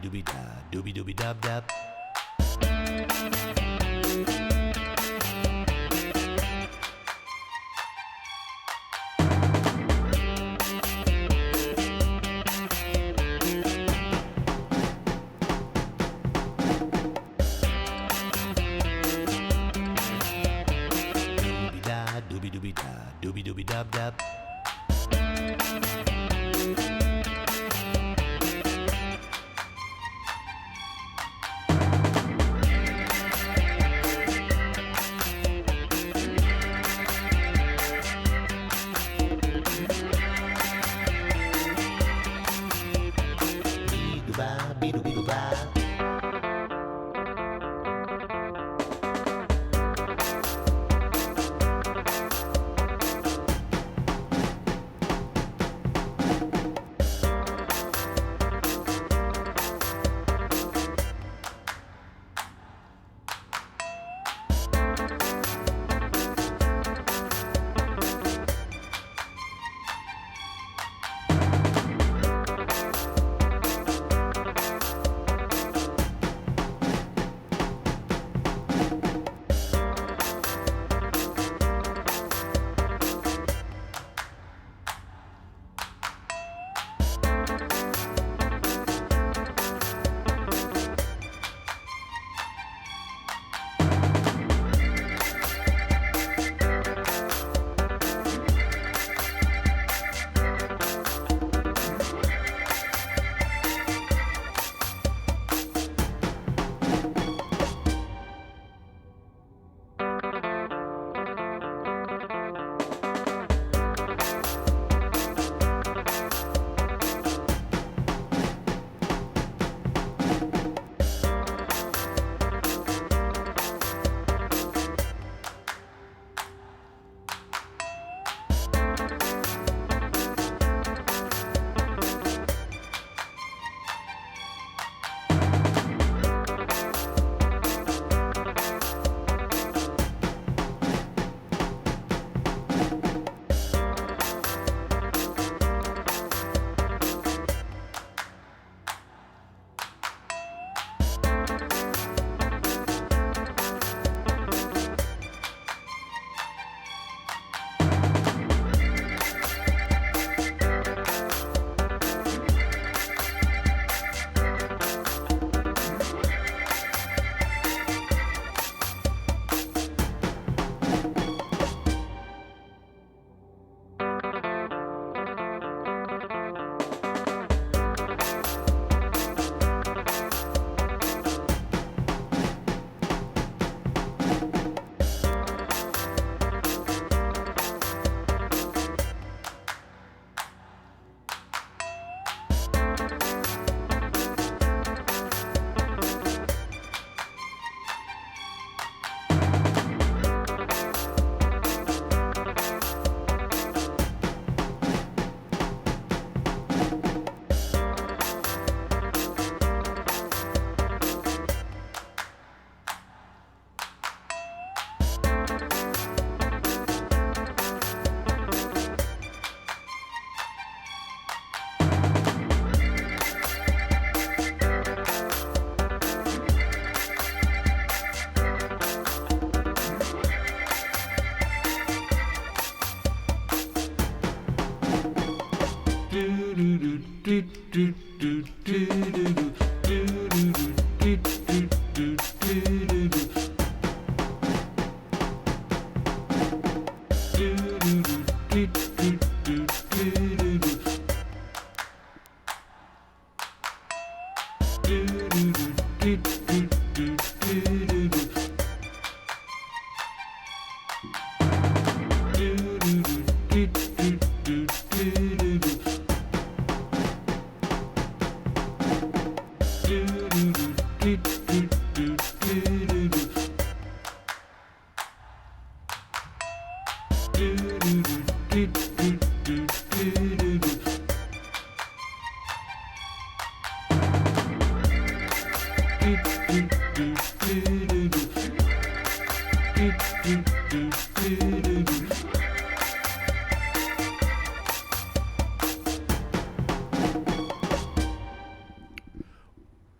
dooby da, dooby dooby dub dub. Dooby dooby da, dooby dooby dub dub. Be dooby dooby da.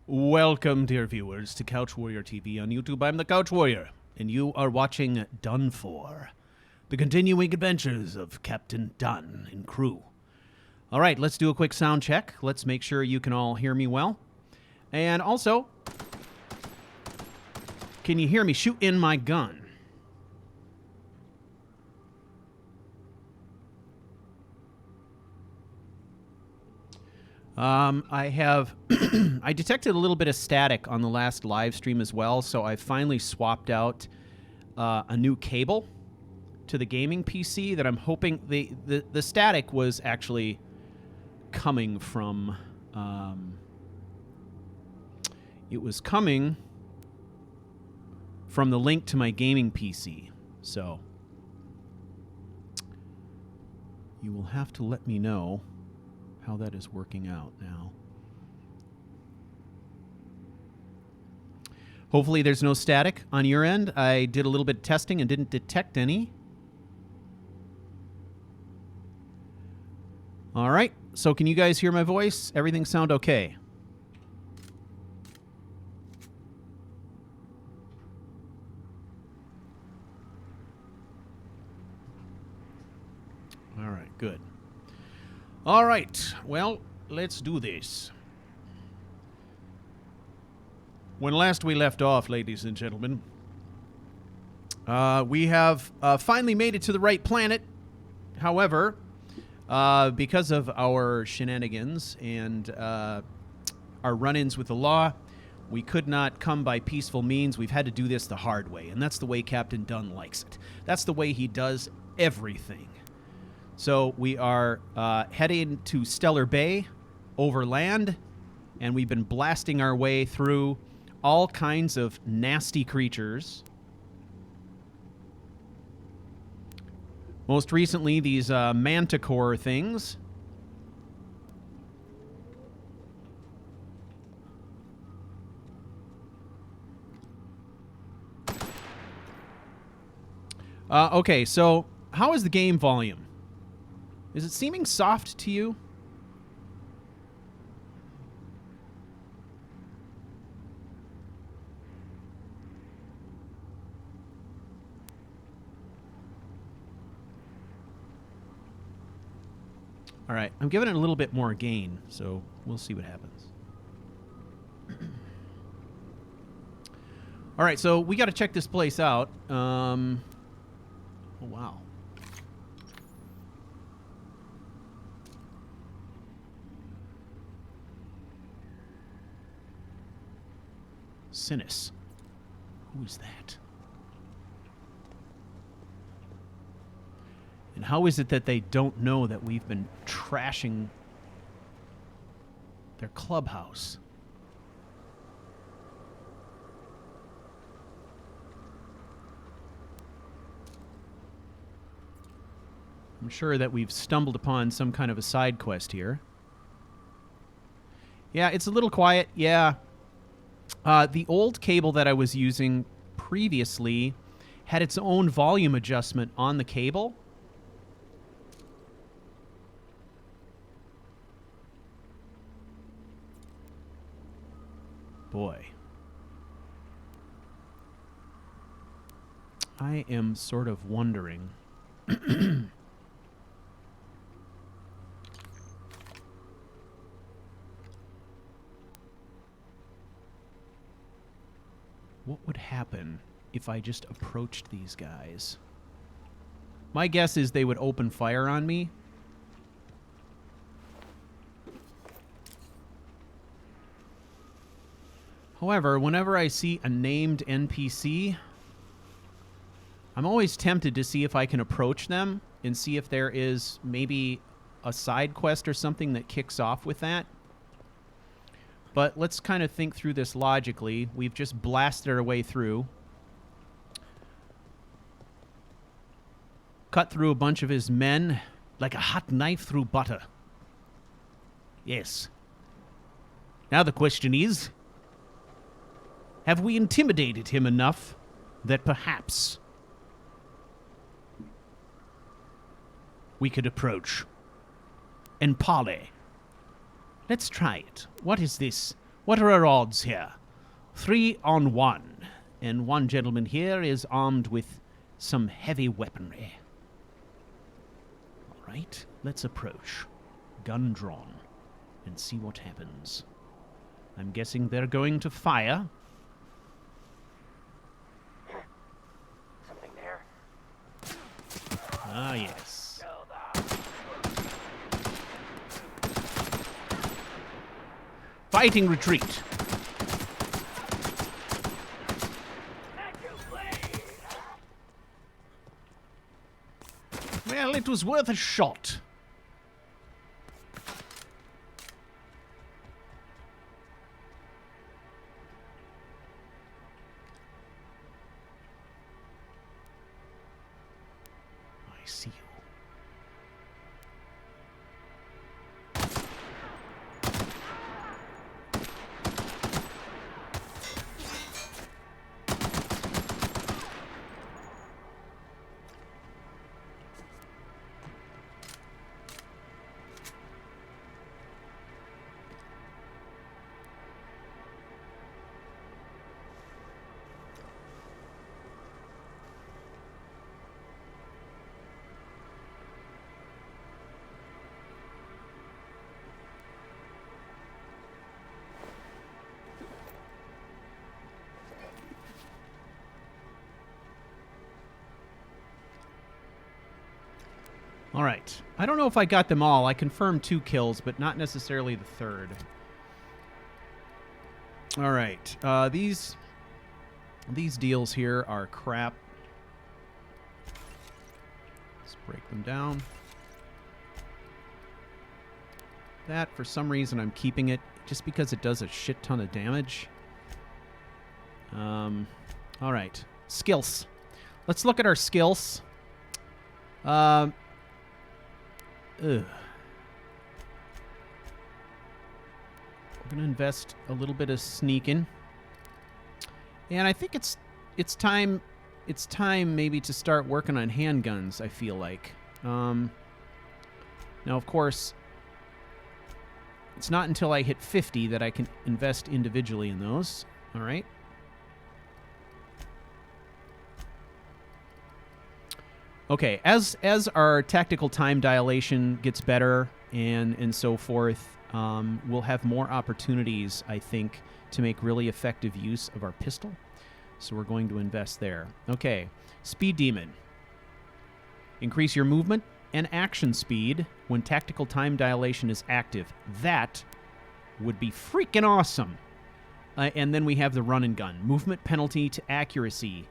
Welcome, dear viewers, to CouchWarrior TV on YouTube. I'm the CouchWarrior, and you are watching DUN4, the continuing adventures of Captain Dun and crew. All right, let's do a quick sound check. Let's make sure you can all hear me well. And also, can you hear me shoot in my gun? I have, I detected a little bit of static on the last live stream as well, so I finally swapped out a new cable to the gaming PC that I'm hoping, the static was actually coming from, it was coming from the link to my gaming PC, so you will have to let me know how that is working out now. Hopefully there's no static on your end. I did a little bit of testing and didn't detect any. All right, so can you guys hear my voice? Everything sound okay? All right, good. All right, well, let's do this. When last we left off, ladies and gentlemen, we have finally made it to the right planet. However, because of our shenanigans and our run-ins with the law, we could not come by peaceful means. We've had to do this the hard way, and that's the way Captain Dun likes it. That's the way he does everything. So we are heading to Stellar Bay over land, and we've been blasting our way through all kinds of nasty creatures. Most recently, these manticore things. Okay, so how is the game volume? Is it seeming soft to you? All right, I'm giving it a little bit more gain, so we'll see what happens. All right, so we got to check this place out. Oh, wow. Sinus. Who is that? And how is it that they don't know that we've been trashing their clubhouse? I'm sure that we've stumbled upon some kind of a side quest here. Yeah, it's a little quiet. Yeah. The old cable that I was using previously had its own volume adjustment on the cable. Boy. I am sort of wondering. What would happen if I just approached these guys? My guess is they would open fire on me. However, whenever I see a named NPC, I'm always tempted to see if I can approach them and see if there is maybe a side quest or something that kicks off with that. But let's kind of think through this logically. We've just blasted our way through. Cut through a bunch of his men like a hot knife through butter. Yes. Now the question is, have we intimidated him enough that perhaps we could approach and parley? Let's try it. What is this What are our odds here? 3 on 1. And one gentleman here is armed with some heavy weaponry. All right, let's approach. Gun drawn. And see what happens. I'm guessing they're going to fire. Something there. Ah, yes. Fighting retreat. Well, it was worth a shot. I see you. All right. I don't know if I got them all. I confirmed 2 kills, but not necessarily the third. All right. These deals here are crap. Let's break them down. That, for some reason, I'm keeping it just because it does a shit ton of damage. All right. Skills. Let's look at our skills. We're going to invest a little bit of sneaking. And I think it's time maybe to start working on handguns, I feel like. Now, of course, it's not until I hit 50 that I can invest individually in those. All right. Okay, as our tactical time dilation gets better and so forth, we'll have more opportunities, I think, to make really effective use of our pistol. So we're going to invest there. Okay, Speed Demon. Increase your movement and action speed when tactical time dilation is active. That would be freaking awesome. And then we have the run and gun. Movement penalty to accuracy.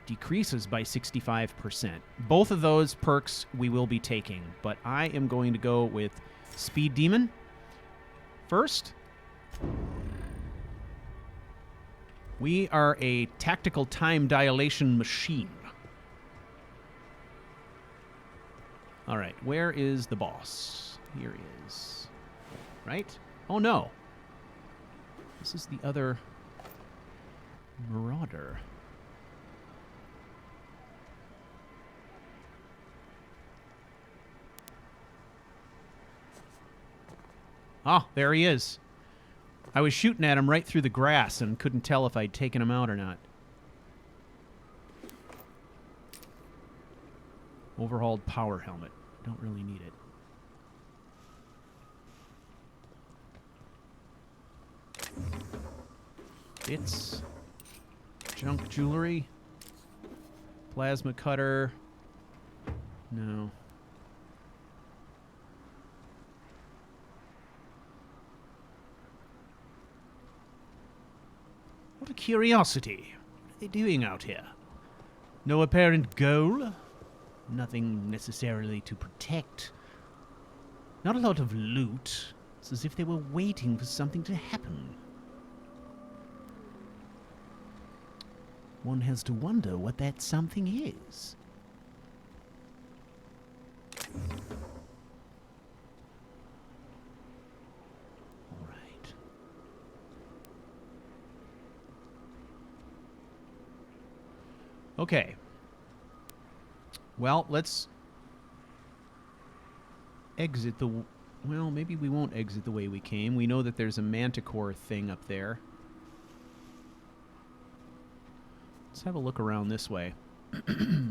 Decreases by 65%. Both of those perks we will be taking, but I am going to go with Speed Demon first. We are a tactical time dilation machine. All right, where is the boss? Here he is. Right? Oh no. This is the other Marauder. Oh, there he is. I was shooting at him right through the grass and couldn't tell if I'd taken him out or not. Overhauled power helmet. Don't really need it. Bits. Junk jewelry. Plasma cutter. No. What a curiosity. What are they doing out here? No apparent goal? Nothing necessarily to protect. Not a lot of loot. It's as if they were waiting for something to happen. One has to wonder what that something is. Okay. Well, let's exit the Well, maybe we won't exit the way we came. We know that there's a manticore thing up there. Let's have a look around this way.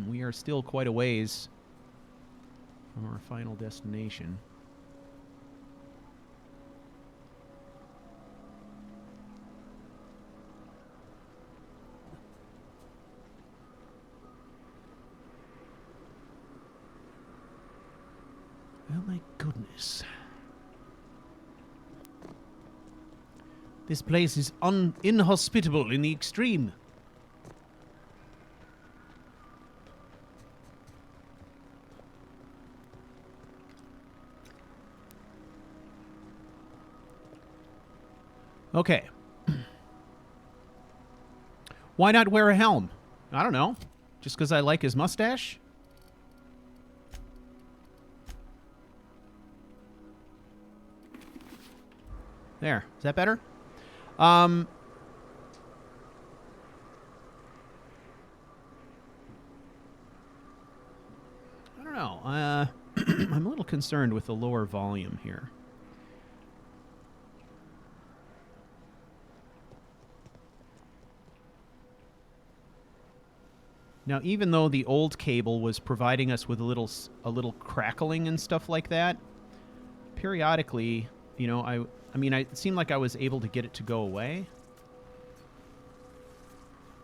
We are still quite a ways from our final destination. Oh my goodness. This place is inhospitable in the extreme. Okay. Why not wear a helm? I don't know. Just because I like his mustache? There. Is that better? I don't know. I'm a little concerned with the lower volume here. Now, even though the old cable was providing us with a little crackling and stuff like that, periodically, you know, I mean, it seemed like I was able to get it to go away.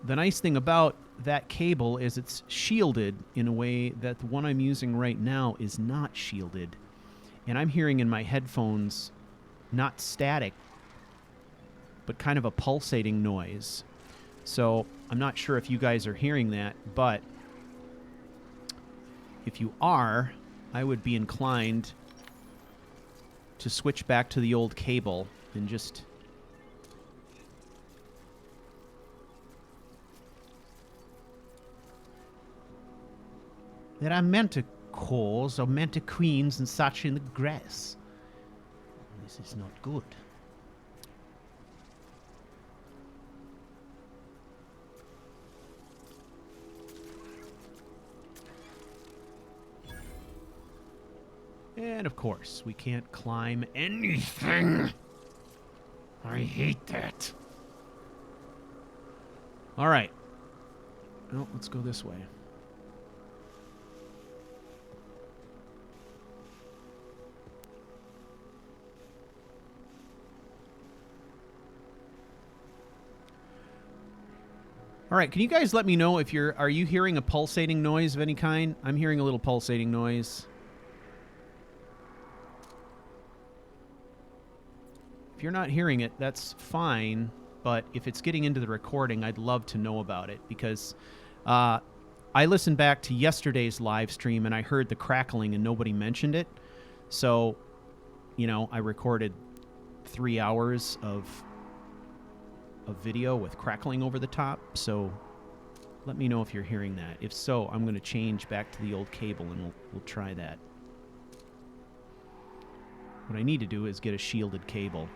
The nice thing about that cable is it's shielded in a way that the one I'm using right now is not shielded. And I'm hearing in my headphones not static, but kind of a pulsating noise. So I'm not sure if you guys are hearing that, but if you are, I would be inclined to switch back to the old cable and just... There are manticores or mantiqueens and such in the grass. This is not good. And of course, we can't climb anything. I hate that. All right. Well, let's go this way. All right, can you guys let me know if are you hearing a pulsating noise of any kind? I'm hearing a little pulsating noise. If you're not hearing it, that's fine, but if it's getting into the recording, I'd love to know about it, because I listened back to yesterday's live stream and I heard the crackling and nobody mentioned it. So, you know, I recorded 3 hours of video with crackling over the top, so let me know if you're hearing that. If so, I'm going to change back to the old cable and we'll try that. What I need to do is get a shielded cable.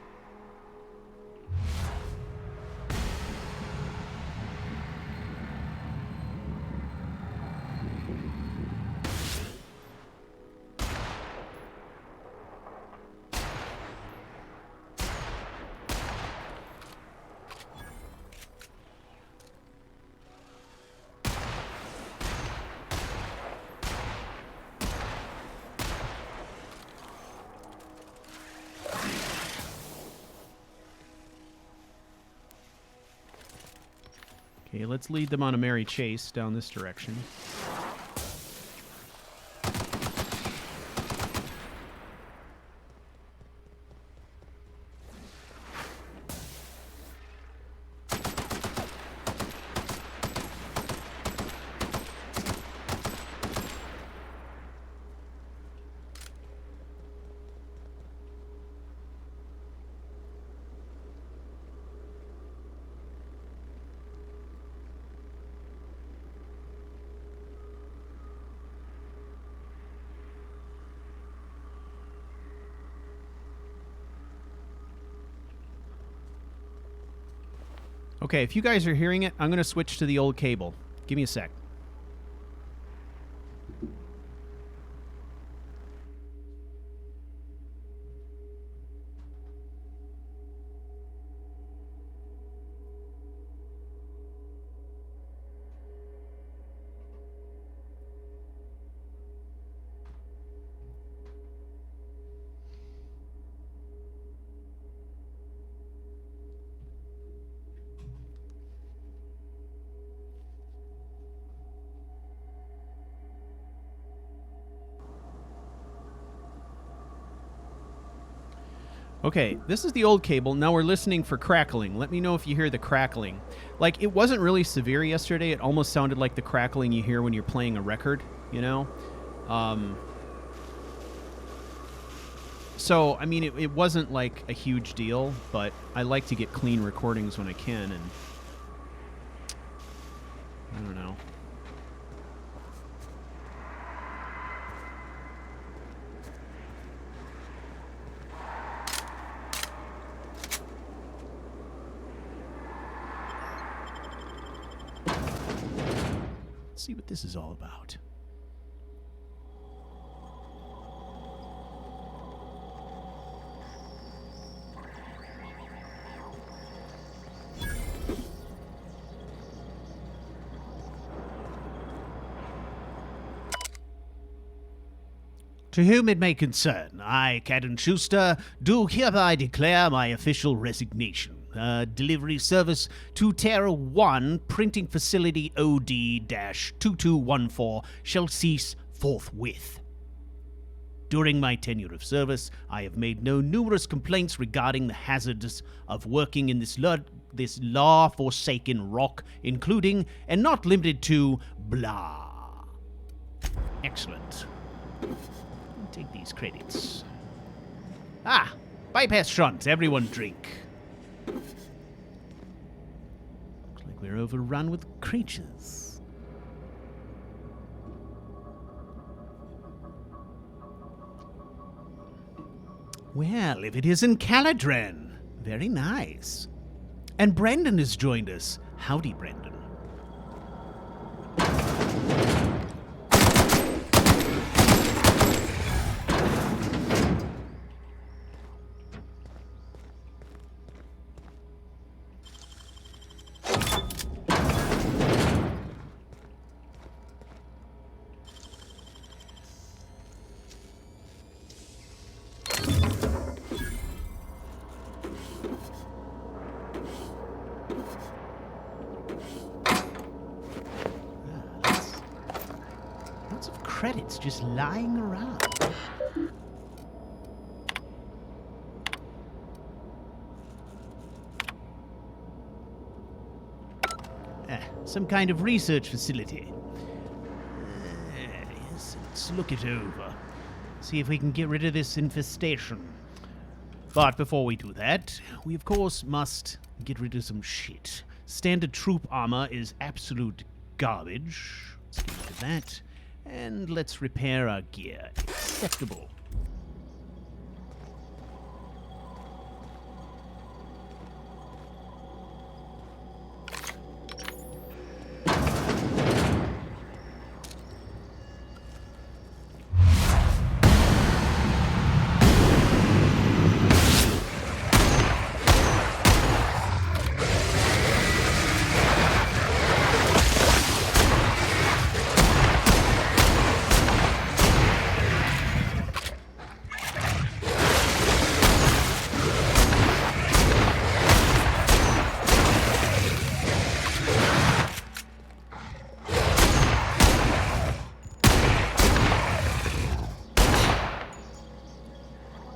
Okay, let's lead them on a merry chase down this direction. Okay, if you guys are hearing it, I'm going to switch to the old cable. Give me a sec. Okay, this is the old cable. Now we're listening for crackling. Let me know if you hear the crackling. Like, it wasn't really severe yesterday. It almost sounded like the crackling you hear when you're playing a record, you know? So, I mean, it wasn't like a huge deal, but I like to get clean recordings when I can, and I don't know. Let's see what this is all about. To whom it may concern, I, Cadden Schuster, do hereby declare my official resignation. Delivery service to Terra 1, Printing Facility OD-2214 shall cease forthwith. During my tenure of service, I have made known numerous complaints regarding the hazards of working in this law-forsaken rock, including, and not limited to, blah. Excellent. Take these credits. Ah, bypass shunt. Everyone drink. Looks like we're overrun with creatures. Well, if it isn't Caladran. Very nice. And Brendan has joined us. Howdy, Brendan. Credits just lying around. Some kind of research facility. Yes, let's look it over. See if we can get rid of this infestation. But before we do that, we of course must get rid of some shit. Standard troop armor is absolute garbage. Let's get rid of that. And let's repair our gear. Acceptable.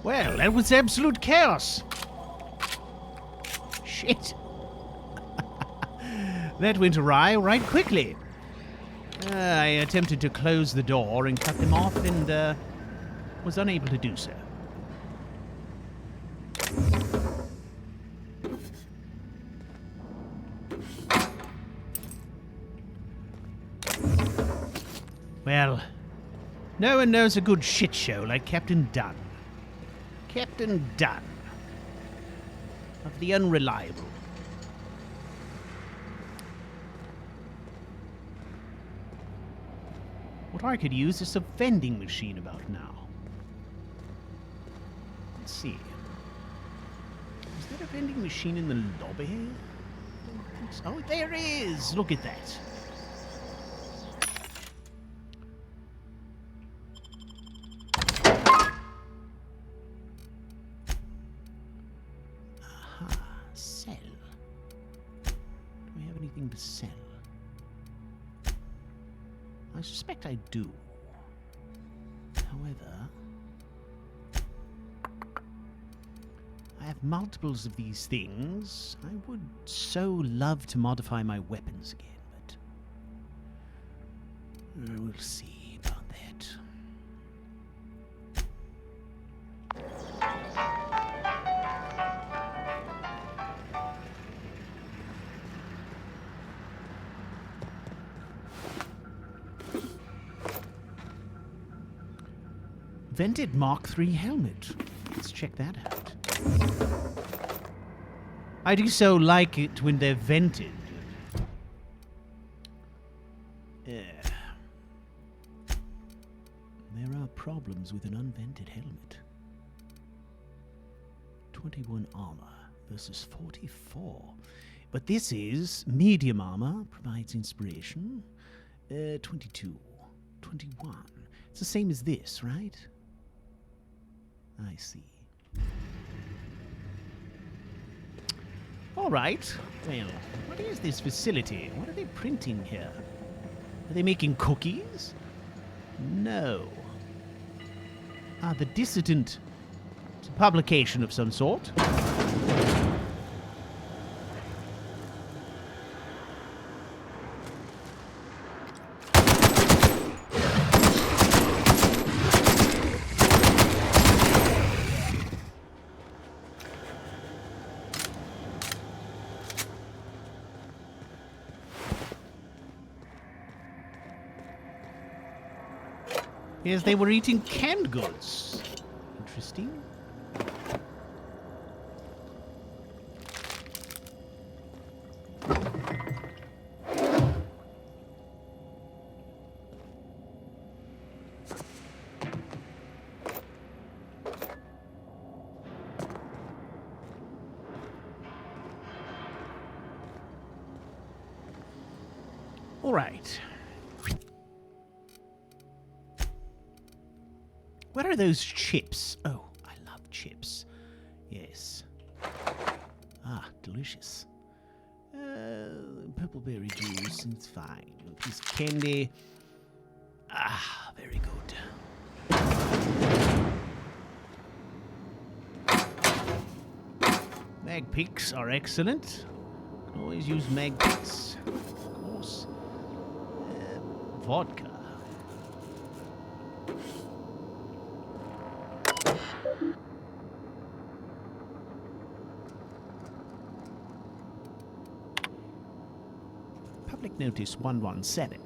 Well, that was absolute chaos. Shit. That went awry right quickly. I attempted to close the door and cut them off and was unable to do so. Well, no one knows a good shit show like Captain Dunn. Captain Dunn of the Unreliable. What I could use is a vending machine about now. Let's see. Is there a vending machine in the lobby? Oh, there is! Look at that. Sell. Do we have anything to sell? I suspect I do. However, have multiples of these things, I would so love to modify my weapons again, but we'll see about that. Vented Mark III helmet. Let's check that out. I do so like it when they're vented. There are problems with an unvented helmet. 21 armor versus 44. But this is medium armor, provides inspiration. 22. 21. It's the same as this, right? I see. All right. Well, what is this facility? What are they printing here? Are they making cookies? No. Ah, the Dissident. It's a publication of some sort. Yes, they were eating canned goods. Interesting. All right. What are those chips? Oh, I love chips. Yes. Ah, delicious. Purple berry juice, it's fine. A piece of candy. Ah, very good. Mag picks are excellent. Can always use mag picks. Of course. Vodka. Public Notice 117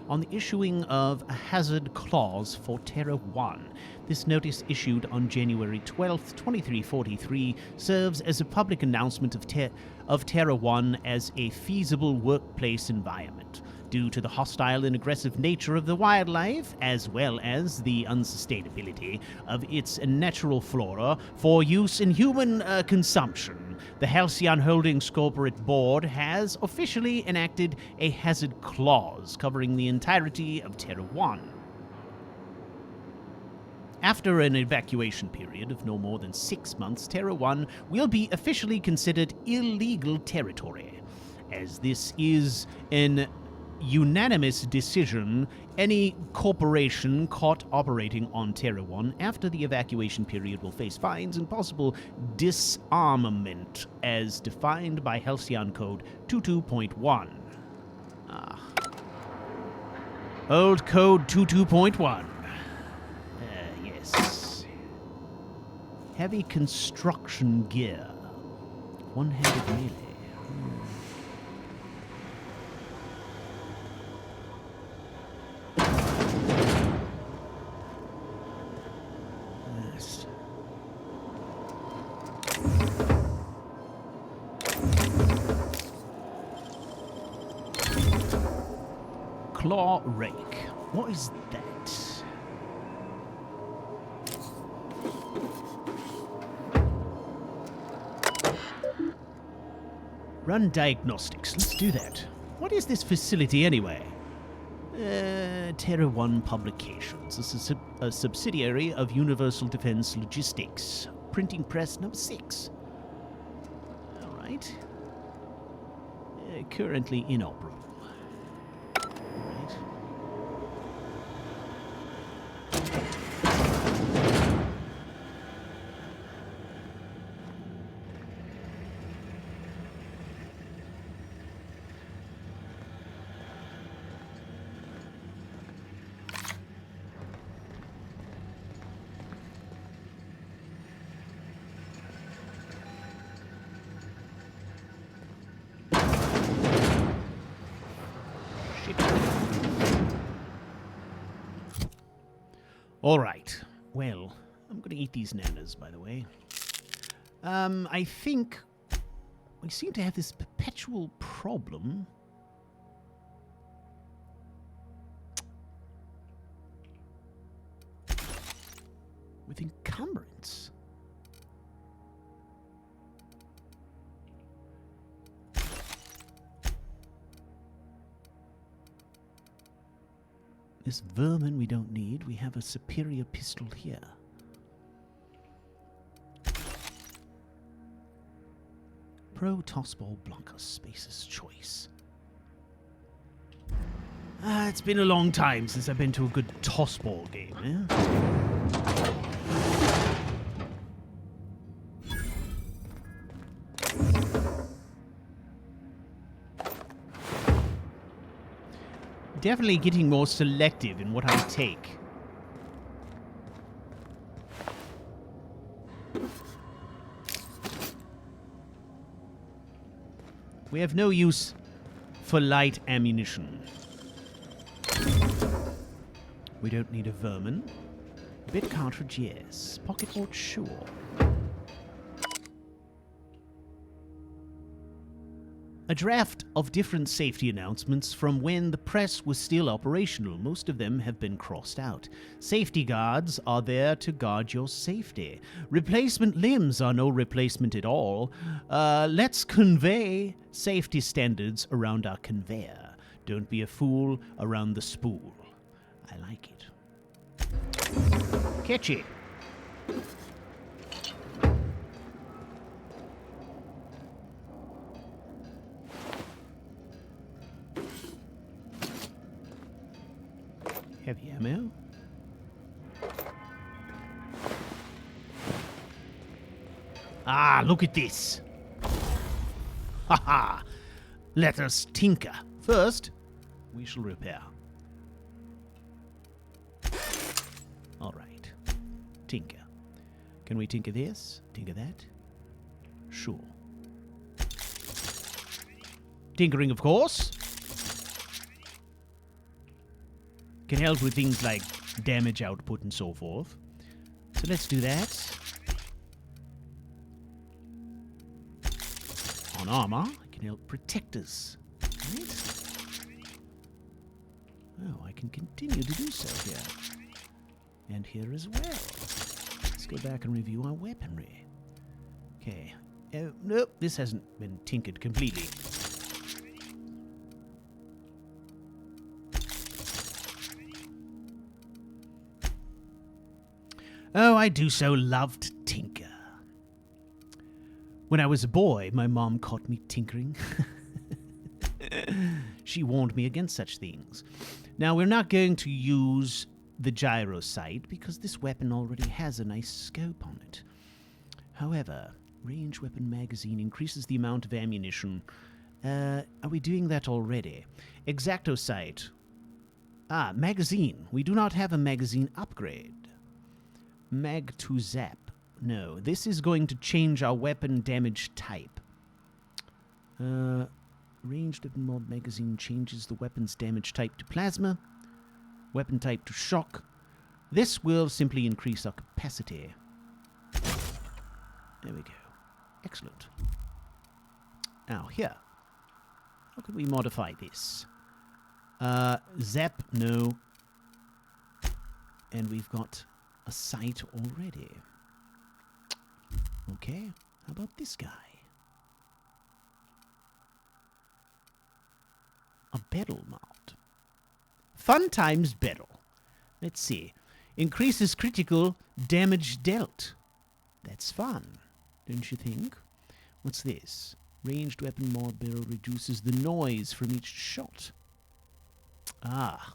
on the issuing of a hazard clause for Terra 1. This notice, issued on January 12th, 2343, serves as a public announcement of Terra 1 as a feasible workplace environment. Due to the hostile and aggressive nature of the wildlife, as well as the unsustainability of its natural flora for use in human consumption, the Halcyon Holdings Corporate Board has officially enacted a hazard clause covering the entirety of Terra 1. After an evacuation period of no more than 6 months, Terra 1 will be officially considered illegal territory. As this is an unanimous decision, any corporation caught operating on Terra 1 after the evacuation period will face fines and possible disarmament as defined by Halcyon Code 22.1. Old Code 22.1. Yes. Heavy construction gear. One-handed melee. Yes. Claw rake. What is that? Run diagnostics. Let's do that. What is this facility anyway? Terra 1 Publications. This is a subsidiary of Universal Defense Logistics. Printing press number 6. Alright. Currently inoperable. Alright. All right. Well, I'm going to eat these nanas, by the way. I think we seem to have this perpetual problem with encumbrance. This vermin we don't need. We have a superior pistol here. Pro Tossball Blanca Spaces Choice. It's been a long time since I've been to a good tossball game, eh? Definitely getting more selective in what I take. We have no use for light ammunition. We don't need a vermin. Bit cartridge, yes. Pocket watch, sure. A draft of different safety announcements from when the press was still operational. Most of them have been crossed out. Safety guards are there to guard your safety. Replacement limbs are no replacement at all. Let's convey safety standards around our conveyor. Don't be a fool around the spool. I like it. Catchy. Heavy ammo. Ah, look at this. Haha. Let us tinker. First, we shall repair. All right. Tinker. Can we tinker this? Tinker that? Sure. Tinkering, of course. Can help with things like damage output and so forth. So let's do that. On armor, it can help protect us. Right? Oh, I can continue to do so here. And here as well. Let's go back and review our weaponry. Okay. Nope, this hasn't been tinkered completely. Oh, I do so love to tinker. When I was a boy, my mom caught me tinkering. She warned me against such things. Now, we're not going to use the gyro sight because this weapon already has a nice scope on it. However, range weapon magazine increases the amount of ammunition. Are we doing that already? Exacto sight. Ah, magazine. We do not have a magazine upgrade. Mag to zap. No, this is going to change our weapon damage type. Ranged weapon mod magazine changes the weapon's damage type to plasma. Weapon type to shock. This will simply increase our capacity. There we go. Excellent. Now, here. How can we modify this? Zap, no. And we've got a sight already. Okay, how about this guy? A battle mount. Fun times battle. Let's see. Increases critical damage dealt. That's fun, don't you think? What's this? Ranged weapon mod barrel reduces the noise from each shot. Ah.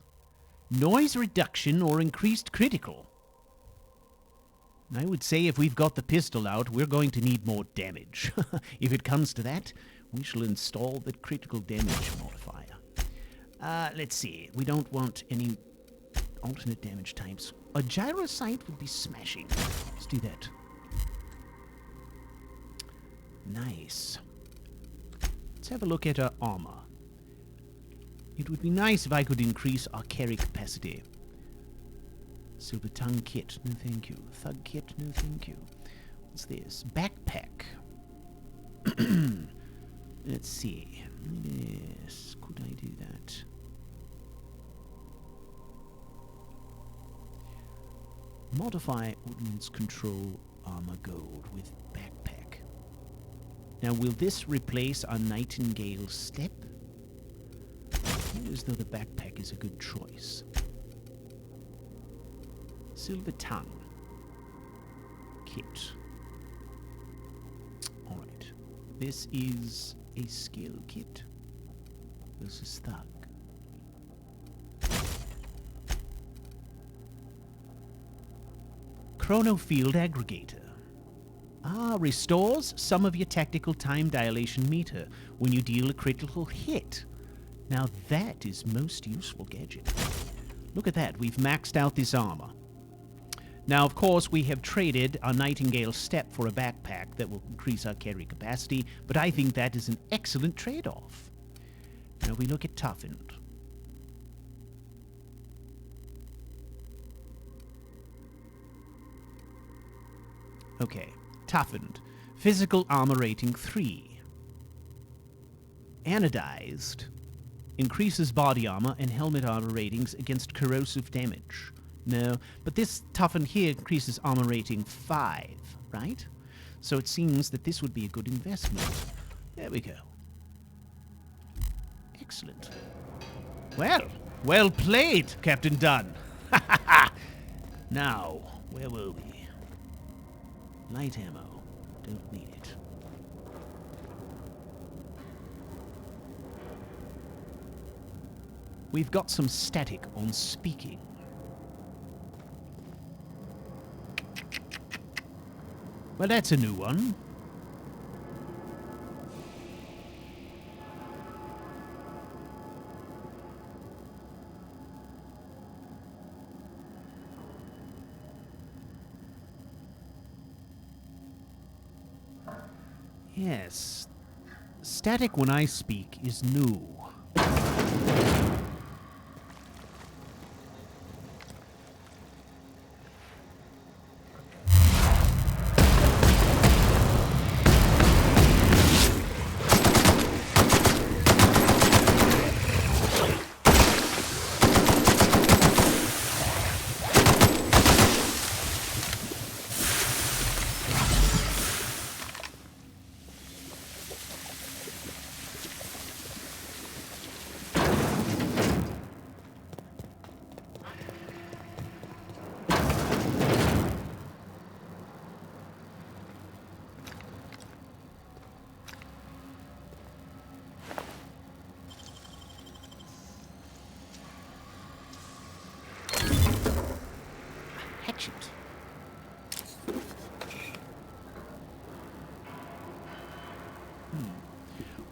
Noise reduction or increased critical. I would say if we've got the pistol out, we're going to need more damage. If it comes to that, we shall install the critical damage modifier. Let's see. We don't want any alternate damage types. A gyro sight would be smashing. Let's do that. Nice. Let's have a look at our armor. It would be nice if I could increase our carry capacity. Silver tongue kit, no thank you. Thug kit, no thank you. What's this? Backpack. Let's see. Yes, could I do that? Modify ordnance control armor gold with backpack. Now, will this replace our Nightingale step? I feel as though the backpack is a good choice. Silver tongue kit. Alright. This is a skill kit versus thug. Chronofield aggregator. Restores some of your tactical time dilation meter when you deal a critical hit. Now that is most useful gadget. Look at that, we've maxed out this armor. Now, of course, we have traded our Nightingale step for a backpack that will increase our carry capacity, but I think that is an excellent trade-off. Now we look at toughened. Okay, toughened. Physical armor rating 3. Anodized. Increases body armor and helmet armor ratings against corrosive damage. No, but this toughened here increases armor rating 5, right? So it seems that this would be a good investment. There we go. Excellent. Well played, Captain Dunn. Now, where were we? Light ammo. Don't need it. We've got some static on speaking. Well, that's a new one. Yes. Static when I speak is new.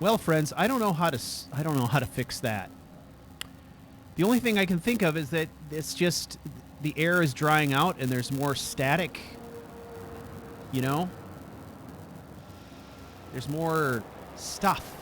Well, friends, I don't know how to fix that. The only thing I can think of is that it's just the air is drying out and there's more static. You know? There's more stuff.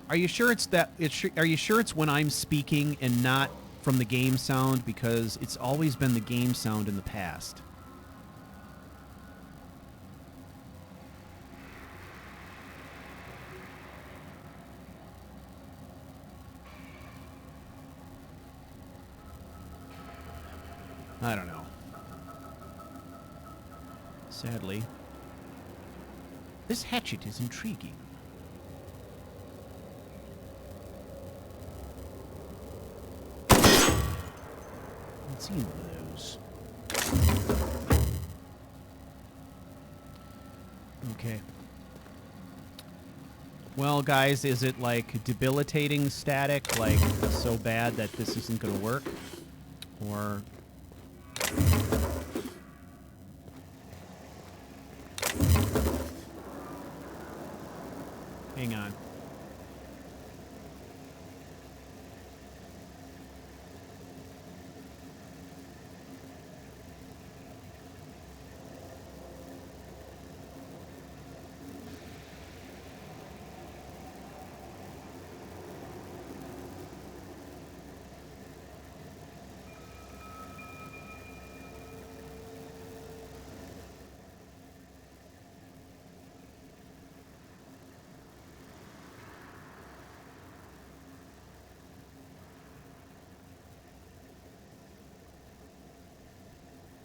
Are you sure it's that? Are you sure it's when I'm speaking and not from the game sound? Because it's always been the game sound in the past. I don't know. Sadly. This hatchet is intriguing. Let's see one of those. Okay. Well, guys, is it like debilitating static? Like so bad that this isn't going to work? Or... hang on.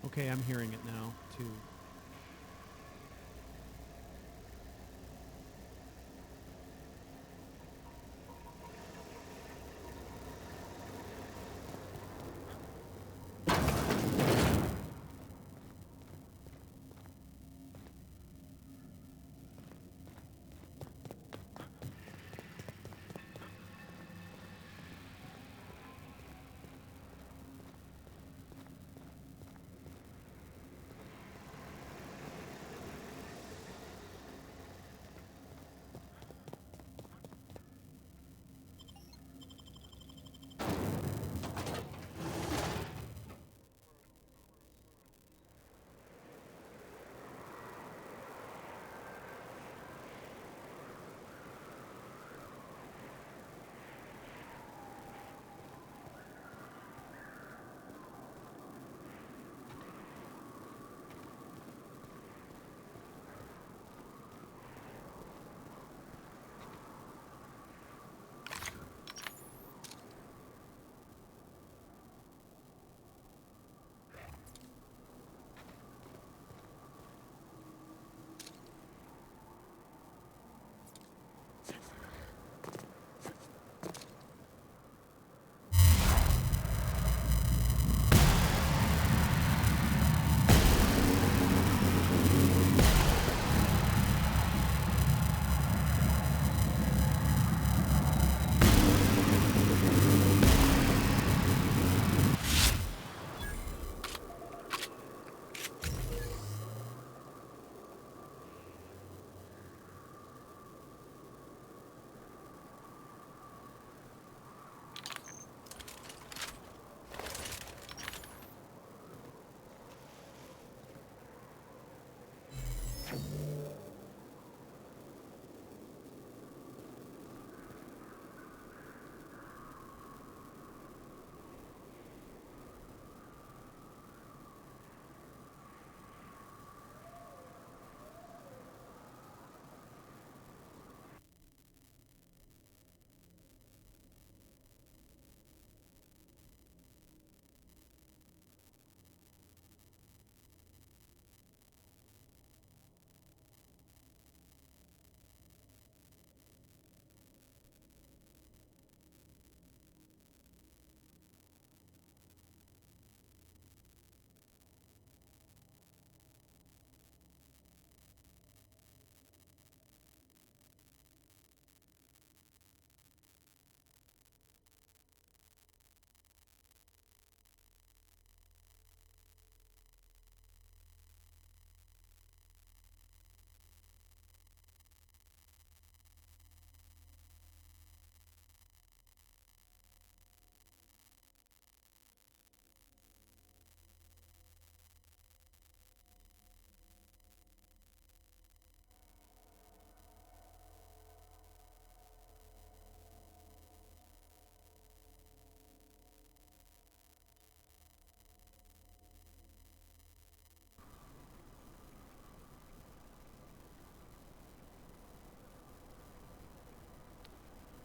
Okay, I'm hearing it now, too.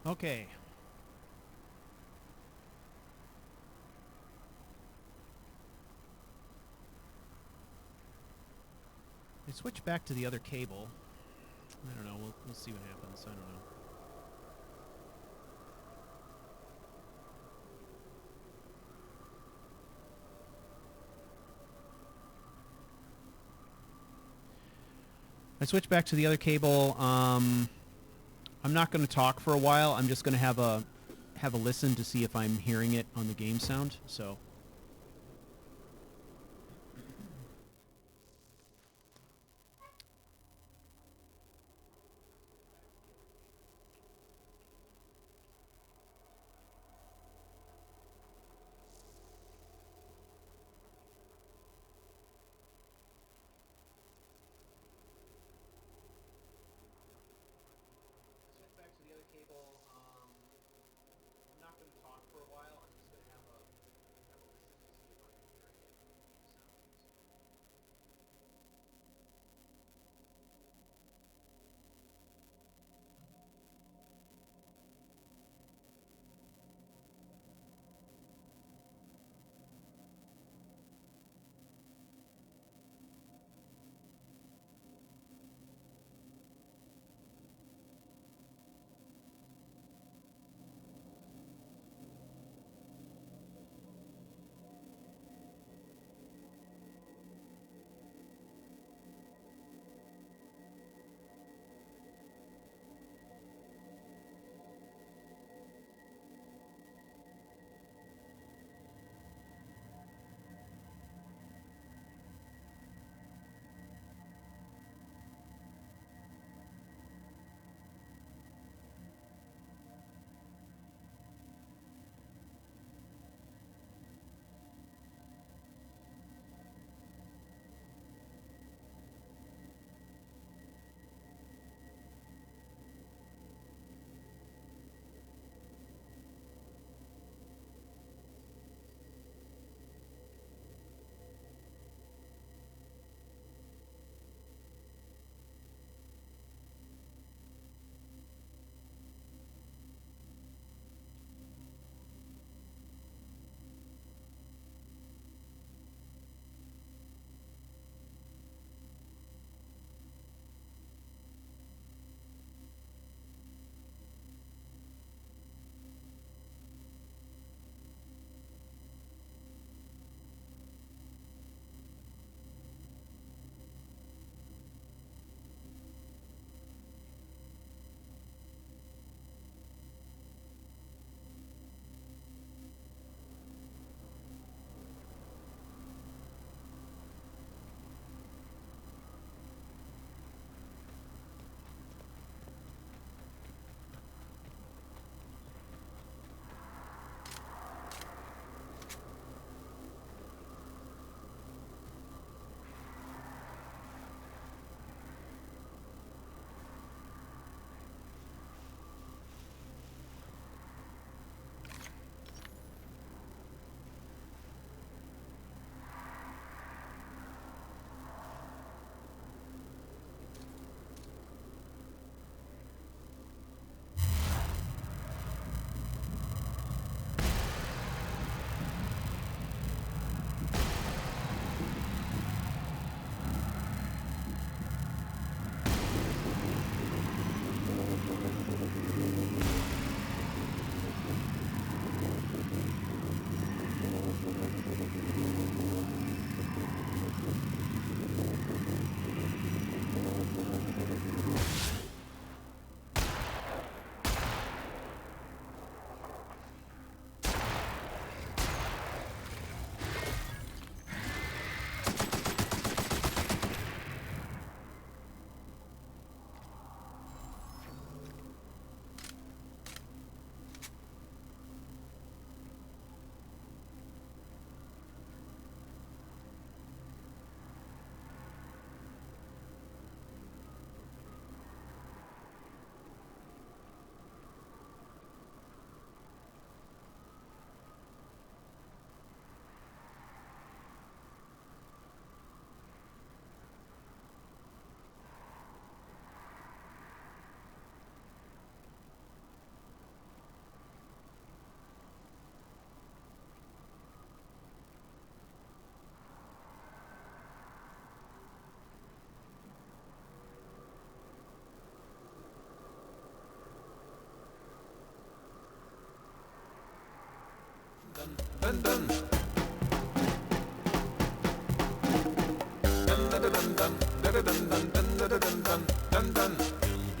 Okay. I switch back to the other cable. I don't know. We'll see what happens. I don't know. I switch back to the other cable. I'm not going to talk for a while. I'm just going to have a listen to see if I'm hearing it on the game sound. So. Cable. I'm not going to talk for a while. I'm just going to have a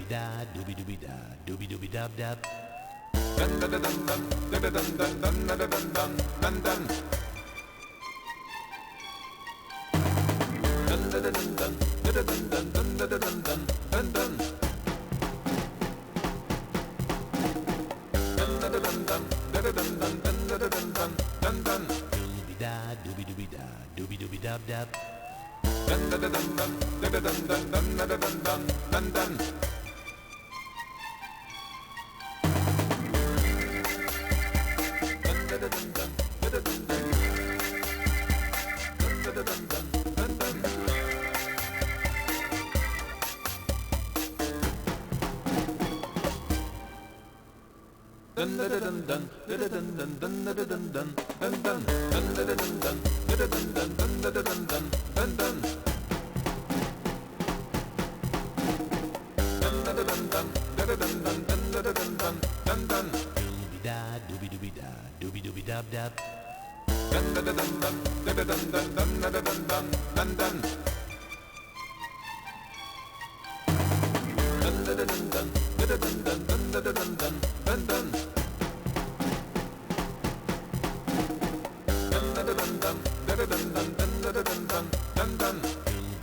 Doobie-da, doobie-doobie-da, doobie-doobie-dub-dub.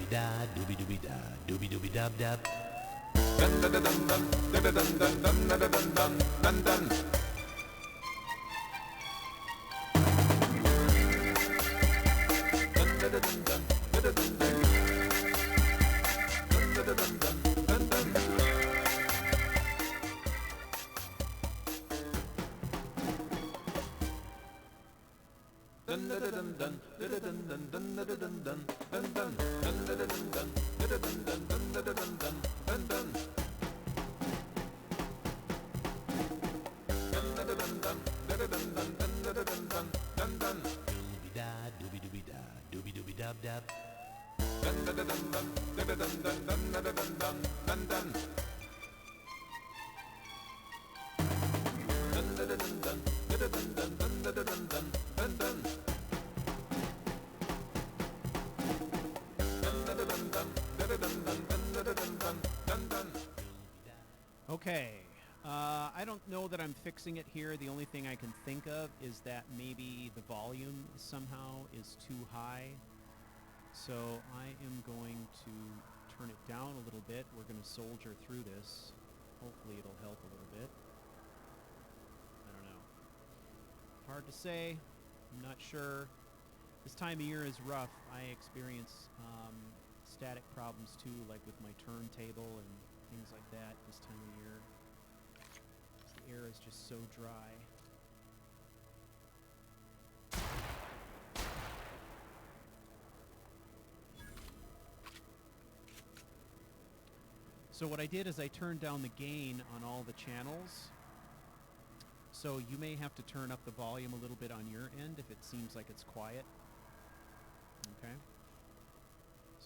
Doobie-da, doobie-doobie-da, doobie-doobie-dub-dub. Doobie-da, doobie-doobie-da, doobie-doobie-dub-dub. Doobie-da, doobie-doobie-da, doobie-doobie-dub-dub. Doobie-da, doobie-doobie-da, doobie-doobie-dub-dub. Okay. I don't know that I'm fixing it here. The only thing I can think of is that maybe the volume somehow is too high. So I am going to turn it down a little bit. We're going to soldier through this. Hopefully it'll help a little bit. I don't know. Hard to say. I'm not sure. This time of year is rough. I experience static problems too, like with my turntable and things like that this time of year. The air is just so dry. So what I did is I turned down the gain on all the channels. So you may have to turn up the volume a little bit on your end if it seems like it's quiet. Okay.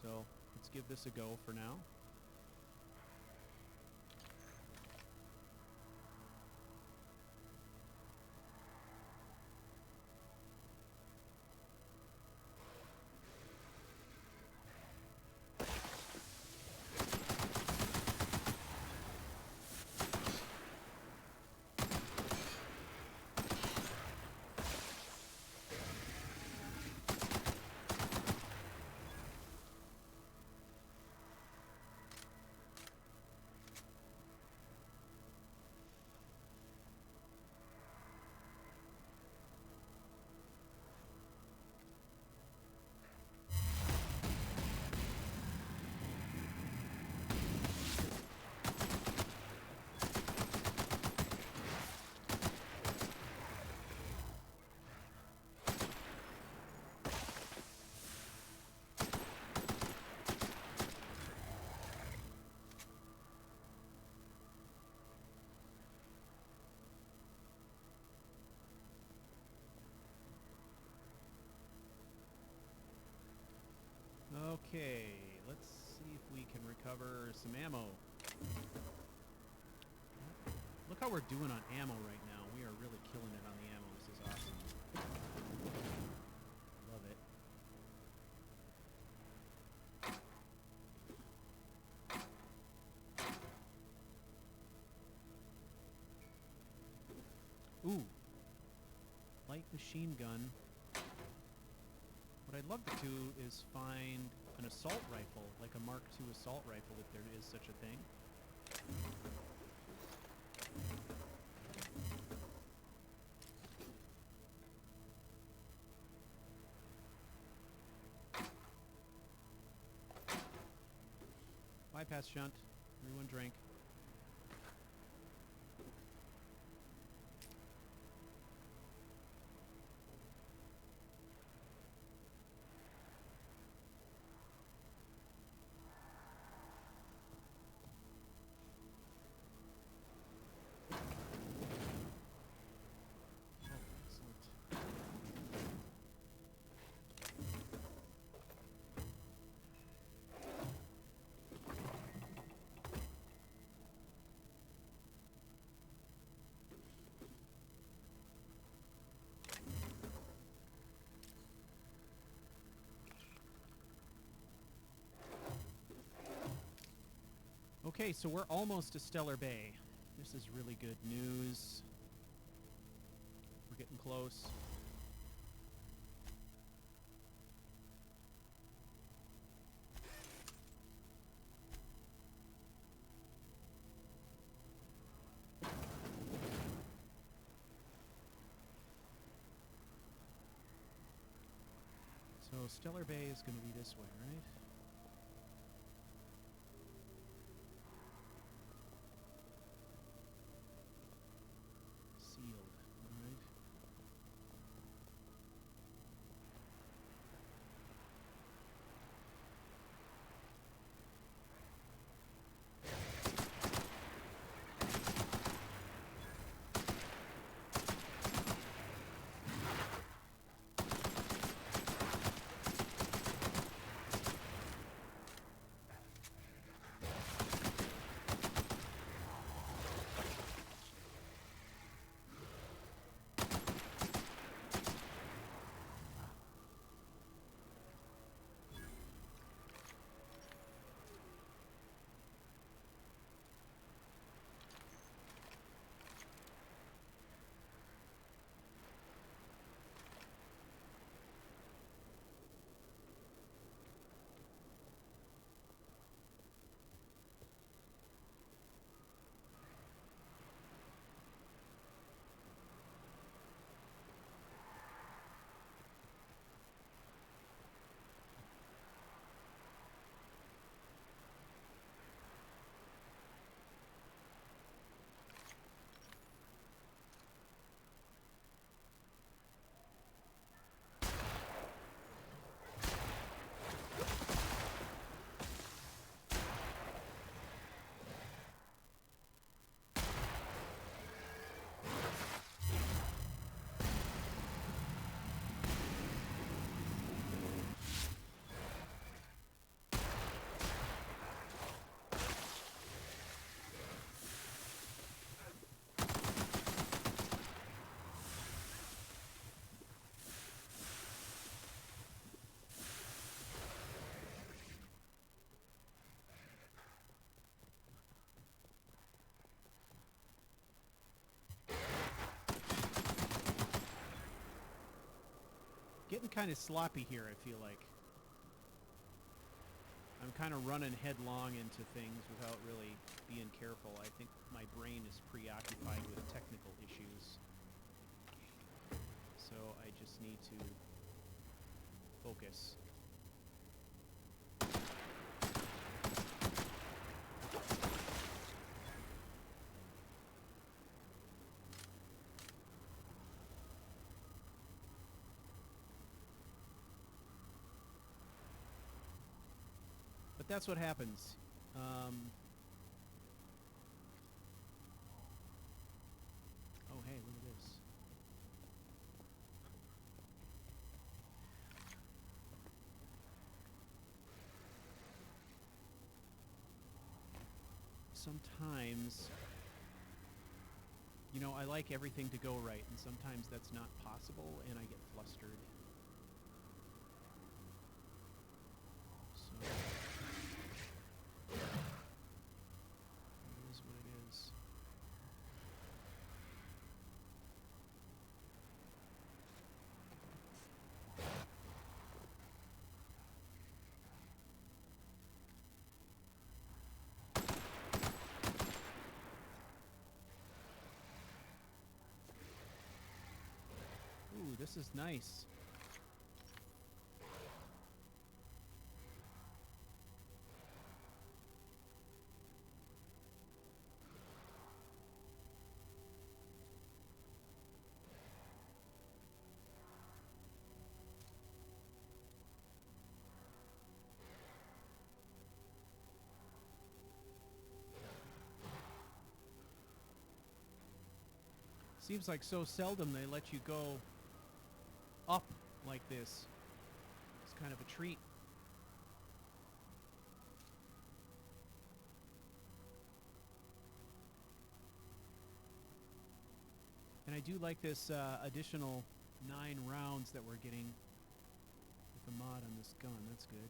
So let's give this a go for now. Okay, let's see if we can recover some ammo. Look how we're doing on ammo right now. We are really killing it on the ammo. This is awesome. machine gun. What I'd love to do is find an assault rifle, like a Mark II assault rifle, if there is such a thing. Bypass shunt. Everyone drink. Okay, so we're almost to Stellar Bay. This is really good news. We're getting close. So Stellar Bay is going to be this way, right? Sealed, all right. Getting kind of sloppy here, I feel like. I'm kind of running headlong into things without really being careful. I think my brain is preoccupied with technical issues. So I just need to focus. But that's what happens. Oh, hey, look at this. Sometimes, you know, I like everything to go right, and sometimes that's not possible, and I get flustered. So... what it is. this is nice. Seems like so seldom they let you go up like this. It's kind of a treat. And I do like this additional 9 rounds that we're getting with the mod on this gun. That's good.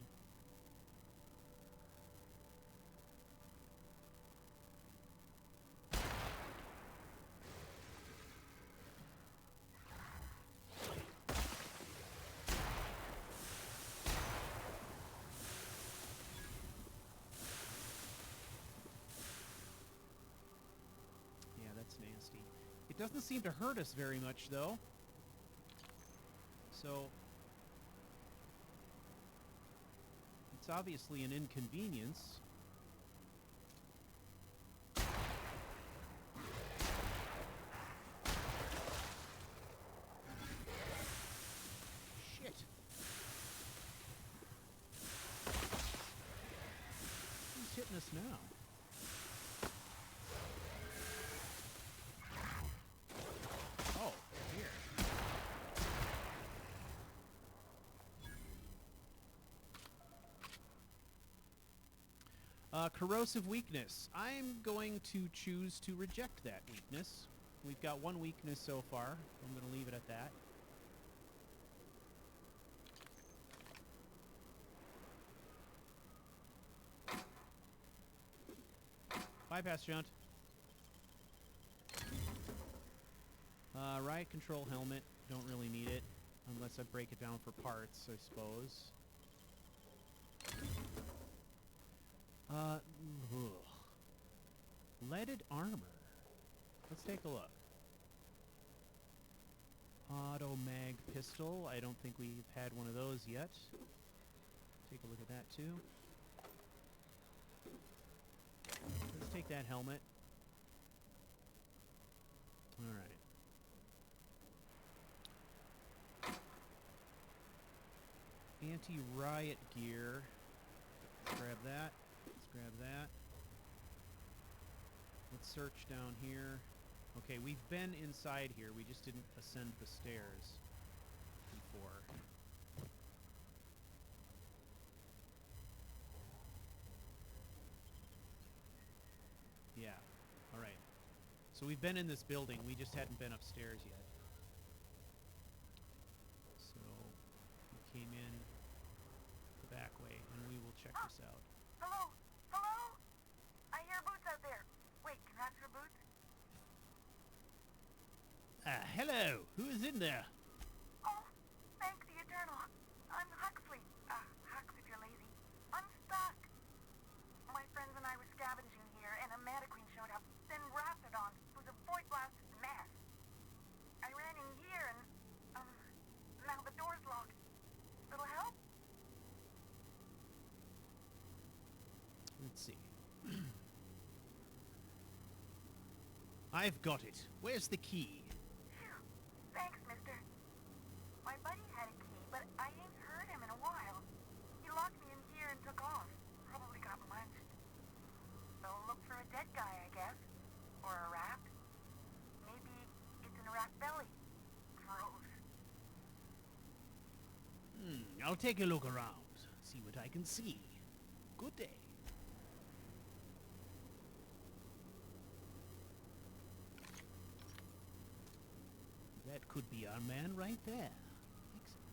Nasty. It doesn't seem to hurt us very much, though. So it's obviously an inconvenience. Shit. Who's hitting us now? Corrosive weakness. I'm going to choose to reject that weakness. We've got 1 weakness so far. I'm going to leave it at that. Bypass shunt. Riot control helmet. Don't really need it. Unless I break it down for parts, I suppose. Ugh. Leaded armor. Let's take a look. Auto mag pistol. I don't think we've had one of those yet. Take a look at that too. Let's take that helmet. Alright. Anti-riot gear. Let's grab that. Let's grab that. Let's search down here. Okay, we've been inside here. We just didn't ascend the stairs before. Yeah. All right. So we've been in this building. We just hadn't been upstairs yet. So we came in the back way, and we will check this out. Hello? Hello? I hear boots out there. Wait, can that your boots? Hello. Who is in there? Oh, thank the Eternal. I'm Huxley. Hux if you're lazy. I'm stuck. My friends and I were scavenging here, and a mannequin showed up, then Raptidon, who's a void-blasted mess. I ran in here, and, now the door's locked. Little help? Let's see. I've got it. Where's the key? Phew. Thanks, mister. My buddy had a key, but I ain't heard him in a while. He locked me in here and took off. Probably got munched. So look for a dead guy, I guess. Or a rat. Maybe it's in a rat belly. Gross. I'll take a look around. See what I can see. Good day. That could be our man right there. Excellent.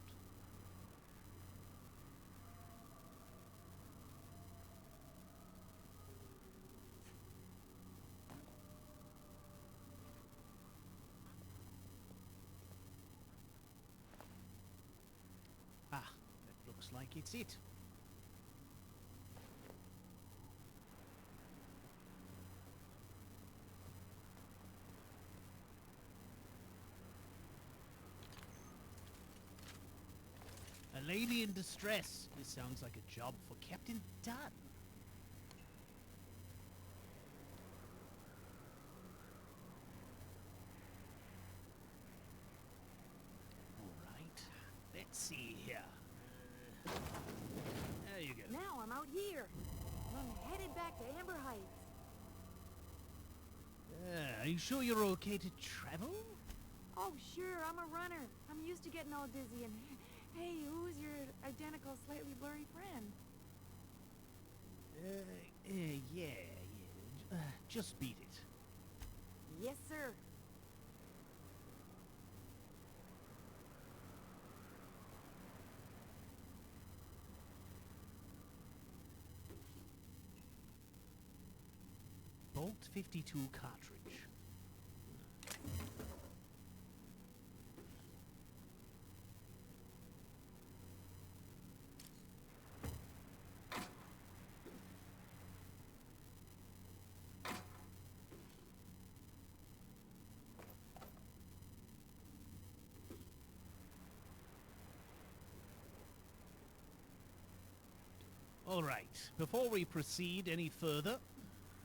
Ah, that looks like it's it. really in distress. This sounds like a job for Captain Dunn. All right. Let's see here. There you go. Now I'm out here. I'm headed back to Amber Heights. Are you sure you're okay to travel? Oh, sure, I'm a runner. I'm used to getting all dizzy and... Hey, who's your identical, slightly blurry friend? Yeah. Just beat it. Yes, sir. Bolt 52 cartridge. All right, before we proceed any further,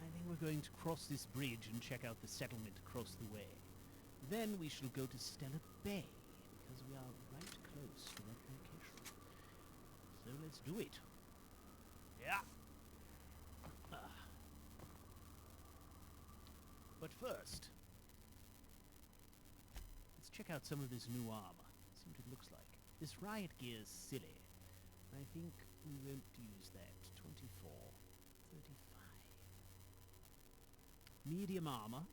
I think we're going to cross this bridge and check out the settlement across the way. Then we shall go to Stella Bay, because we are right close to that location. So let's do it. Yeah. But first, let's check out some of this new armor. See what it looks like. This riot gear is silly. I think we won't use that. 24, 35. Medium armor.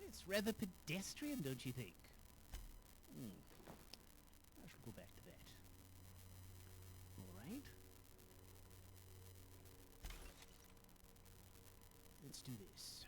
It's rather pedestrian, don't you think? I shall go back to that. All right. Let's do this.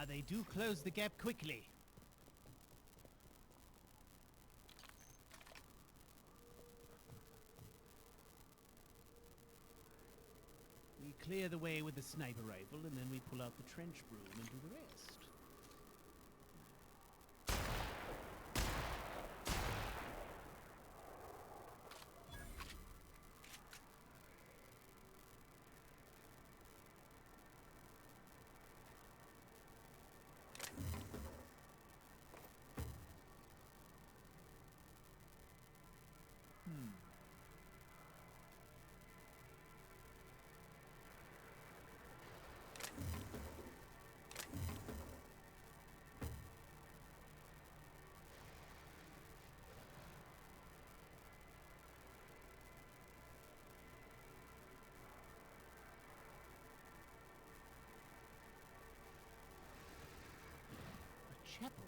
They do close the gap quickly. We clear the way with the sniper rifle, and then we pull out the trench broom and do the rest. A chapel.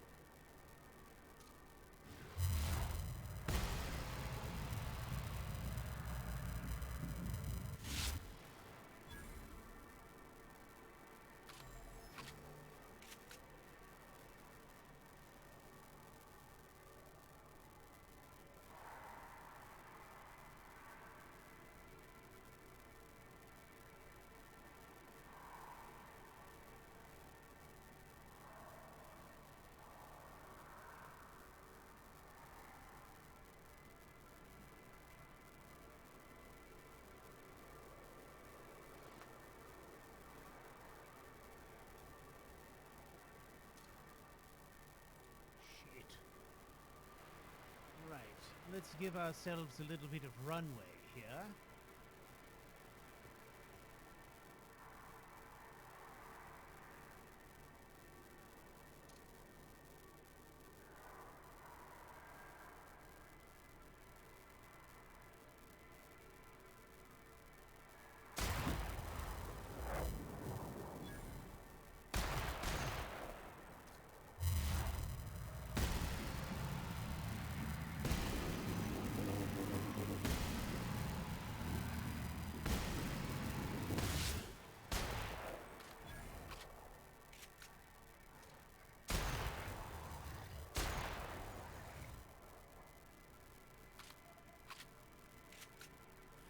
Let's give ourselves a little bit of runway here.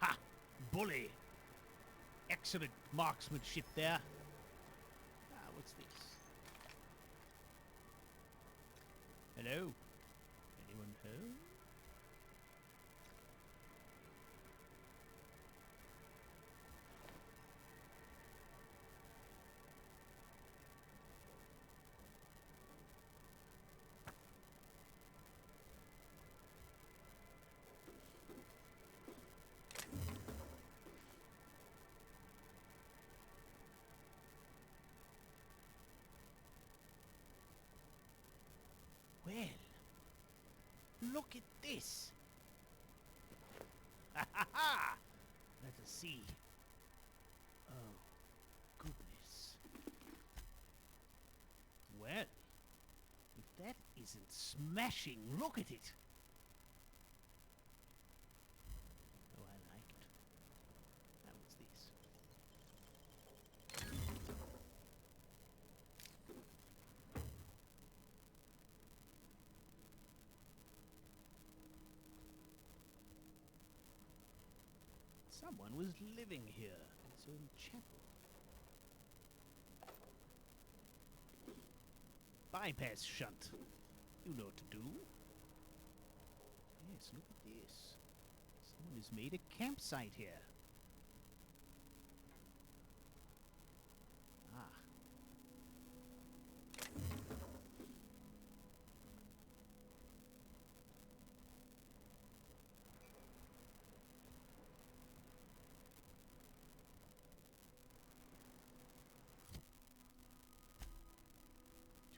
Ha! Bully! Excellent marksmanship there. Ah, what's this? Hello? Anyone home? Well, look at this. Ha ha ha! Let us see. Oh, goodness. Well, if that isn't smashing, look at it. Oh, I like it. Now what's this? Someone was living here in its own chapel. Bypass shunt. You know what to do. Yes, look at this. Someone has made a campsite here. Ah.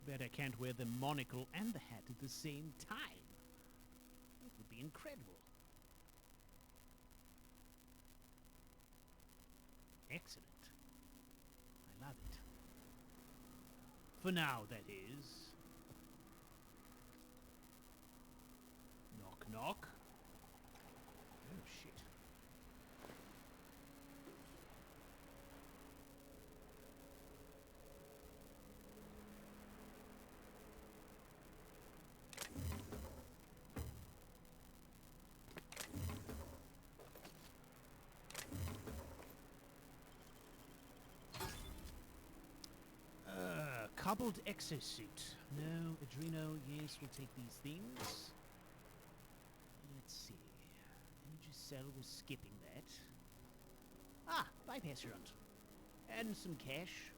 Too bad I can't wear the monocle and the hat at the same time. That would be incredible. Excellent. I love it. For now, that is. Knock, knock. Oh, shit. Cobbled exosuit. No, Adreno, yes, we'll take these things. Let's see. Energy cell was skipping that. Ah, bypass shunt. And some cash.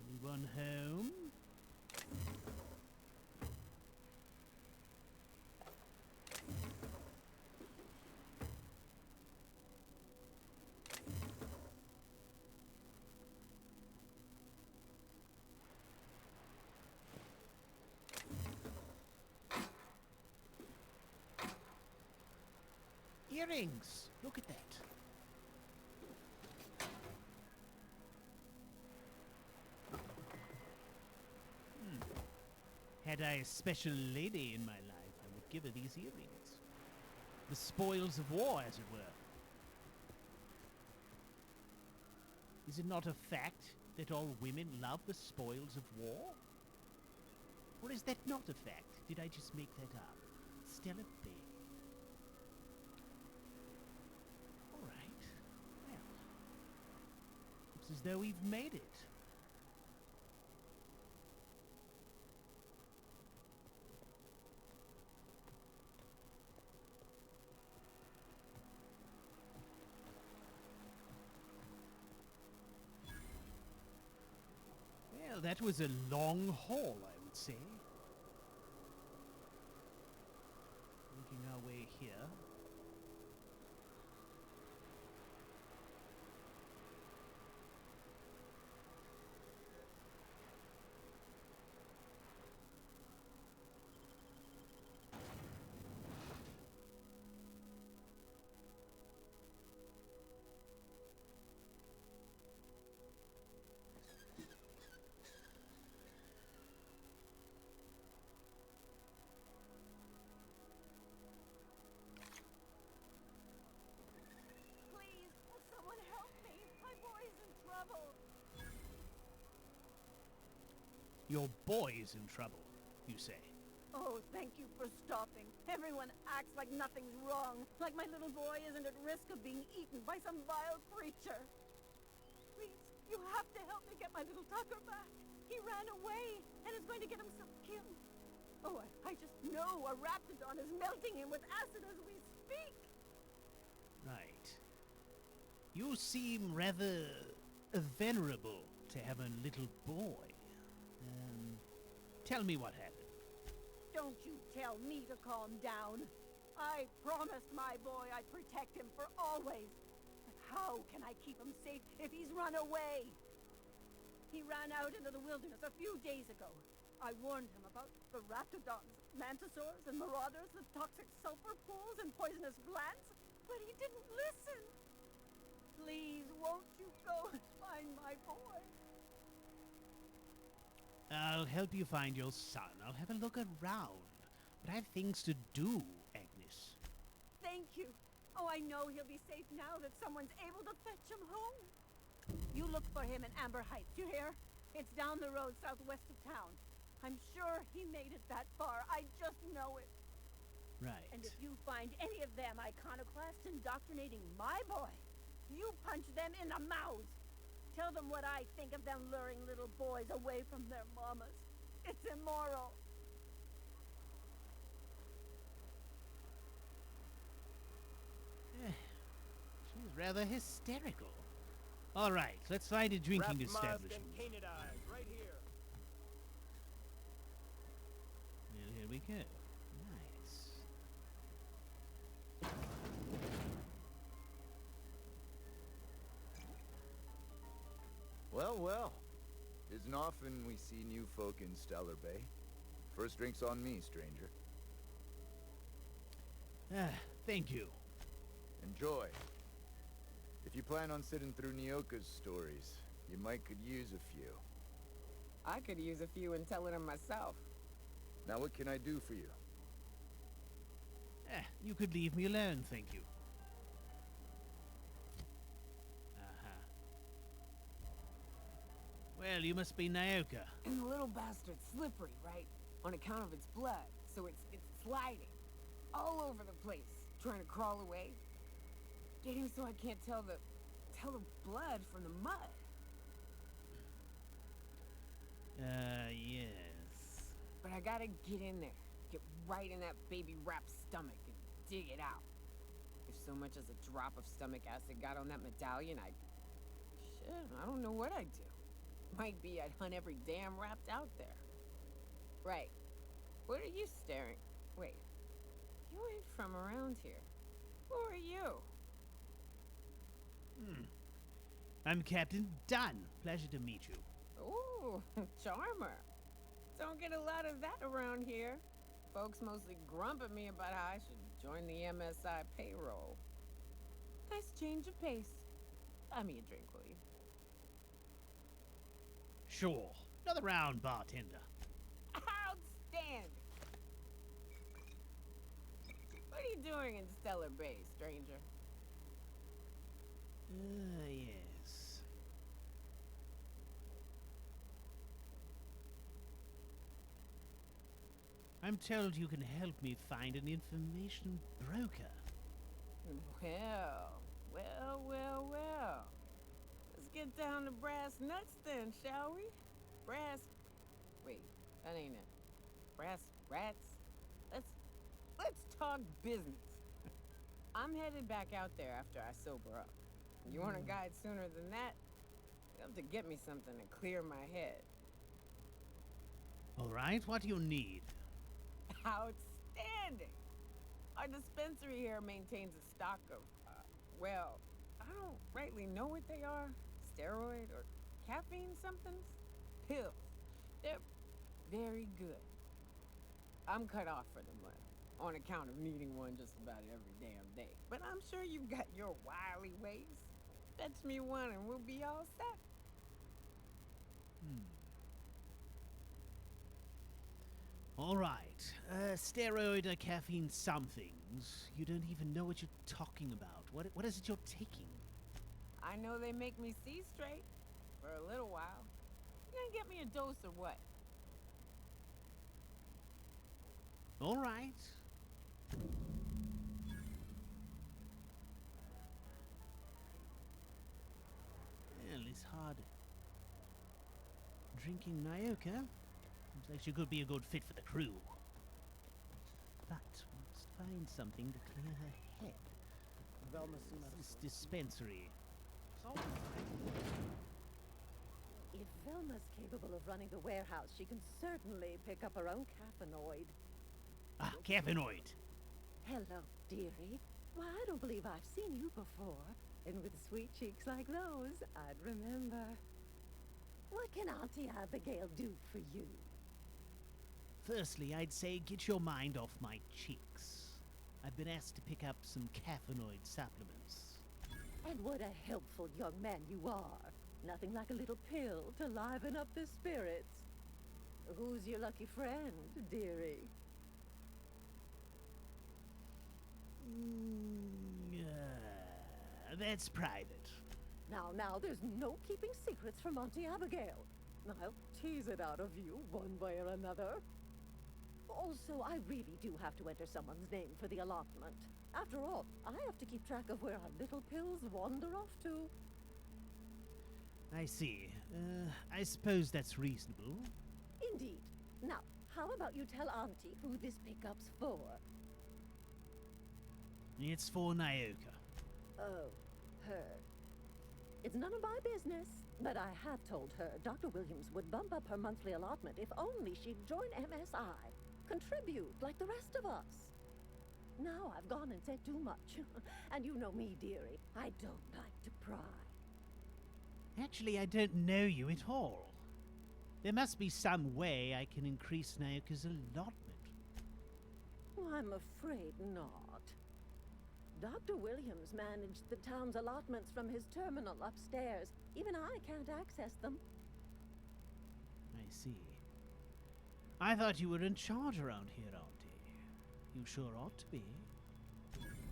Anyone home? Earrings! Look at that. Had I a special lady in my life, I would give her these earrings. The spoils of war, as it were. Is it not a fact that all women love the spoils of war? Or is that not a fact? Did I just make that up? Stella Bay. Alright. Well. Looks as though we've made it. Well, that was a long haul, I would say. Making our way here. Please, will someone help me? My boy's in trouble. Your boy's in trouble, you say. Oh, thank you for stopping. Everyone acts like nothing's wrong, like my little boy isn't at risk of being eaten by some vile creature. Please, you have to help me get my little Tucker back. He ran away and is going to get himself killed. Oh, I just know a raptidon is melting him with acid as we speak. Right. You seem rather venerable to have a little boy. Tell me what happened. Don't you tell me to calm down. I promised my boy I'd protect him for always. But how can I keep him safe if he's run away? He ran out into the wilderness a few days ago. I warned him about the raptidons, mantisaurs, and marauders, the toxic sulfur pools, and poisonous plants, but he didn't listen. Please, won't you go and find my boy? I'll help you find your son. I'll have a look around. But I have things to do, Agnes. Thank you. Oh, I know he'll be safe now that someone's able to fetch him home. You look for him in Amber Heights, you hear? It's down the road southwest of town. I'm sure he made it that far. I just know it. Right. And if you find any of them iconoclasts indoctrinating my boy, you punch them in the mouths. Tell them what I think of them luring little boys away from their mamas. It's immoral. She's rather hysterical. All right, let's find a drinking establishment. Right here. Well, here we go. Nice. Well, well. Isn't often we see new folk in Stellar Bay. First drink's on me, stranger. Thank you. Enjoy. If you plan on sitting through Nyoka's stories, you might could use a few. I could use a few and telling them myself. Now what can I do for you? You could leave me alone, thank you. Uh-huh. Well, you must be Nyoka. And the little bastard's slippery, right? On account of its blood, so it's sliding. All over the place, trying to crawl away. Getting so I can't tell the blood from the mud. Yes. But I gotta get in there. Get right in that baby rap's stomach and dig it out. If so much as a drop of stomach acid got on that medallion, shit, I don't know what I'd do. Might be I'd hunt every damn rapt out there. Right. What are you staring? Wait. You ain't from around here. Who are you? I'm Captain Dunn. Pleasure to meet you. Ooh, charmer. Don't get a lot of that around here. Folks mostly grump at me about how I should join the MSI payroll. Nice change of pace. Buy me a drink, will you? Sure. Another round, bartender. Outstanding! What are you doing in Stellar Bay, stranger? Yes. I'm told you can help me find an information broker. Well. Let's get down to brass nuts then, shall we? Wait, that ain't it. Brass rats? Let's talk business. I'm headed back out there after I sober up. You want a guide sooner than that? You'll have to get me something to clear my head. All right, what do you need? Outstanding! Our dispensary here maintains a stock of, well, I don't rightly know what they are. Steroid or caffeine somethings? Pills. They're very good. I'm cut off for them on account of needing one just about every damn day. But I'm sure you've got your wily ways. Fetch me one and we'll be all set. All right. Steroid or caffeine somethings. You don't even know what you're talking about. What is it you're taking? I know they make me see straight for a little while. You gonna get me a dose or what? All right. Well, it's hard. Drinking Nyoka? Looks like she could be a good fit for the crew. But we must find something to clear her head. This dispensary. If Velma's capable of running the warehouse, she can certainly pick up her own caffeinoid. Ah, caffeinoid. Hello, dearie. Why, I don't believe I've seen you before. And with sweet cheeks like those, I'd remember. What can Auntie Abigail do for you? Firstly, I'd say get your mind off my cheeks. I've been asked to pick up some caffeinoid supplements. And what a helpful young man you are. Nothing like a little pill to liven up the spirits. Who's your lucky friend, dearie? That's private. Now, there's no keeping secrets from Auntie Abigail. I'll tease it out of you one way or another. Also, I really do have to enter someone's name for the allotment. After all, I have to keep track of where our little pills wander off to. I see. I suppose that's reasonable. Indeed. Now, how about you tell Auntie who this pickup's for? It's for Nyoka. Oh, her. It's none of my business, but I have told her Dr. Williams would bump up her monthly allotment if only she'd join MSI. Contribute like the rest of us. Now I've gone and said too much. And you know me, dearie. I don't like to pry. Actually, I don't know you at all. There must be some way I can increase Nyoka's allotment. Well, I'm afraid not. Dr. Williams managed the town's allotments from his terminal upstairs. Even I can't access them. I see. I thought you were in charge around here, Auntie. You sure ought to be.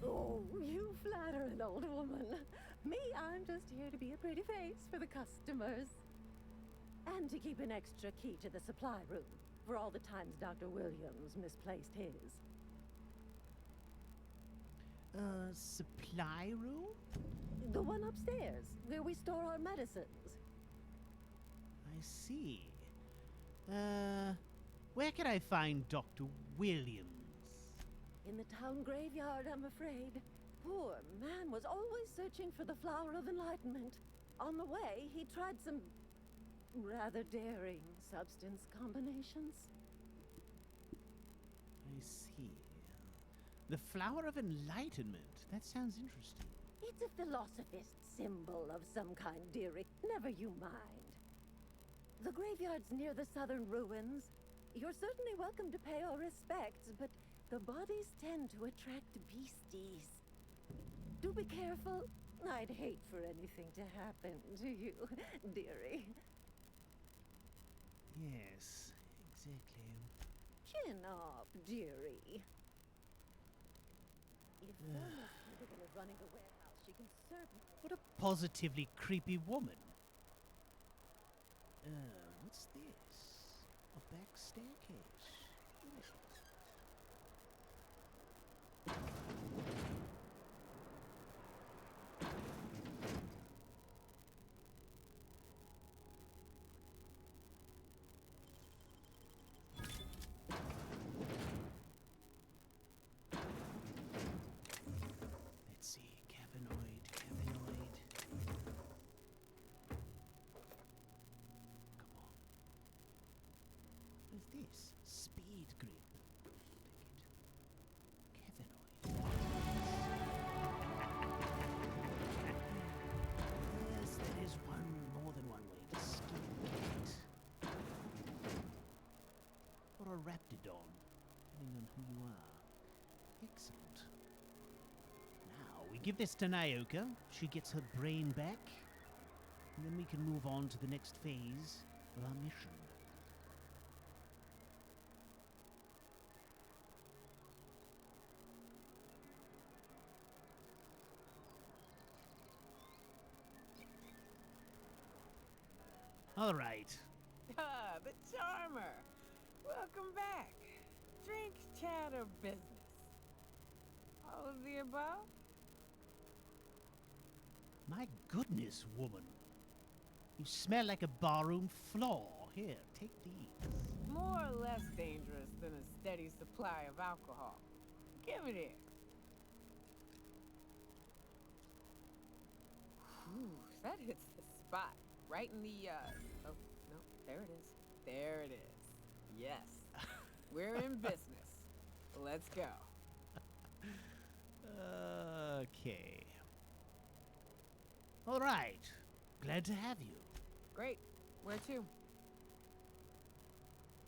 Oh, you flatter an old woman. Me, I'm just here to be a pretty face for the customers. And to keep an extra key to the supply room for all the times Dr. Williams misplaced his. Supply room? The one upstairs, where we store our medicines. I see. Where can I find Dr. Williams? In the town graveyard, I'm afraid. Poor man was always searching for the flower of enlightenment. On the way, he tried some rather daring substance combinations. I see. The Flower of Enlightenment. That sounds interesting. It's a philosophist symbol of some kind, dearie. Never you mind. The graveyard's near the southern ruins. You're certainly welcome to pay our respects, but the bodies tend to attract beasties. Do be careful. I'd hate for anything to happen to you, dearie. Yes, exactly. Chin up, dearie. If Velma's capable of running the warehouse, she can certainly... What a positively creepy woman. What's this? A back staircase. Let's see, caffeinoid. Come on. What's this? or Raptidon, depending on who you are. Excellent. Now, we give this to Nyoka. She gets her brain back. And then we can move on to the next phase of our mission. All right. Ah, the charmer. Welcome back. Drink, chat, or business? All of the above? My goodness, woman. You smell like a barroom floor. Here, take these. More or less dangerous than a steady supply of alcohol. Give it here. Whew, that hits the spot. Right in the, oh, no, there it is. There it is. Yes. We're in business. Let's go. Okay. All right. Glad to have you. Great. Where to?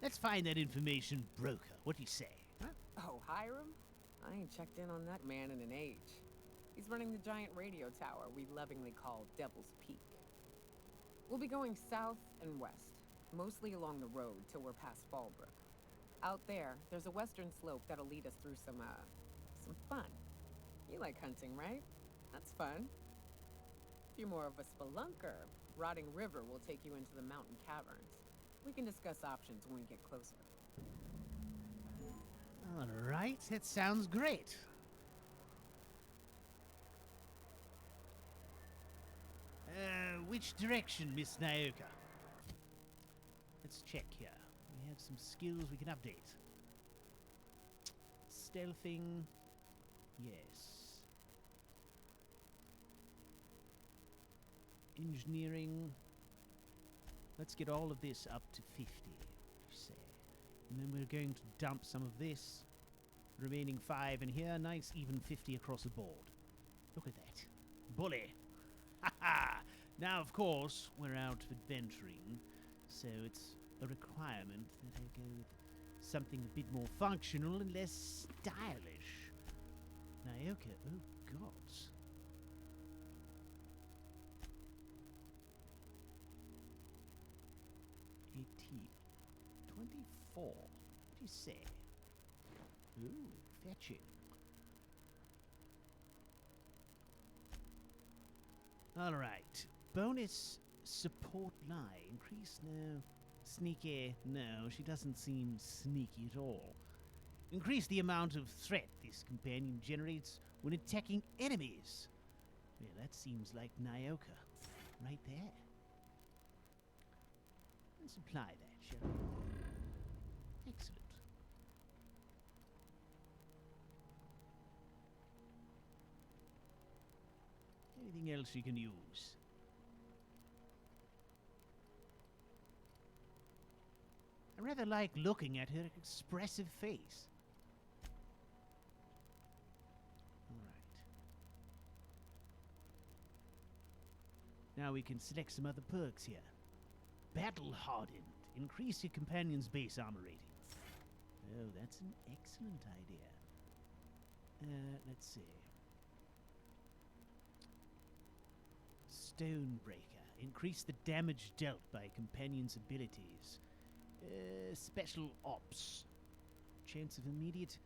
Let's find that information broker. What do you say? Huh? Oh, Hiram? I ain't checked in on that man in an age. He's running the giant radio tower we lovingly call Devil's Peak. We'll be going south and west, mostly along the road till we're past Fallbrook. Out there, there's a western slope that'll lead us through some fun. You like hunting, right? That's fun. If you're more of a spelunker, Rotting River will take you into the mountain caverns. We can discuss options when we get closer. All right, that sounds great. Which direction, Miss Nyoka? Let's check here. We have some skills we can update. Stealthing. Yes. Engineering. Let's get all of this up to 50, you say. And then we're going to dump some of this. Remaining 5 in here. Nice even 50 across the board. Look at that. Bully. Ha ha! Now, of course, we're out adventuring, so it's a requirement that I go with something a bit more functional and less stylish. Nyoka, oh gods. $18. 24. What do you say? Ooh, fetching. Alright. Bonus support lie. Increase, no. Sneaky, no. She doesn't seem sneaky at all. Increase the amount of threat this companion generates when attacking enemies. Well, that seems like Nyoka. Right there. Let's apply that, shall we? Excellent. Anything else you can use? I rather like looking at her expressive face. Alright. Now we can select some other perks here. Battle Hardened. Increase your companion's base armor rating. Oh, that's an excellent idea. Let's see. Stonebreaker. Increase the damage dealt by companion's abilities. Special Ops. Chance of immediate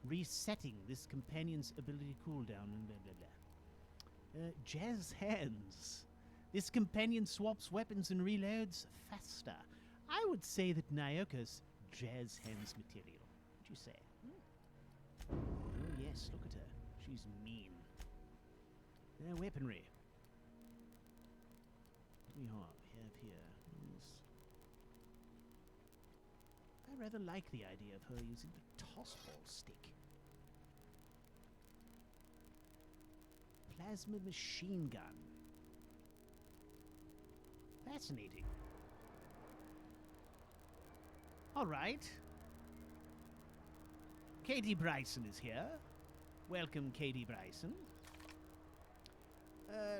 resetting this companion's ability cooldown and blah blah blah. Jazz Hands. This companion swaps weapons and reloads faster. I would say that Nyoka's Jazz Hands material. What'd you say? Oh yes, look at her. She's mean. Weaponry. What do we have here? Yes. I rather like the idea of her using the tossball stick. Plasma machine gun. Fascinating. All right. Katie Bryson is here. Welcome, Katie Bryson.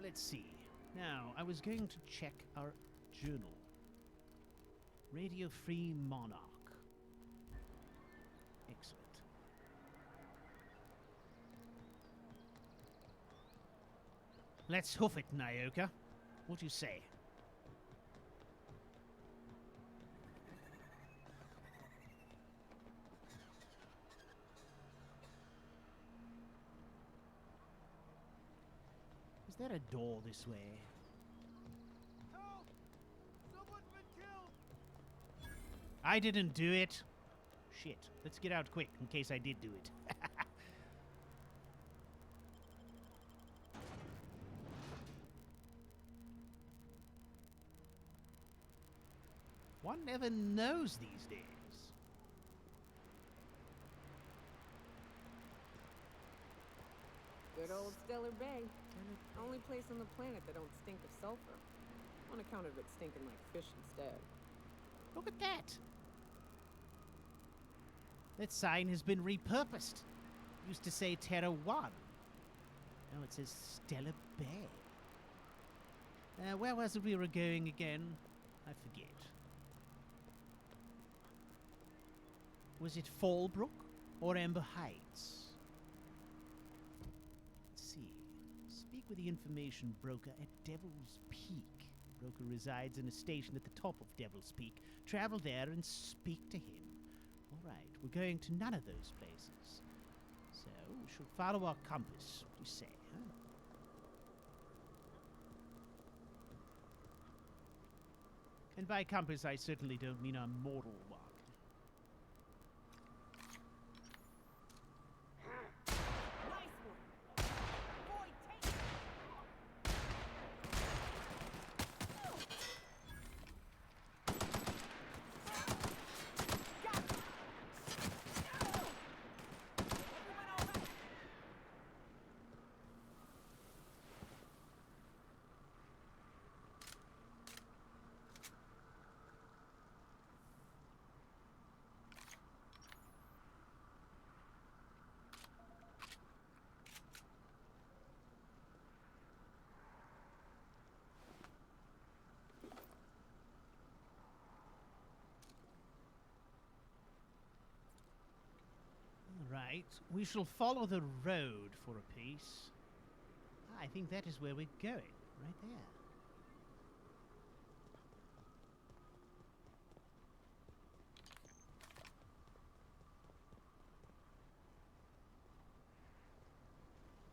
Let's see. Now, I was going to check our journal. Radio Free Monarch. Let's hoof it, Nyoka. What do you say? Is there a door this way? Help! Someone's been killed! I didn't do it. Shit. Let's get out quick in case I did do it. One never knows these days. Good old Stellar Bay. Only place on the planet that don't stink of sulfur. On account of it stinking like fish instead. Look at that. That sign has been repurposed. Used to say Terra 1. Now it says Stellar Bay. Where was it we were going again? I forget. Was it Fallbrook or Amber Heights? Let's see. Speak with the information broker at Devil's Peak. Broker resides in a station at the top of Devil's Peak. Travel there and speak to him. All right, we're going to none of those places. So, we should follow our compass. What do you say, huh? And by compass, I certainly don't mean a mortal one. Nice one. Boy, take it. Got it. Everyone all right? Right, we shall follow the road for a piece. I think that is where we're going, right there.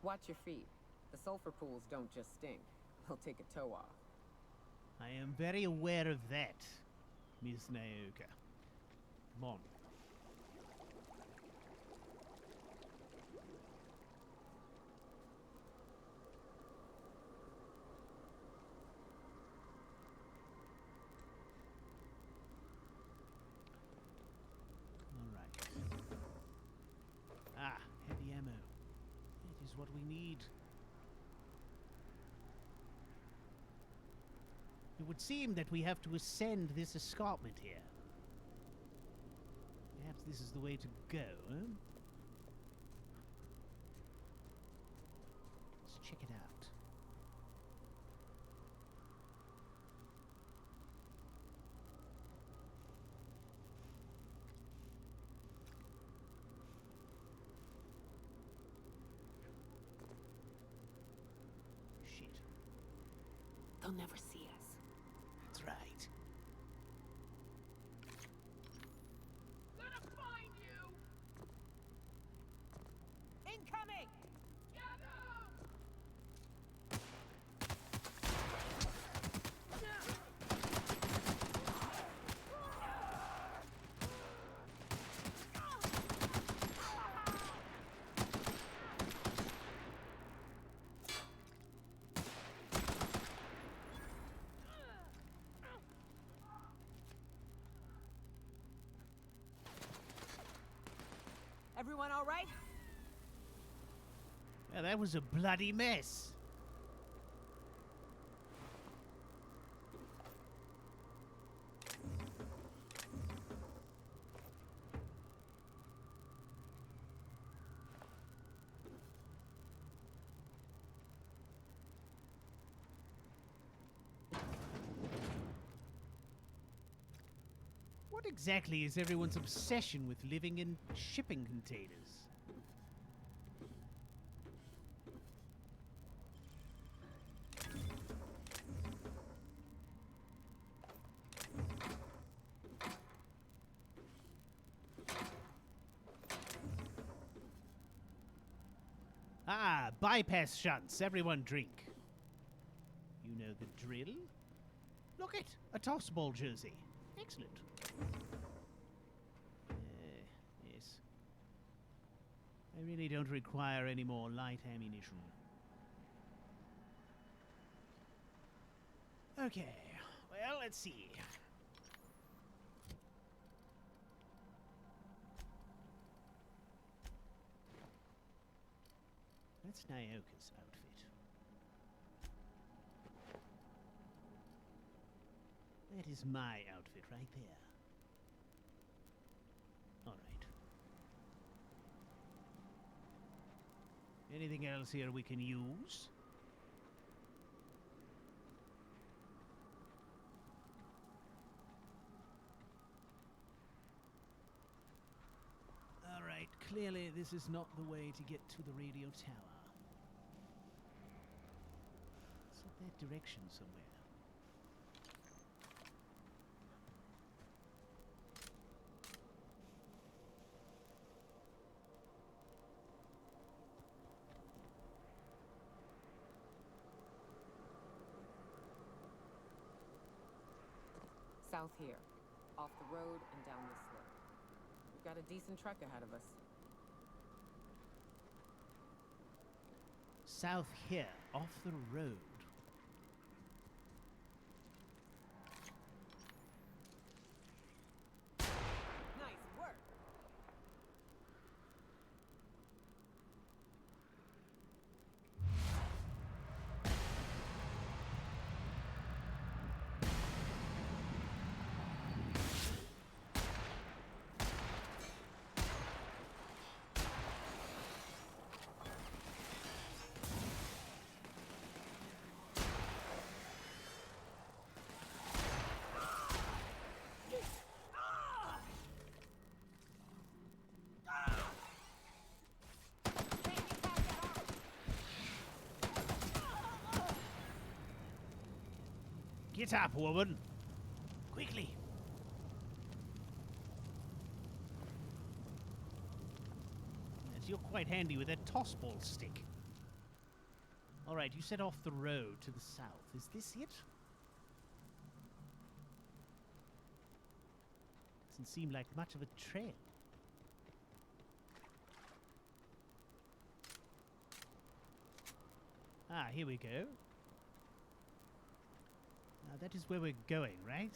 Watch your feet. The sulfur pools don't just stink. They'll take a toe off. I am very aware of that, Miss Nyoka. Come on. Ah, heavy ammo. That is what we need. It would seem that we have to ascend this escarpment here. Perhaps this is the way to go, huh? Let's check it out. Shit. They'll never see us. That's right. Gonna find you! Incoming! Everyone all right? Well, that was a bloody mess. What exactly is everyone's obsession with living in shipping containers? bypass shunts. Everyone drink. You know the drill. Look it, a tossball jersey. Excellent. Yes. I really don't require any more light ammunition. Okay, well, let's see. That's Nyoka's outfit. That is my outfit right there. All right. Anything else here we can use? All right, clearly this is not the way to get to the radio tower. It's up that direction somewhere. South here. Off the road and down this slope. We've got a decent trek ahead of us. South here, off the road. Nice work! Get up, woman! Quickly! Yes, you're quite handy with that tossball stick. Alright, you set off the road to the south. Is this it? Doesn't seem like much of a trail. Ah, here we go. Now that is where we're going, right?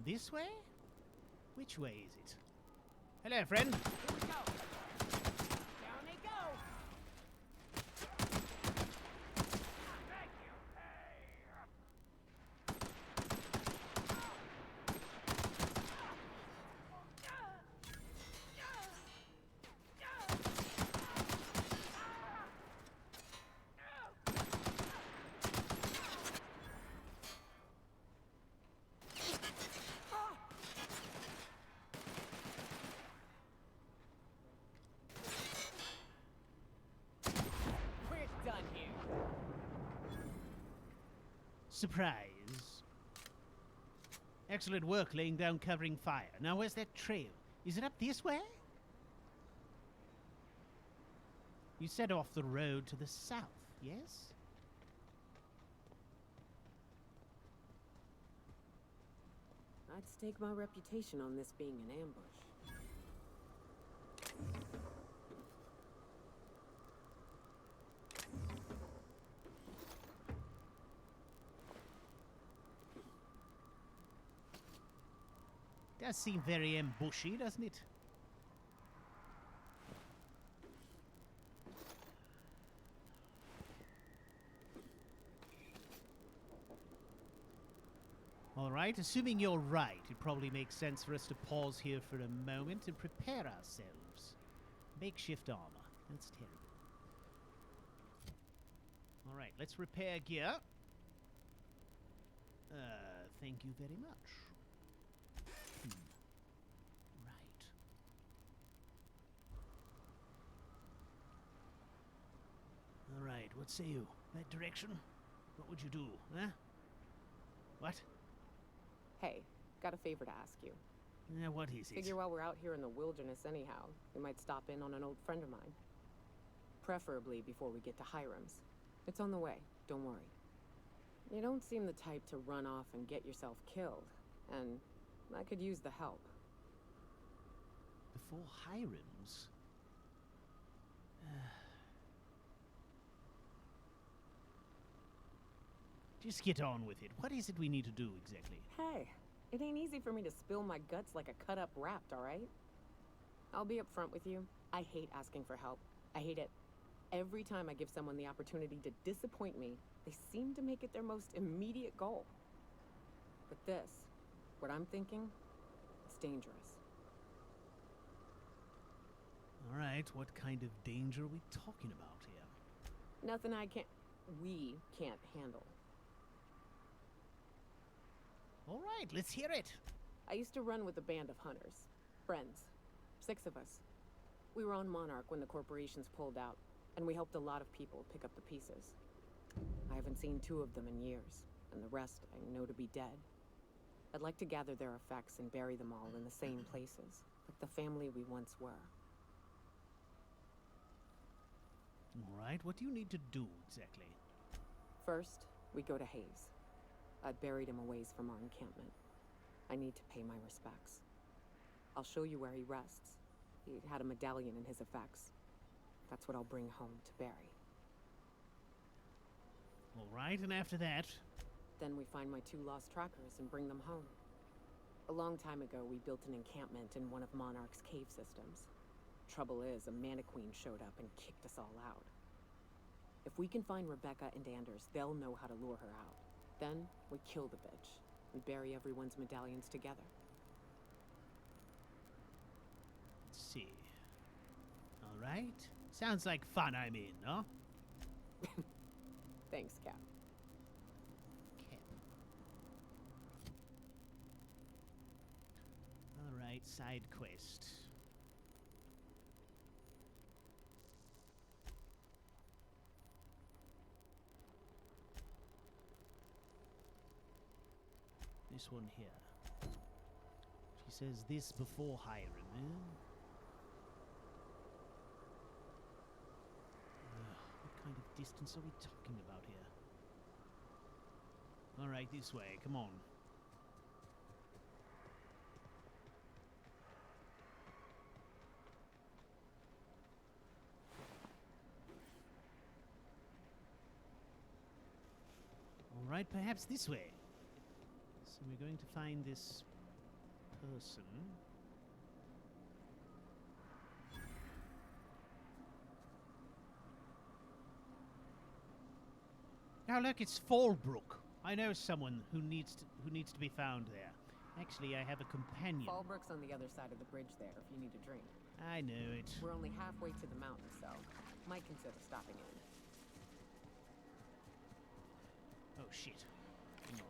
This way? Which way is it? Hello, friend. Here we go! Down they go! Thank you. Hey. We're done here. Surprise. Excellent work laying down covering fire. Now where's that trail? Is it up this way? You set off the road to the south, yes? I'd stake my reputation on this being an ambush. Does seem very ambushy, doesn't it? All right, assuming you're right, it probably makes sense for us to pause here for a moment and prepare ourselves. Makeshift armor. That's terrible. All Alright, let's repair gear. Thank you very much. Right. Alright, what say you? That direction? What would you do, huh? What? Hey, got a favor to ask you. What is it? Figure while we're out here in the wilderness anyhow, we might stop in on an old friend of mine. Preferably before we get to Hiram's. It's on the way, don't worry. You don't seem the type to run off and get yourself killed, and I could use the help. Before Hiram's? Just get on with it. What is it we need to do exactly? Hey, it ain't easy for me to spill my guts like a cut-up raft, alright? I'll be upfront with you. I hate asking for help. I hate it. Every time I give someone the opportunity to disappoint me, they seem to make it their most immediate goal. But this, what I'm thinking, it's dangerous. Alright, what kind of danger are we talking about here? Nothing we can't handle. Alright, let's hear it. I used to run with a band of hunters. Friends. 6 of us. We were on Monarch when the corporations pulled out, and we helped a lot of people pick up the pieces. I haven't seen 2 of them in years, and the rest I know to be dead. I'd like to gather their effects and bury them all in the same places, like the family we once were. Alright, what do you need to do exactly? First, we go to Hayes. I buried him a ways from our encampment. I need to pay my respects. I'll show you where he rests. He had a medallion in his effects. That's what I'll bring home to bury. Alright, and after that? Then we find my 2 lost trackers and bring them home. A long time ago, we built an encampment in one of Monarch's cave systems. Trouble is, a Mantiqueen showed up and kicked us all out. If we can find Rebecca and Anders, they'll know how to lure her out. Then, we kill the bitch and bury everyone's medallions together. Let's see. Alright. Sounds like fun, I mean, no? Thanks, Cap. Okay. Alright, side quest. This one here. She says this before Hiram, eh? What kind of distance are we talking about here? Alright, this way, come on. Alright, perhaps this way. So we're going to find this person. Now look, it's Fallbrook. I know someone who needs to be found there. Actually, I have a companion. Fallbrook's on the other side of the bridge there if you need a drink. I know it. We're only halfway to the mountain, so might consider stopping in. Oh shit. Hang on.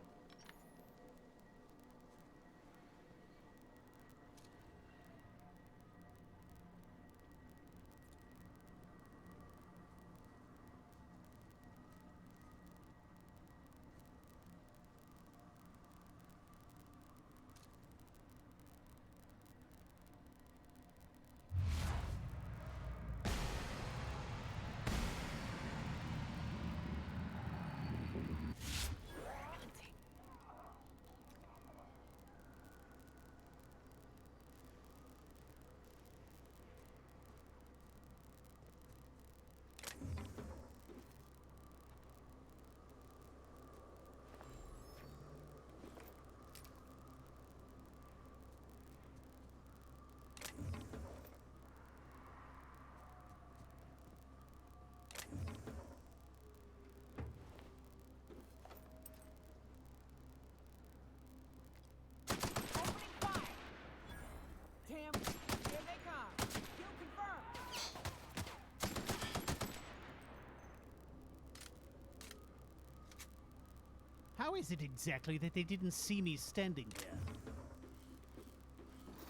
How is it exactly that they didn't see me standing there?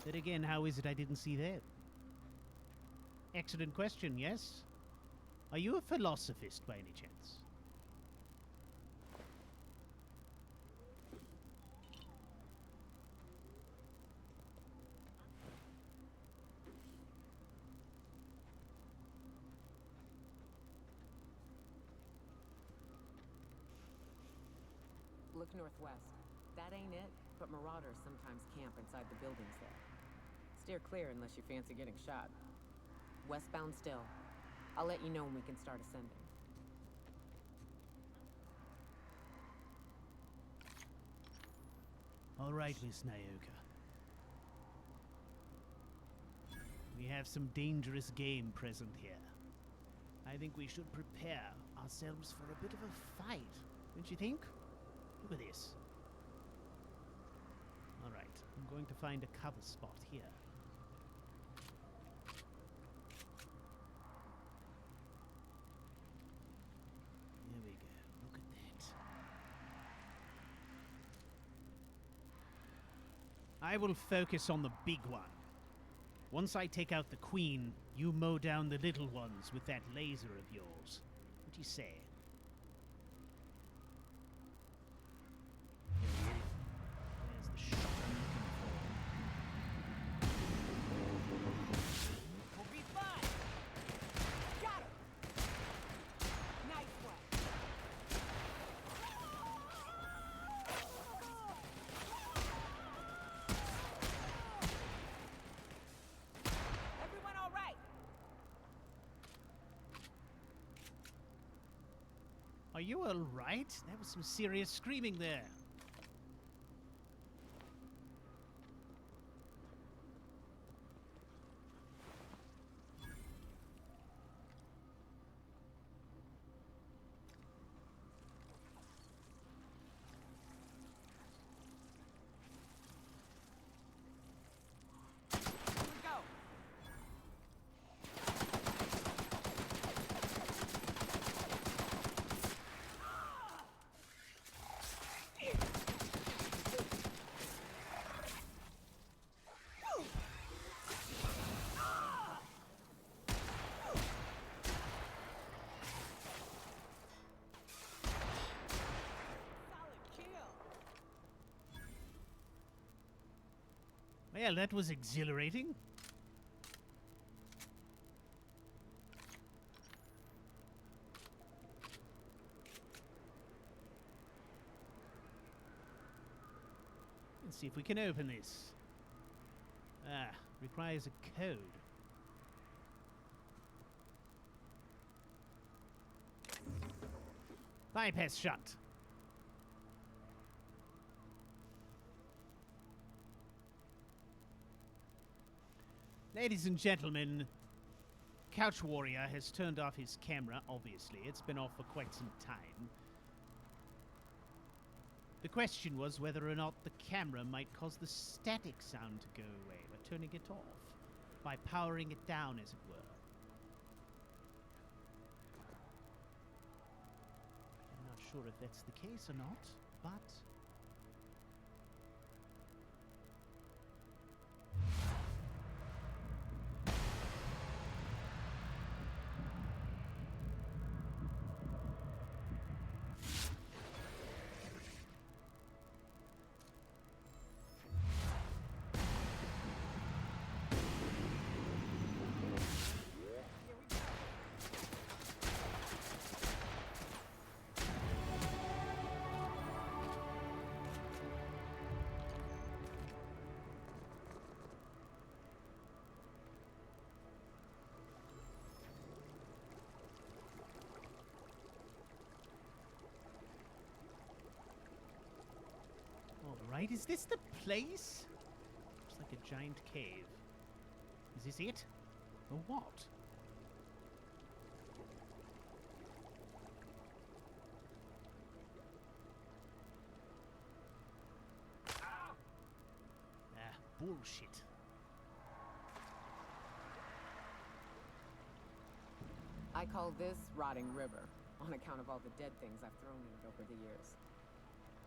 Then again, how is it I didn't see them? Excellent question, yes? Are you a philosophist by any chance? Look northwest. That ain't it, but marauders sometimes camp inside the buildings there. Steer clear unless you fancy getting shot. Westbound still. I'll let you know when we can start ascending. All right, Miss Nyoka. We have some dangerous game present here. I think we should prepare ourselves for a bit of a fight, don't you think? Look at this. All right, I'm going to find a cover spot here. There we go. Look at that. I will focus on the big one. Once I take out the queen, you mow down the little ones with that laser of yours. What do you say? There's the shot I'm looking for. We'll be fine! Got him! Nice one! Everyone all right? Are you all right? There was some serious screaming there. Here we go! Solid kill! Well, that was exhilarating. Let's see if we can open this. Ah, requires a code. Bypass shut. Ladies and gentlemen, CouchWarrior has turned off his camera, obviously. It's been off for quite some time. The question was whether or not the camera might cause the static sound to go away by turning it off, by powering it down, as it were. I'm not sure if that's the case or not, but... Alright, is this the place? Looks like a giant cave. Is this it? Or what? Ah, bullshit. I call this Rotting River, on account of all the dead things I've thrown in it over the years.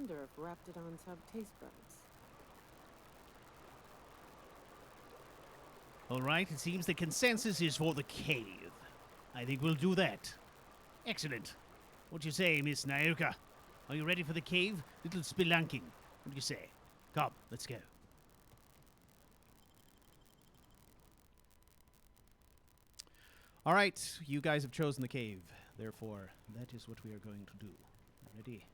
wonder if raptidons have taste buds. All right, it seems the consensus is for the cave. I think we'll do that. Excellent. What do you say, Miss Nyoka? Are you ready for the cave? Little spelunking. What do you say? Come, let's go. All right, you guys have chosen the cave. Therefore, that is what we are going to do. Ready?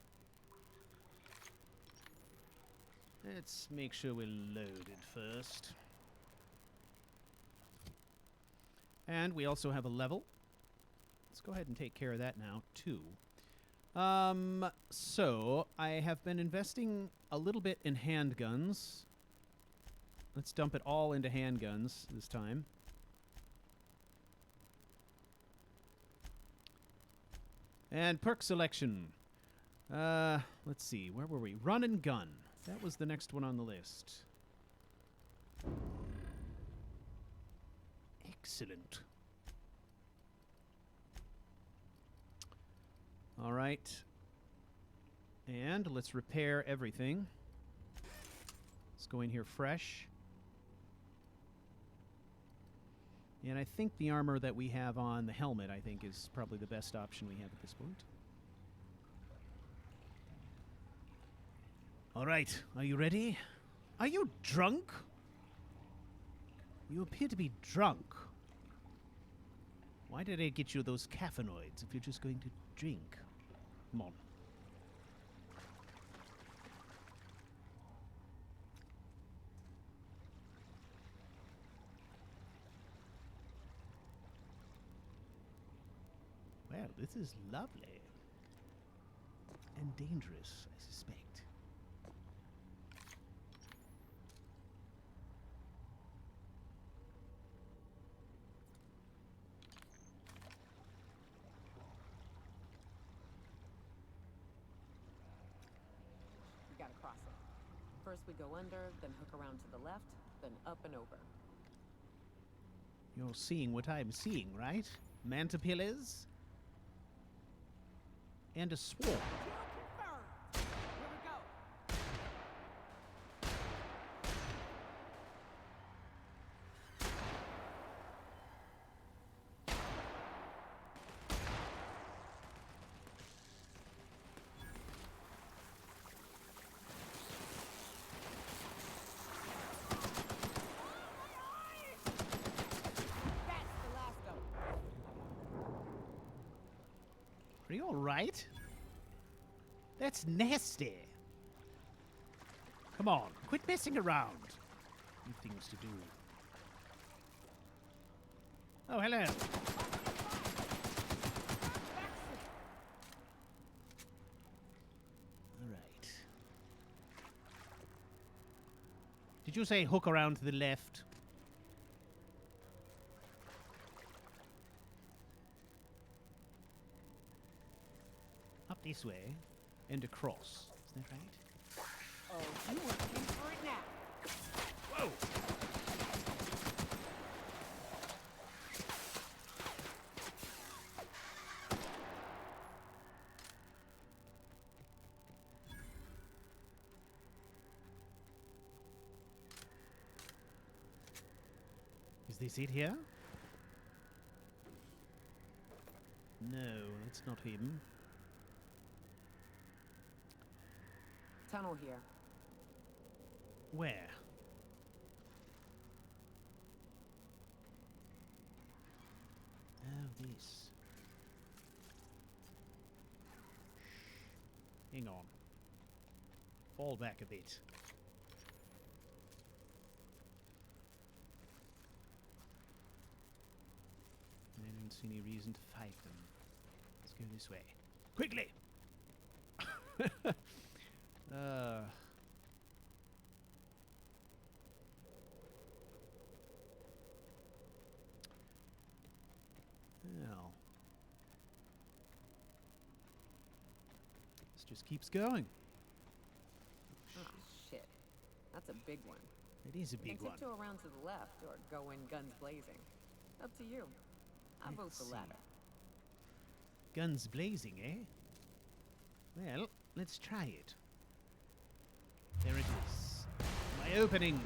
Let's make sure we're loaded first. And we also have a level. Let's go ahead and take care of that now, too. So, I have been investing a little bit in handguns. Let's dump it all into handguns this time. And perk selection. Let's see, where were we? Run and gun. That was the next one on the list. Excellent. All right. And let's repair everything. Let's go in here fresh. And I think the armor that we have on, the helmet, I think is probably the best option we have at this point. All right, are you ready? Are you drunk? You appear to be drunk. Why did I get you those caffeinoids if you're just going to drink? Come on. Well, this is lovely. And dangerous, I suspect. We gotta cross it. First we go under, then hook around to the left, then up and over. You're seeing what I'm seeing, right? Mantipillars? And a swarm. Here we go. That's the last of them. Are you alright? That's nasty. Come on, quit messing around. You've things to do. Oh, hello. Alright. Did you say hook around to the left? Up this way and across. Is that right? Oh, you want to pay for it now. Whoa! Is this it here? No, that's not him. Tunnel here. Where? Oh, this. Hang on. Fall back a bit. I don't see any reason to fight them. Let's go this way. Quickly! Well. This just keeps going. Oh, shit. That's a big one. It is a You big can one. tiptoe around to the left or go in guns blazing. Up to you. I vote Let's the see. latter. Guns blazing, eh? Well, let's try it. There it is. My opening.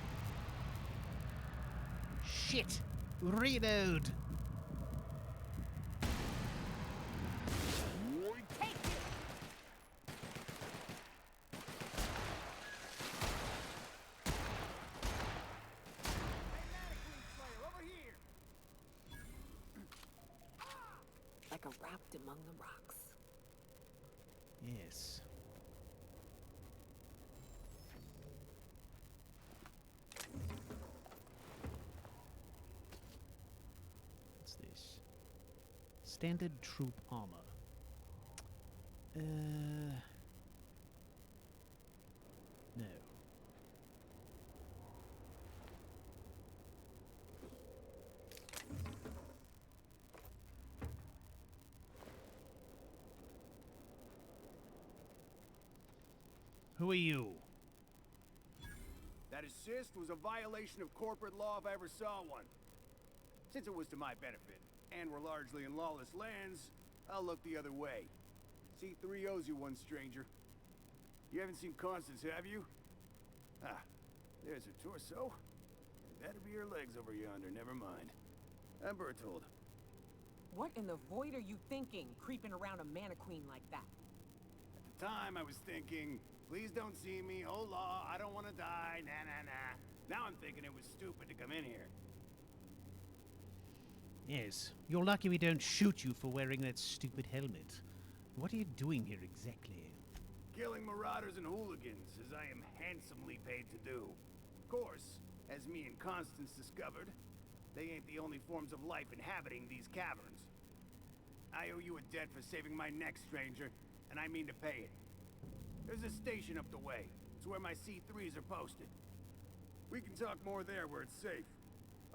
Shit! Reload! Take it! Over here! Like a raft among the rocks. Yes. What's this? Standard troop armor. No. Who are you? That assist was a violation of corporate law if I ever saw one. Since it was to my benefit, and we're largely in lawless lands, I'll look the other way. C3 owes you one, stranger. You haven't seen Constance, have you? Ah, there's her torso. That'll be her legs over yonder, never mind. I'm Bertold. What in the void are you thinking, creeping around a mannequin like that? At the time, I was thinking, please don't see me, oh law, I don't want to die, nah. Now I'm thinking it was stupid to come in here. Yes. You're lucky we don't shoot you for wearing that stupid helmet. What are you doing here exactly? Killing marauders and hooligans, as I am handsomely paid to do. Of course, as me and Constance discovered, they ain't the only forms of life inhabiting these caverns. I owe you a debt for saving my neck, stranger, and I mean to pay it. There's a station up the way. It's where my C3s are posted. We can talk more there where it's safe.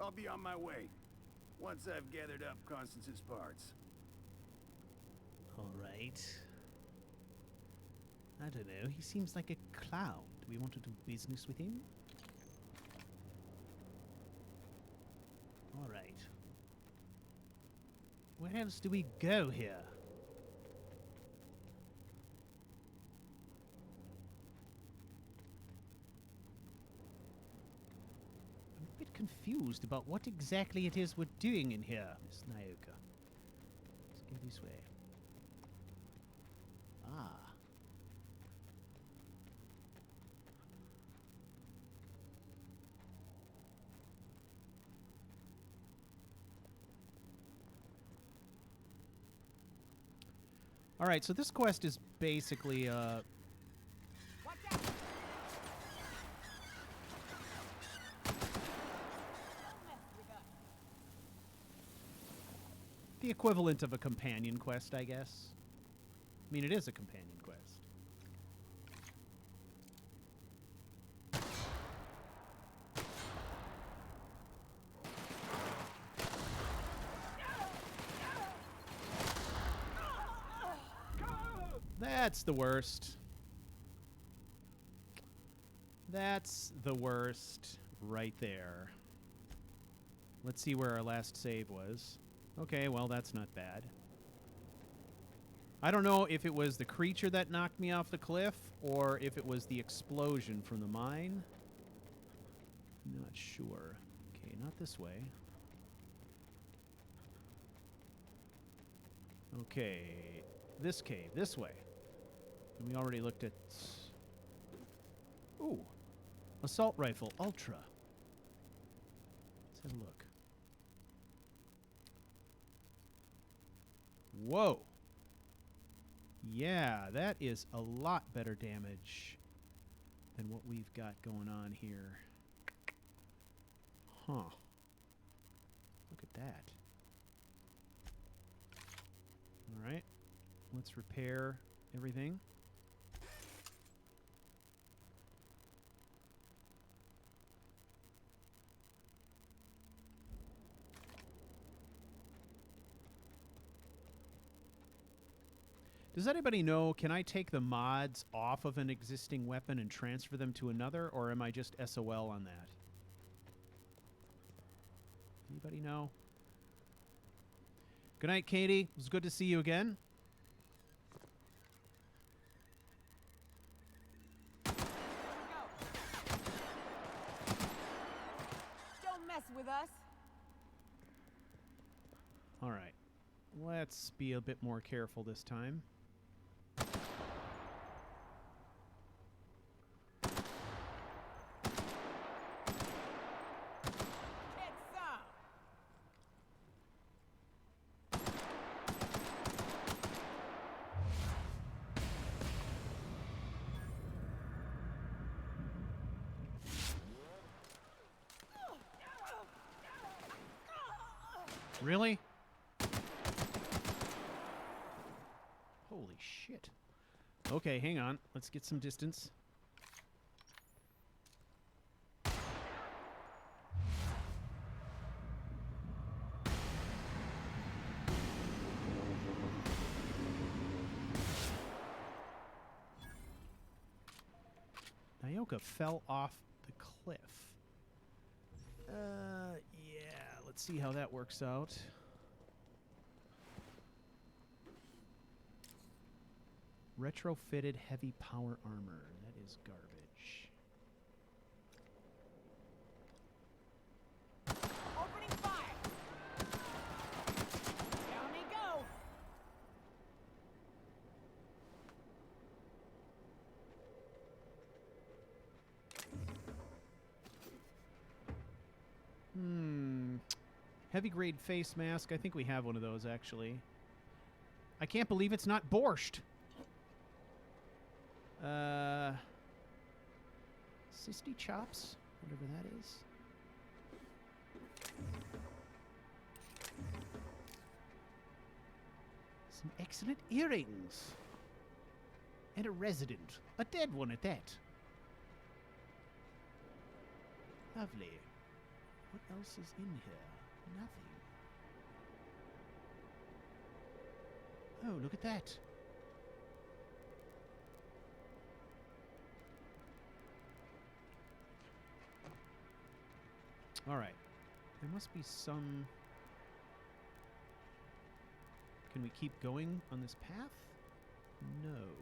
I'll be on my way, once I've gathered up Constance's parts. All right. I don't know. He seems like a clown. Do we want to do business with him? All right. Where else do we go here? I'm a bit confused about what exactly it is we're doing in here, Miss Nyoka. Let's go this way. Ah. All right, so this quest is basically Watch out! Don't mess with us. the equivalent of a companion quest, I guess. I mean, it is a companion quest. That's the worst. That's the worst right there. Let's see where our last save was. Okay, well, that's not bad. I don't know if it was the creature that knocked me off the cliff or if it was the explosion from the mine. Not sure. Okay, not this way. Okay, this cave, this way. And we already looked at... Ooh, assault rifle, ultra. Let's have a look. Whoa. Yeah, that is a lot better damage than what we've got going on here. Huh. Look at that. All right. Let's repair everything. Does anybody know, can I take the mods off of an existing weapon and transfer them to another, or am I just SOL on that? Anybody know? Good night, Katie. It was good to see you again. Here we go. with us? All right. Let's be a bit more careful this time. Get some! Really? Holy shit. Okay, hang on. Let's get some distance. Nyoka fell off the cliff. Yeah, let's see how that works out. Retrofitted heavy power armor. That is garbage. Opening fire! Down they go! Heavy grade face mask. I think we have one of those, actually. I can't believe it's not borscht. Sisty chops? Whatever that is. Some excellent earrings. And a resident. A dead one at that. Lovely. What else is in here? Nothing. Oh, look at that. All right. There must be some... Can we keep going on this path? No.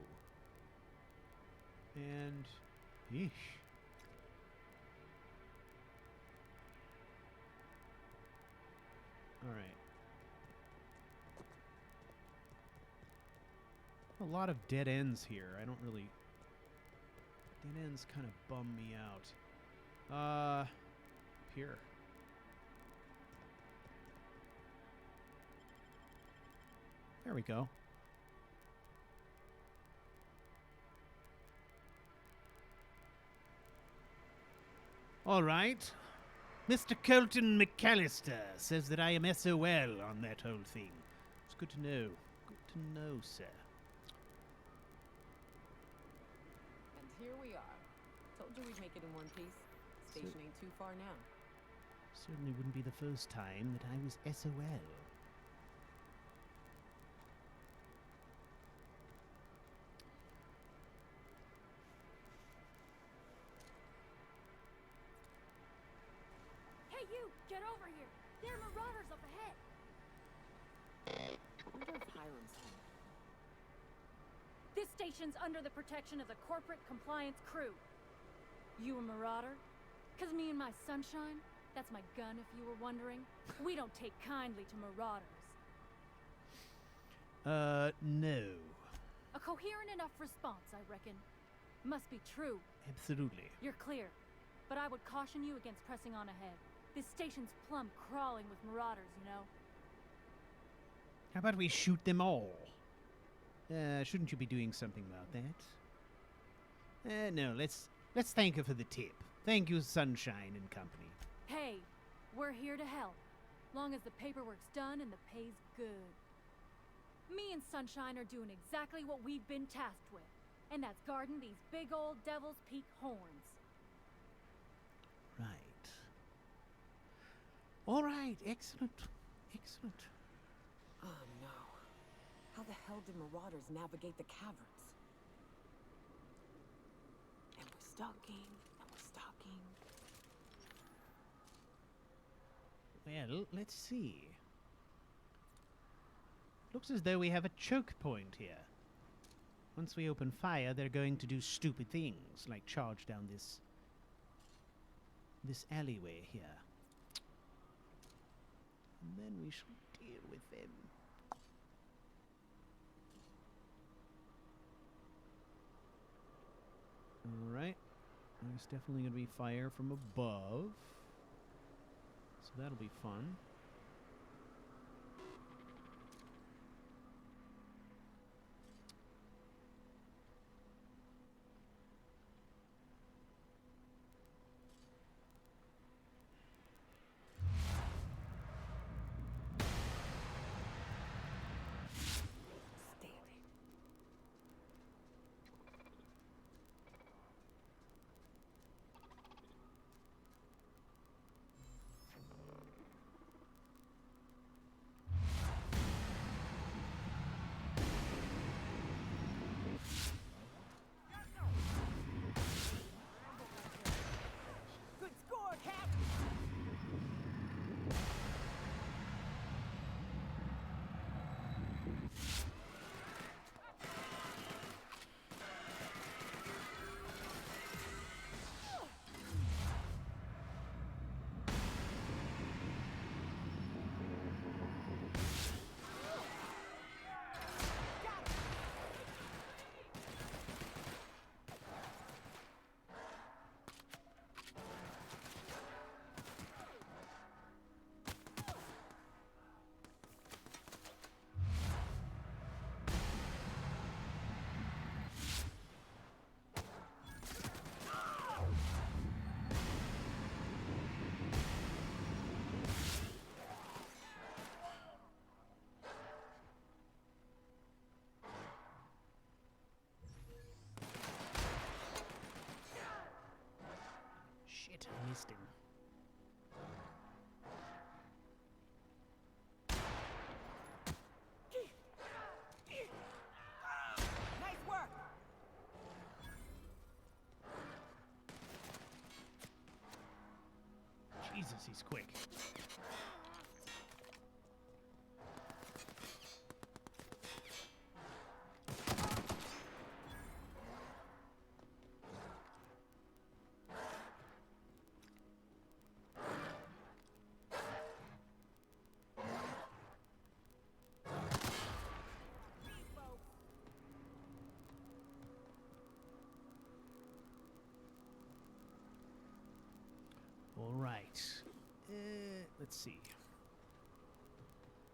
And... Yeesh. All right. A lot of dead ends here. I don't really... Dead ends kind of bum me out. Here. There we go. All right. Mr. Colton McAllister says that I am SOL on that whole thing. It's good to know. Good to know, sir. And here we are. Told you we'd make it in one piece. Station ain't too far now. Certainly wouldn't be the first time that I was SOL. Hey, you! Get over here! There are marauders up ahead! I wonder if Hiram's home. This station's under the protection of the corporate compliance crew. You a marauder? 'Cause me and my sunshine, that's my gun if you were wondering, we don't take kindly to marauders. No. A coherent enough response, I reckon. Must be true. Absolutely. You're clear. But I would caution you against pressing on ahead. This station's plumb crawling with marauders, you know? How about we shoot them all? Shouldn't you be doing something about that? No, let's thank her for the tip. Thank you, Sunshine and company. Hey, we're here to help. Long as the paperwork's done and the pay's good. Me and Sunshine are doing exactly what we've been tasked with. And that's guarding these big old Devil's Peak horns. Right. All right, excellent. Excellent. Oh no. How the hell did marauders navigate the caverns? And we're stalking, and we're stalking. Well, let's see. Looks as though we have a choke point here. Once we open fire, they're going to do stupid things, like charge down this alleyway here. And then we shall deal with them. Alright. There's definitely going to be fire from above. So that'll be fun. Good score, Cap! Shit, I missed him. Nice work! Jesus, he's quick. All right. Let's see.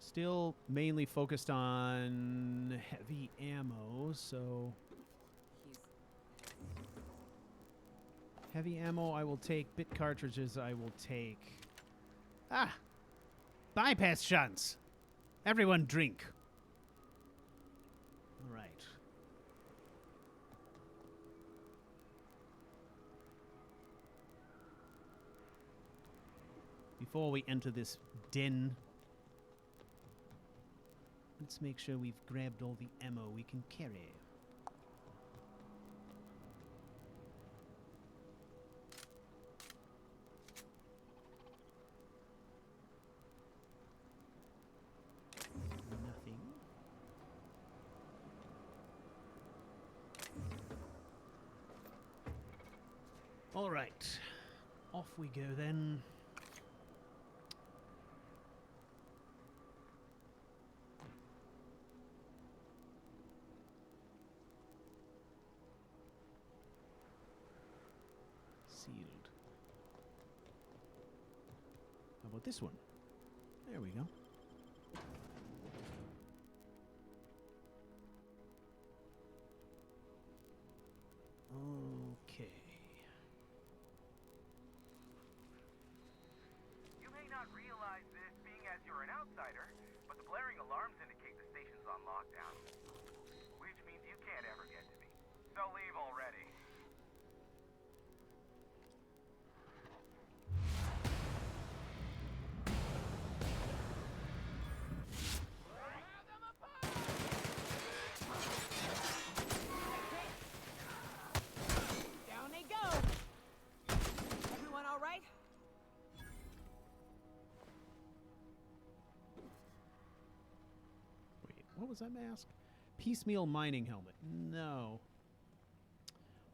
Still mainly focused on heavy ammo, so heavy ammo I will take. Bit cartridges I will take. Ah! Bypass shunts! Everyone drink. All right. Before we enter this den, let's make sure we've grabbed all the ammo we can carry. Nothing. All right. Off we go then. Sealed. How about this one? There we go. Okay. You may not realize this being as you're an outsider, but the blaring alarms indicate the station's on lockdown. Which means you can't ever get to me. So leave already. Down they go! Everyone all right? Wait, what was that mask? Piecemeal mining helmet. No.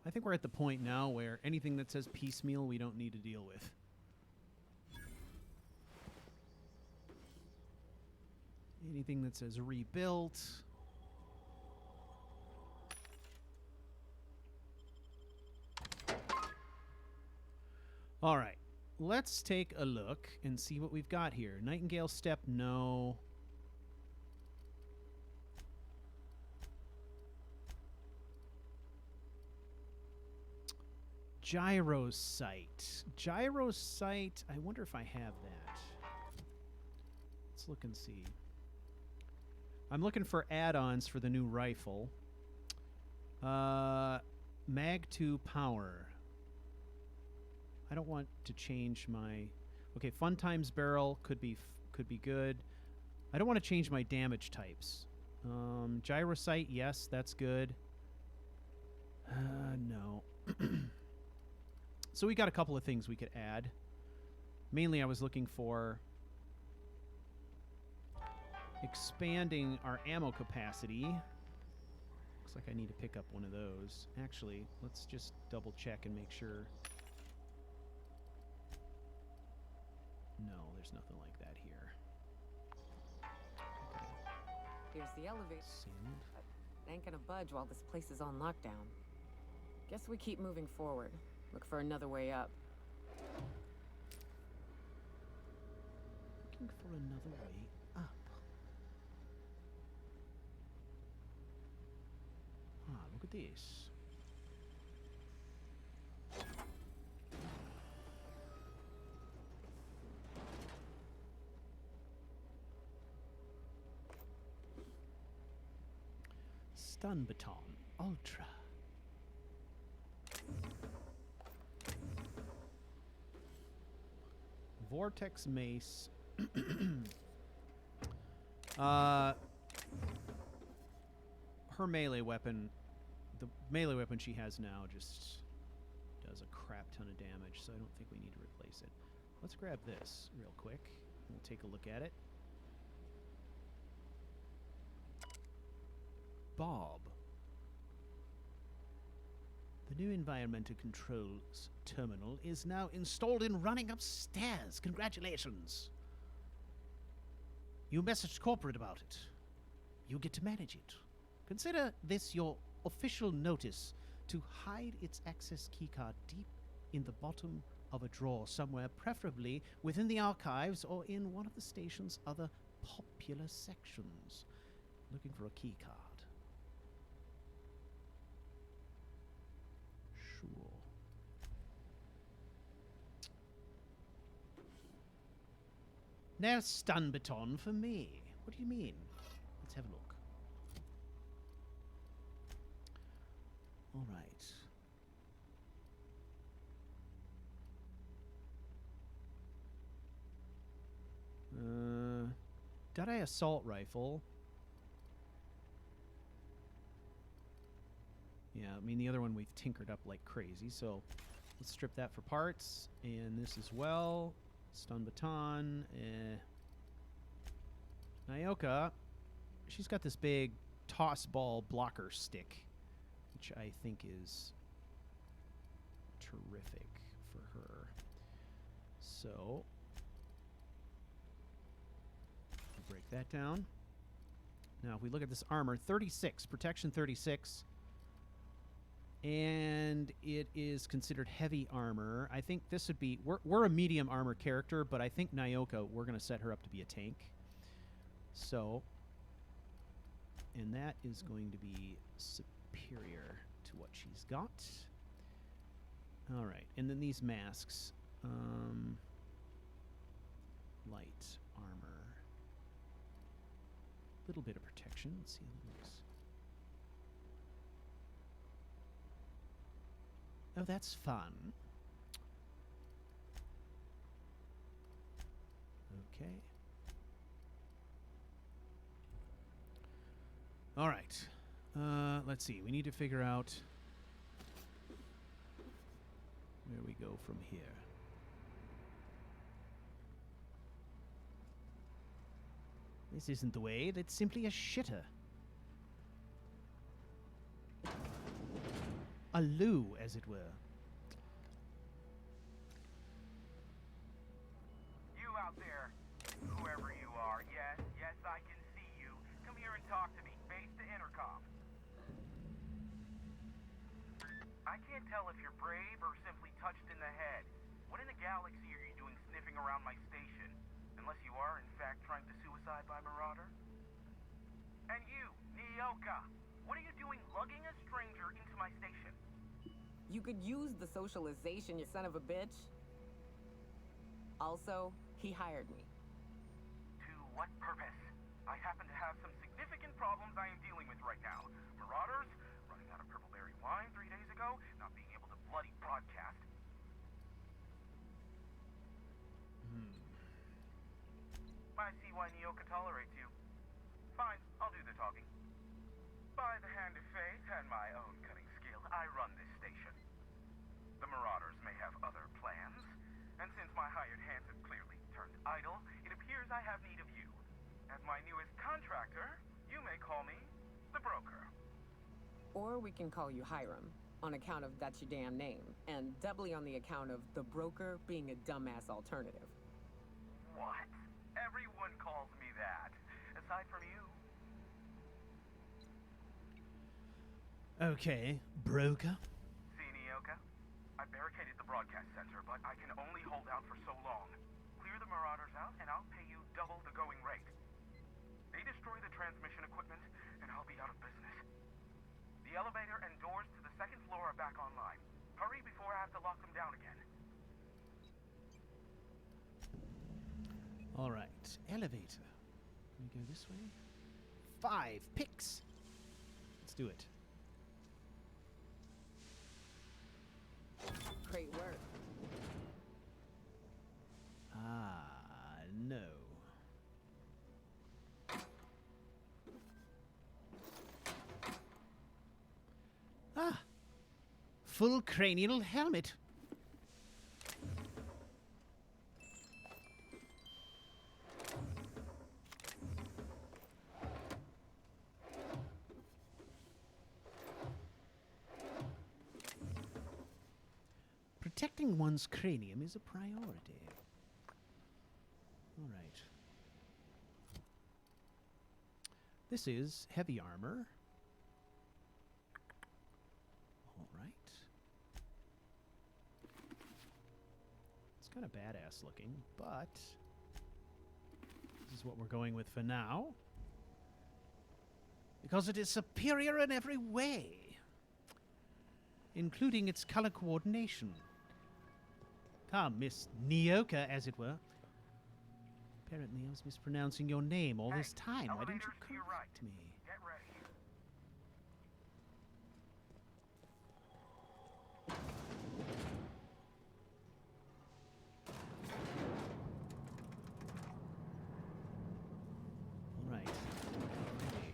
I think we're at the point now where anything that says piecemeal we don't need to deal with. Anything that says rebuilt. All right. Let's take a look and see what we've got here. Nightingale Step, no. Gyro Sight. Gyro Sight, I wonder if I have that. Let's look and see. I'm looking for add-ons for the new rifle. Mag 2 power. I don't want to change my... Okay, Fun Times Barrel could be good. I don't want to change my damage types. Gyro Sight, yes, that's good. No. So we got a couple of things we could add. Mainly I was looking for expanding our ammo capacity. Looks like I need to pick up one of those. Actually, let's just double check and make sure. No, there's nothing like that here. Okay. Here's the elevator. Sand. It ain't gonna budge while this place is on lockdown. Guess we keep moving forward. Look for another way up. Looking for another way up. Ah, look at this. Stun Baton Ultra. Vortex Mace. Her melee weapon, the melee weapon she has now just does a crap ton of damage, so I don't think we need to replace it. Let's grab this real quick. We'll take a look at it. Bob. The new environmental controls terminal is now installed and running upstairs. Congratulations. You messaged corporate about it. You get to manage it. Consider this your official notice to hide its access keycard deep in the bottom of a drawer somewhere, preferably within the archives or in one of the station's other popular sections. Looking for a keycard. Sure. No stun baton for me. What do you mean? Let's have a look. All right. Deadeye assault rifle. Yeah, I mean the other one we've tinkered up like crazy, so let's strip that for parts. And this as well. Stun baton. Nyoka, she's got this big toss ball blocker stick, which I think is terrific for her. So, we'll break that down. Now, if we look at this armor, 36, protection 36. And it is considered heavy armor. I think this would be... We're a medium armor character, but I think Nyoka, we're going to set her up to be a tank. So... And that is going to be superior to what she's got. All right. And then these masks. Light armor. Little bit of protection. Let's see how it looks. Oh, that's fun. Okay. All right. Let's see. We need to figure out where we go from here. This isn't the way. That's simply a shitter. A loo, as it were. You out there, whoever you are, yes, I can see talk to me. Face to intercom. I can't tell if you're brave or simply touched in the head. What in the galaxy are you doing sniffing around my station? Unless you are, in fact, trying to suicide by Marauder? And you, Nyoka, what are you doing lugging a stranger into my station? You could use the socialization, you son of a bitch. Also, he hired me. To what purpose? I happen to have some significant problems I am dealing with right now. Marauders, running out of purple berry wine 3 days ago, not being able to bloody broadcast. I see why Nyoka tolerates you. Fine, I'll do the talking. By the hand of fate and my own cunning skill, I run this station. The Marauders may have other plans, and since my hired hands have clearly turned idle, it appears I have need of you. As my newest contractor, you may call me the broker. Or we can call you Hiram, on account of that's your damn name, and doubly on the account of the broker being a dumbass alternative. What? Everyone calls me that, aside from you. Okay, broker. See, Nyoka? I barricaded the broadcast center, but I can only hold out for so long. Clear the Marauders out, and I'll pay you double the going rate. They destroy the transmission equipment, and I'll be out of business. The elevator and doors to the second floor are back online. Hurry before I have to lock them down again. All right, elevator. Can we go this way? 5 picks. Let's do it. Great work. No. Full cranial helmet. Protecting one's cranium is a priority. All right. This is heavy armor. All right. It's kind of badass looking, but this is what we're going with for now. Because it is superior in every way, including its color coordination. Come, Miss Nyoka, as it were. Apparently I was mispronouncing your name all this time. Why didn't you elevators to your right. correct me? Get ready. All right. Okay.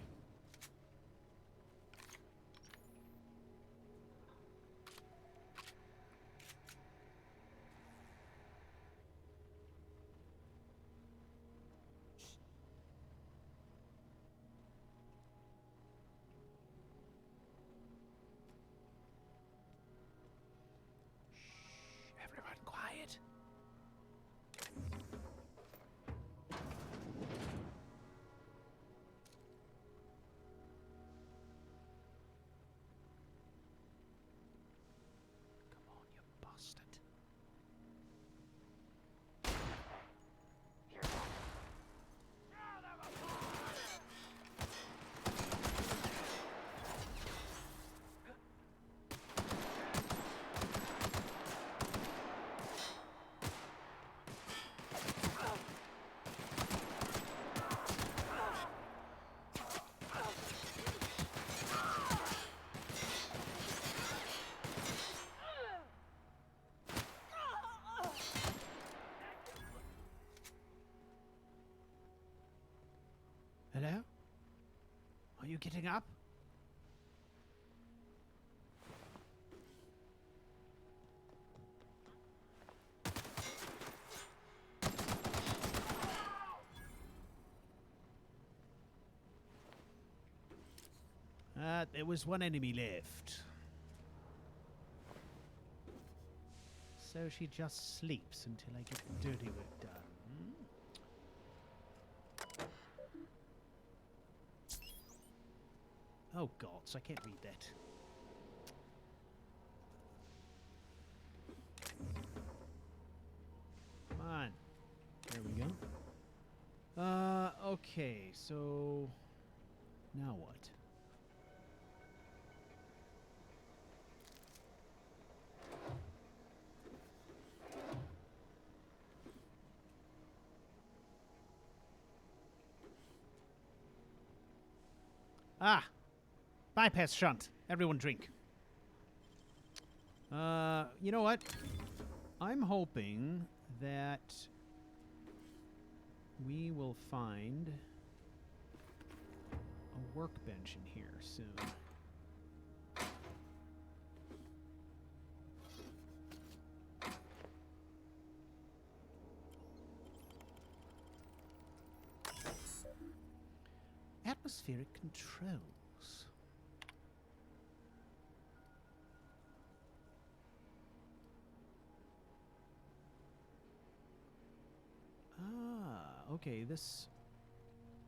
Everyone quiet. Come on, you bastard. Hello? Are you getting up? There was one enemy left. So she just sleeps until I get the dirty work done. Oh, gods, I can't read that. Come on. There we go. Okay, so... Now what? Ah! Bypass shunt. Everyone drink. You know what? I'm hoping that we will find a workbench in here soon. Atmospheric controls. Ah, okay, this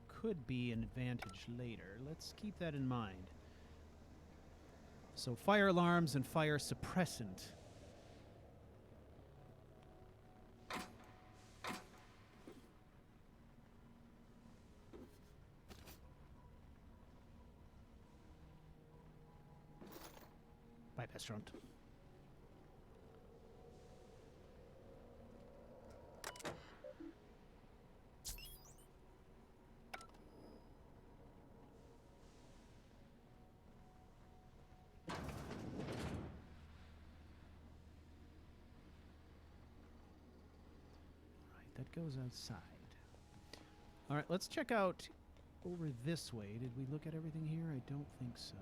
could be an advantage later. Let's keep that in mind. So fire alarms and fire suppressant. Bypass front. That goes outside. All right, let's check out over this way. Did we look at everything here? I don't think so.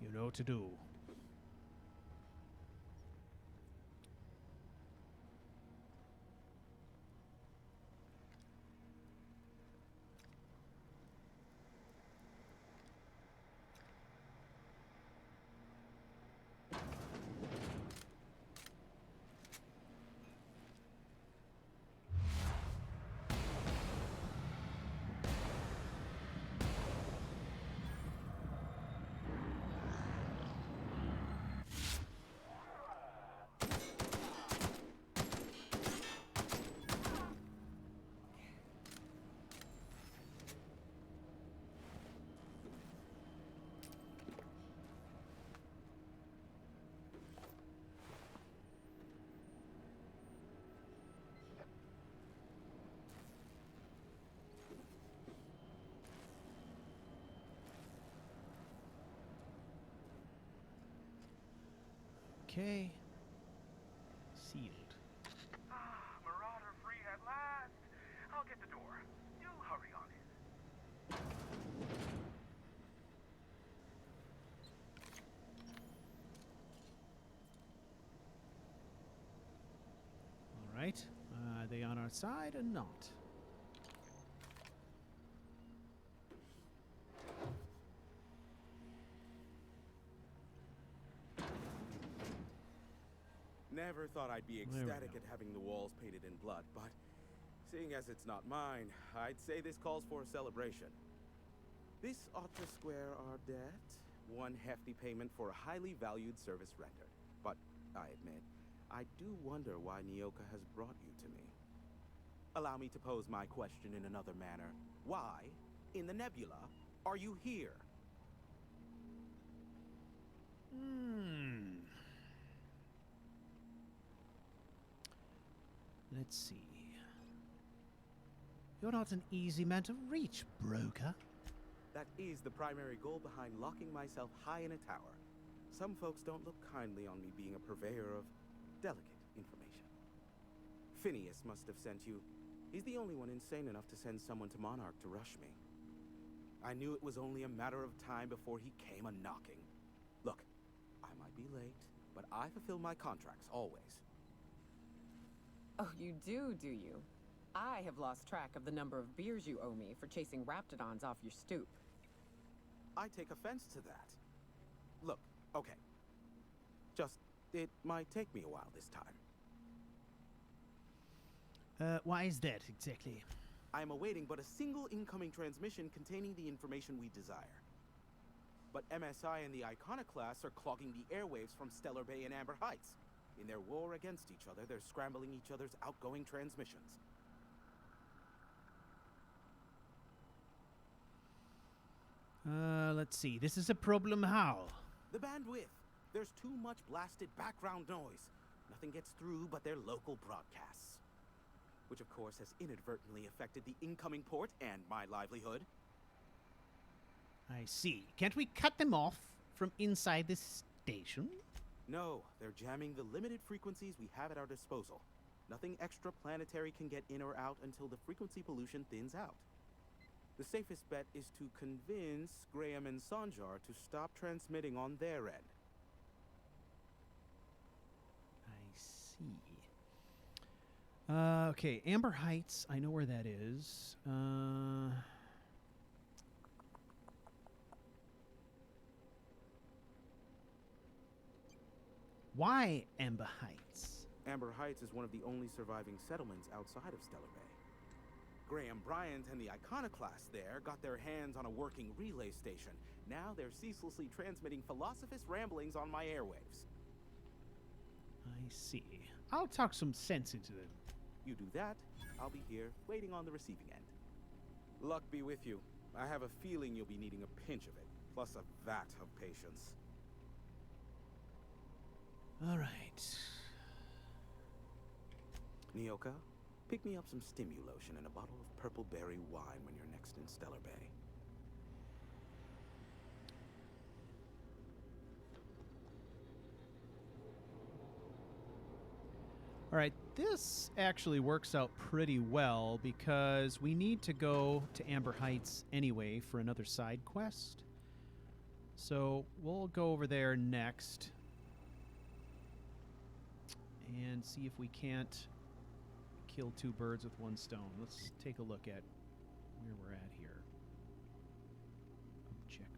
You know what to do. Okay. Sealed. Ah, Marauder free at last. I'll get the door. Do hurry on in. All right. Are they on our side or not? Never thought I'd be There we ecstatic go. at having the walls painted in blood, but seeing as it's not mine, I'd say this calls for a celebration. This ought to square our debt. One hefty payment for a highly valued service rendered. But I admit, I do wonder why Nyoka has brought you to me. Allow me to pose my question in another manner. Why, in the nebula, are you here? Let's see. You're not an easy man to reach, broker. That is the primary goal behind locking myself high in a tower. Some folks don't look kindly on me being a purveyor of delicate information. Phineas must have sent you. He's the only one insane enough to send someone to Monarch to rush me. I knew it was only a matter of time before he came a-knocking. Look, I might be late, but I fulfill my contracts, always. Oh, you do you? I have lost track of the number of beers you owe me for chasing raptidons off your stoop. I take offense to that. Look, okay. It might take me a while this time. Why is that exactly? I am awaiting but a single incoming transmission containing the information we desire. But MSI and the Iconoclasts are clogging the airwaves from Stellar Bay and Amber Heights. In their war against each other, they're scrambling each other's outgoing transmissions. Let's see. This is a problem how? The bandwidth. There's too much blasted background noise. Nothing gets through but their local broadcasts. Which, of course, has inadvertently affected the incoming port and my livelihood. I see. Can't we cut them off from inside this station? No, they're jamming the limited frequencies we have at our disposal. Nothing extraplanetary can get in or out until the frequency pollution thins out. The safest bet is to convince Graham and Sanjar to stop transmitting on their end. I see. Okay, Amber Heights. I know where that is. Why Amber Heights? Amber Heights is one of the only surviving settlements outside of Stellar Bay. Graham Bryant and the Iconoclasts there got their hands on a working relay station. Now they're ceaselessly transmitting philosophist ramblings on my airwaves. I see. I'll talk some sense into them. You do that, I'll be here, waiting on the receiving end. Luck be with you. I have a feeling you'll be needing a pinch of it, plus a vat of patience. All right. Nyoka, pick me up some Stimulotion and a bottle of purple berry wine when you're next in Stellar Bay. All right, this actually works out pretty well because we need to go to Amber Heights anyway for another side quest. So we'll go over there next and see if we can't kill two birds with one stone. Let's take a look at where we're at here. Objective.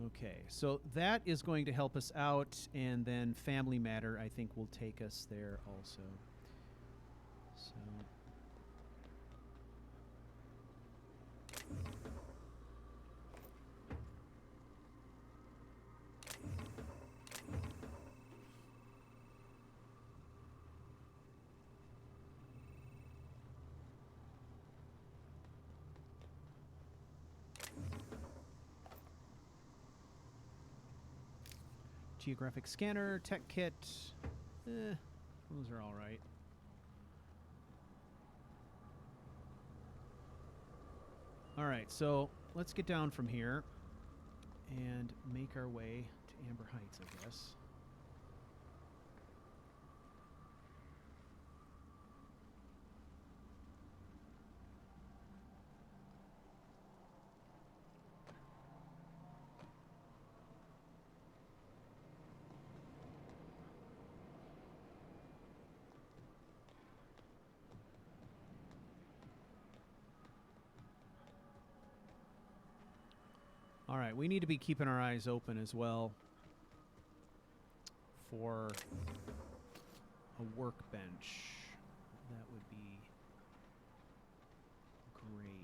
Okay, so that is going to help us out, and then Family Matter, I think, will take us there also. So... Geographic scanner, tech kit. Those are all right. All right, so let's get down from here and make our way to Amber Heights, I guess. All right, we need to be keeping our eyes open as well for a workbench. That would be great.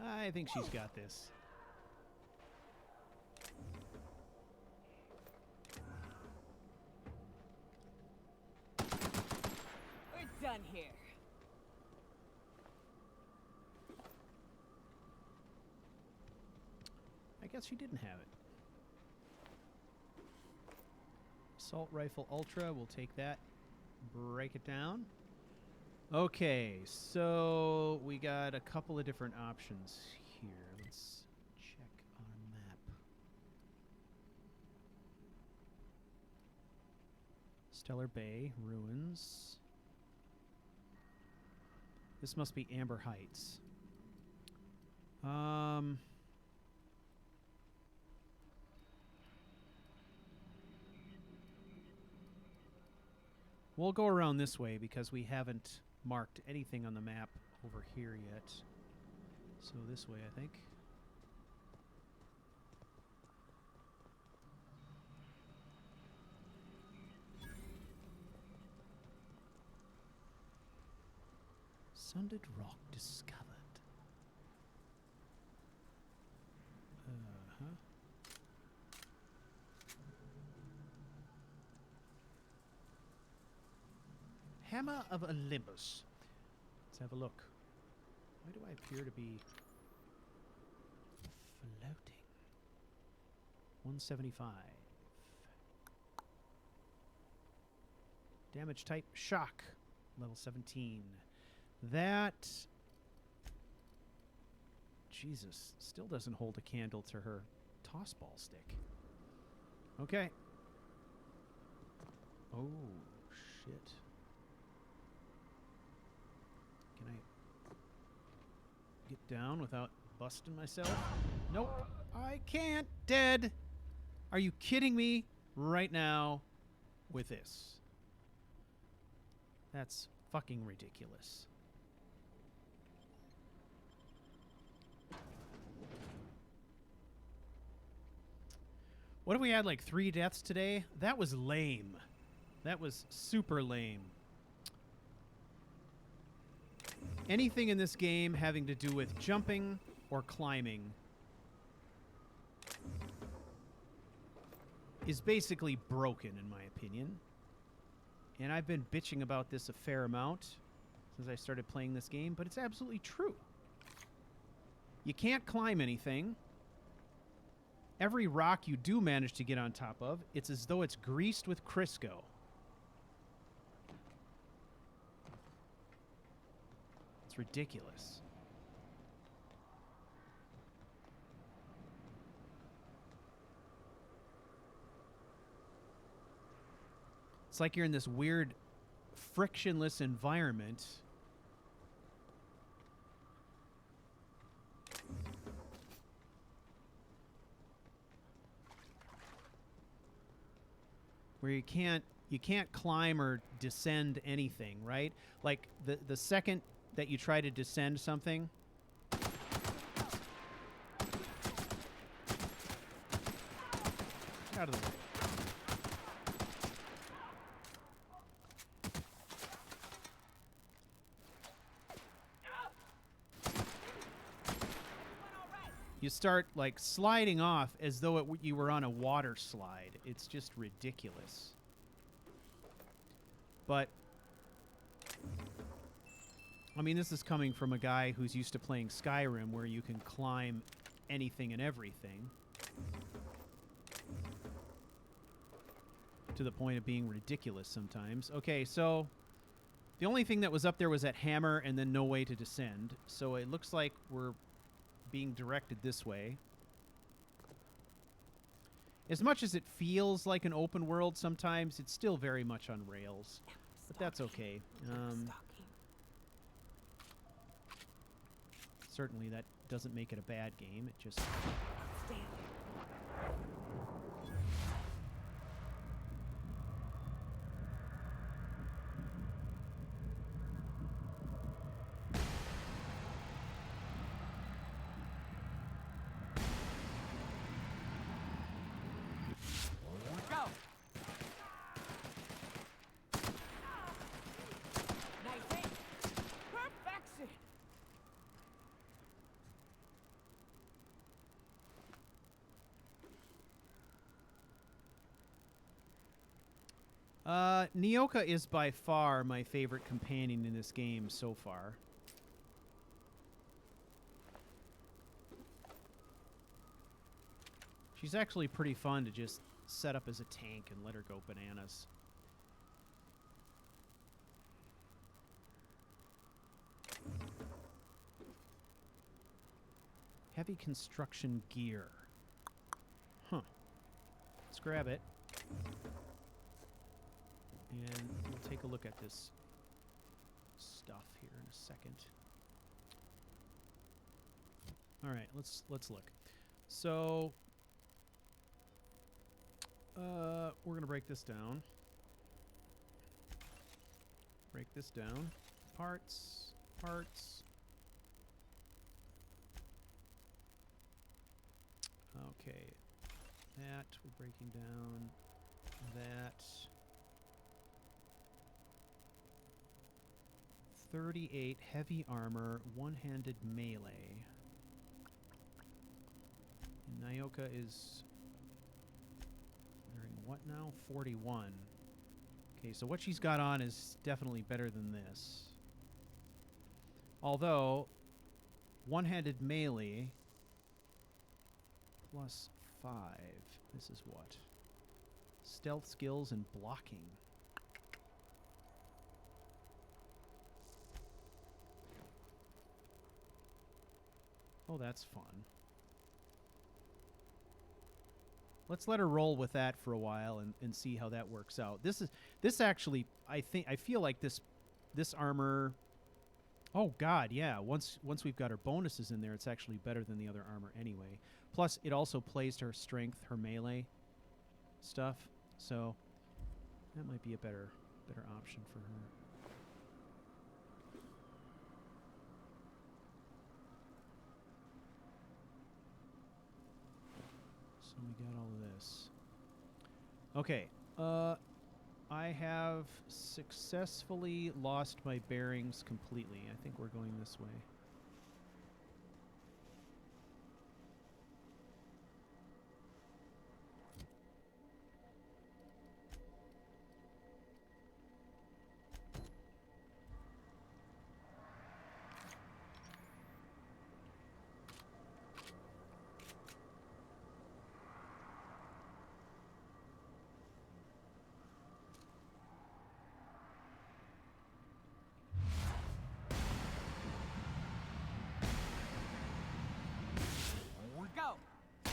I think she's got this. We're done here. guess she didn't have it. Assault rifle ultra, we'll take that. Break it down. Okay, so we got a couple of different options here. Let's check our map. Stellar Bay, ruins. This must be Amber Heights. We'll go around this way because we haven't marked anything on the map over here yet. So this way, I think. Sundered rock discovered. Uh-huh. Hammer of Olympus. Let's have a look. Why do I appear to be floating? 175. Damage type shock. Level 17. That... Jesus. Still doesn't hold a candle to her tossball stick. Okay. Oh, shit. Can I get down without busting myself? Nope. I can't. Dead. Are you kidding me right now with this? That's fucking ridiculous. What if we had like 3 deaths today? That was lame. That was super lame. Anything in this game having to do with jumping or climbing is basically broken, in my opinion. And I've been bitching about this a fair amount since I started playing this game, but it's absolutely true. You can't climb anything. Every rock you do manage to get on top of, it's as though it's greased with Crisco. It's ridiculous. It's like you're in this weird frictionless environment. Where you can't climb or descend anything, right? Like the second that you try to descend something, out of the way. You start like sliding off as though you were on a water slide. It's just ridiculous. But I mean, this is coming from a guy who's used to playing Skyrim, where you can climb anything and everything to the point of being ridiculous sometimes. Okay, so the only thing that was up there was that hammer and then no way to descend. So it looks like we're being directed this way. As much as it feels like an open world sometimes, it's still very much on rails. But that's okay. Certainly that doesn't make it a bad game. It just... Nyoka is by far my favorite companion in this game so far. She's actually pretty fun to just set up as a tank and let her go bananas. Heavy construction gear. Huh. Let's grab it. And we'll take a look at this stuff here in a second. All right, let's look. So we're going to break this down. Break this down. Parts. Okay. That, we're breaking down. That. 38 heavy armor, one-handed melee. Nyoka is wearing what now? 41. Okay, so what she's got on is definitely better than this. Although, one-handed melee plus 5. This is what? Stealth skills and blocking. Oh, that's fun. Let's let her roll with that for a while and see how that works out. This actually, I feel like this armor. Oh God, yeah. Once we've got our bonuses in there, it's actually better than the other armor anyway. Plus, it also plays to her strength, her melee stuff. So that might be a better option for her. So we got all of this. Okay. I have successfully lost my bearings completely. I think we're going this way. Go! Nice.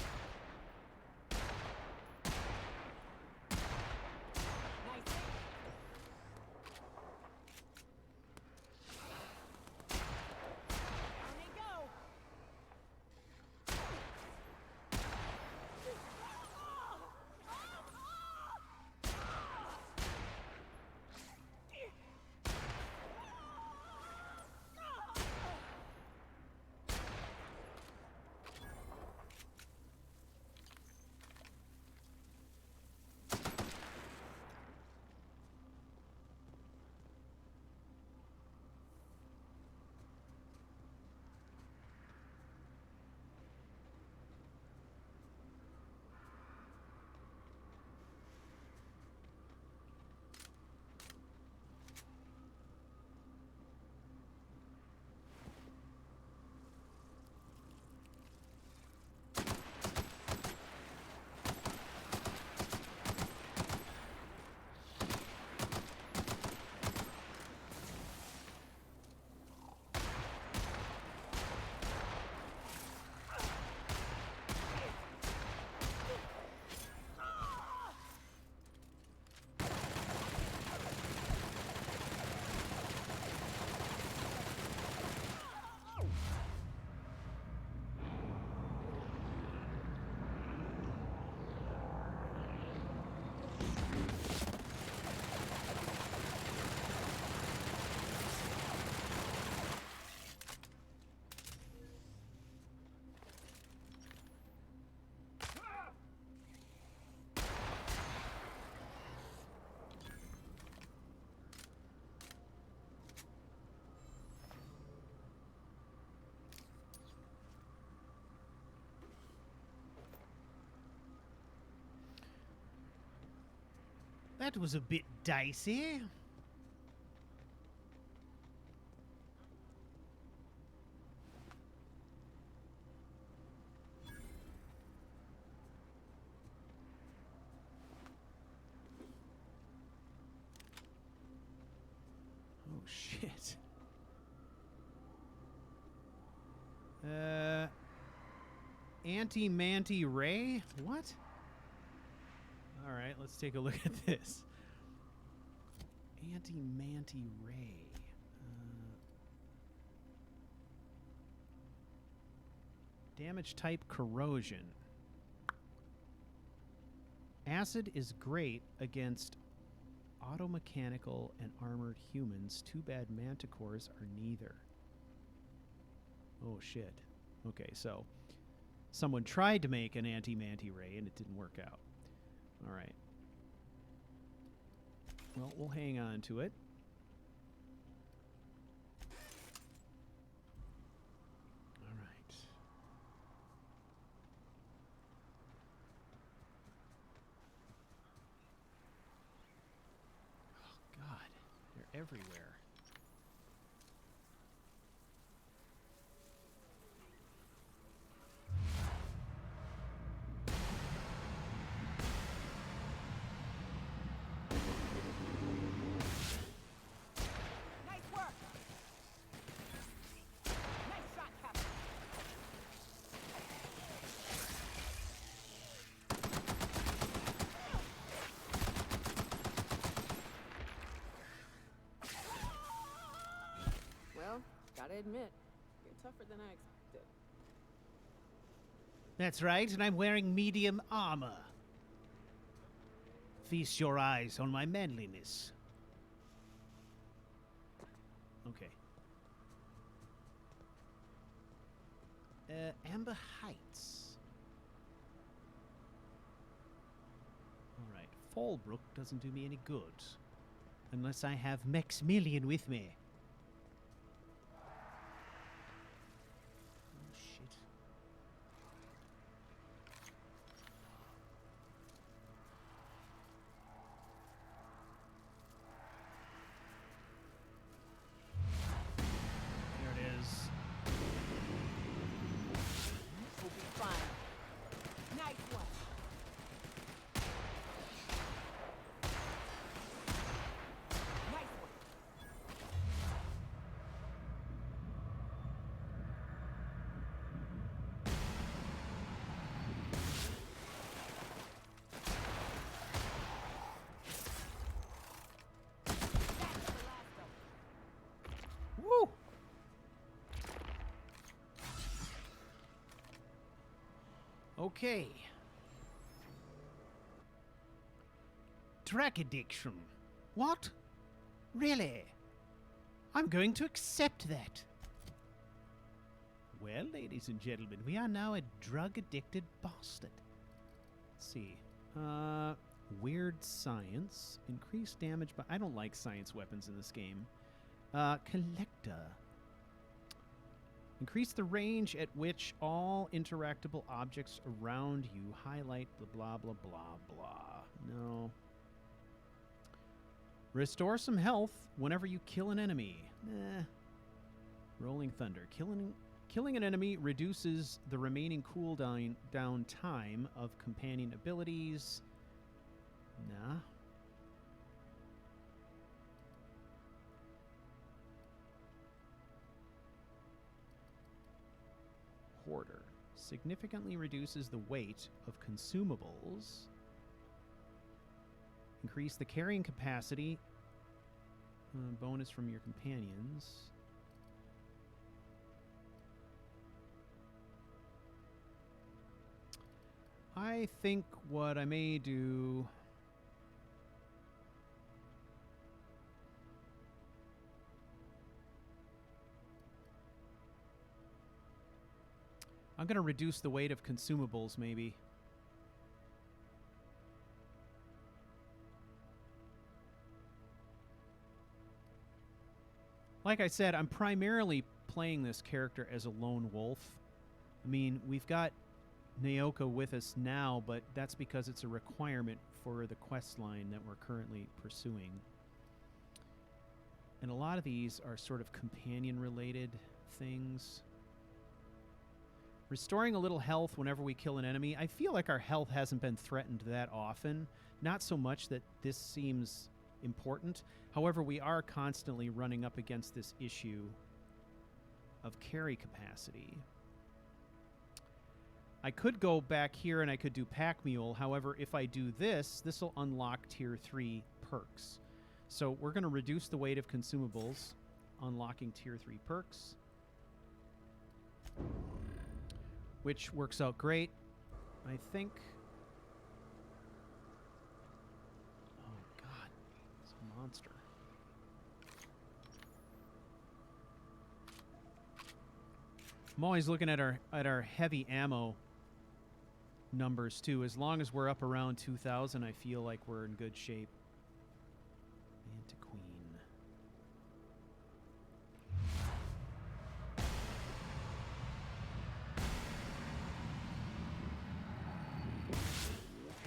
Down they go! That was a bit dicey. shit. Anti-Manti Ray? What? Alright, let's take a look at this. Anti-Manti Ray. Damage type corrosion. Acid is great against automechanical and armored humans. Too bad manticores are neither. Oh shit. Okay, so someone tried to make an anti-Manti Ray and it didn't work out. Alright. Well, we'll hang on to it. Alright. Oh, God. They're everywhere. Nice work. Nice shot, Captain. Well, gotta admit, you're tougher than I expected. That's right, and I'm wearing medium armor. Feast your eyes on my manliness. Okay. Amber Heights. Alright. Fallbrook doesn't do me any good. Unless I have Maximilian with me. Oh, shit. There it is. We'll be fine. Nice one. Nice one. That's the last of them. Woo! Okay. Drug addiction. What? Really? I'm going to accept that. Well, ladies and gentlemen, we are now a drug-addicted bastard. Let's see. Weird science. Increased damage, but I don't like science weapons in this game. Collector. Increase the range at which all interactable objects around you highlight blah blah blah blah blah. No. Restore some health whenever you kill an enemy. Rolling Thunder. Killing an enemy reduces the remaining cooldown time of companion abilities. Nah. Hoarder. Significantly reduces the weight of consumables. Increase the carrying capacity. Bonus from your companions. I think what I may do... I'm going to reduce the weight of consumables, maybe. Like I said, I'm primarily playing this character as a lone wolf. I mean, we've got Nyoka with us now, but that's because it's a requirement for the quest line that we're currently pursuing. And a lot of these are sort of companion-related things. Restoring a little health whenever we kill an enemy. I feel like our health hasn't been threatened that often. Not so much that this seems important. However, we are constantly running up against this issue of carry capacity. I could go back here and I could do Pack Mule. However, if I do this, this will unlock Tier 3 perks. So we're going to reduce the weight of consumables, unlocking Tier 3 perks, which works out great, I think. Oh, God. It's a monster. I'm always looking at our heavy ammo numbers too. As long as we're up around 2,000, I feel like we're in good shape. Antiqueen.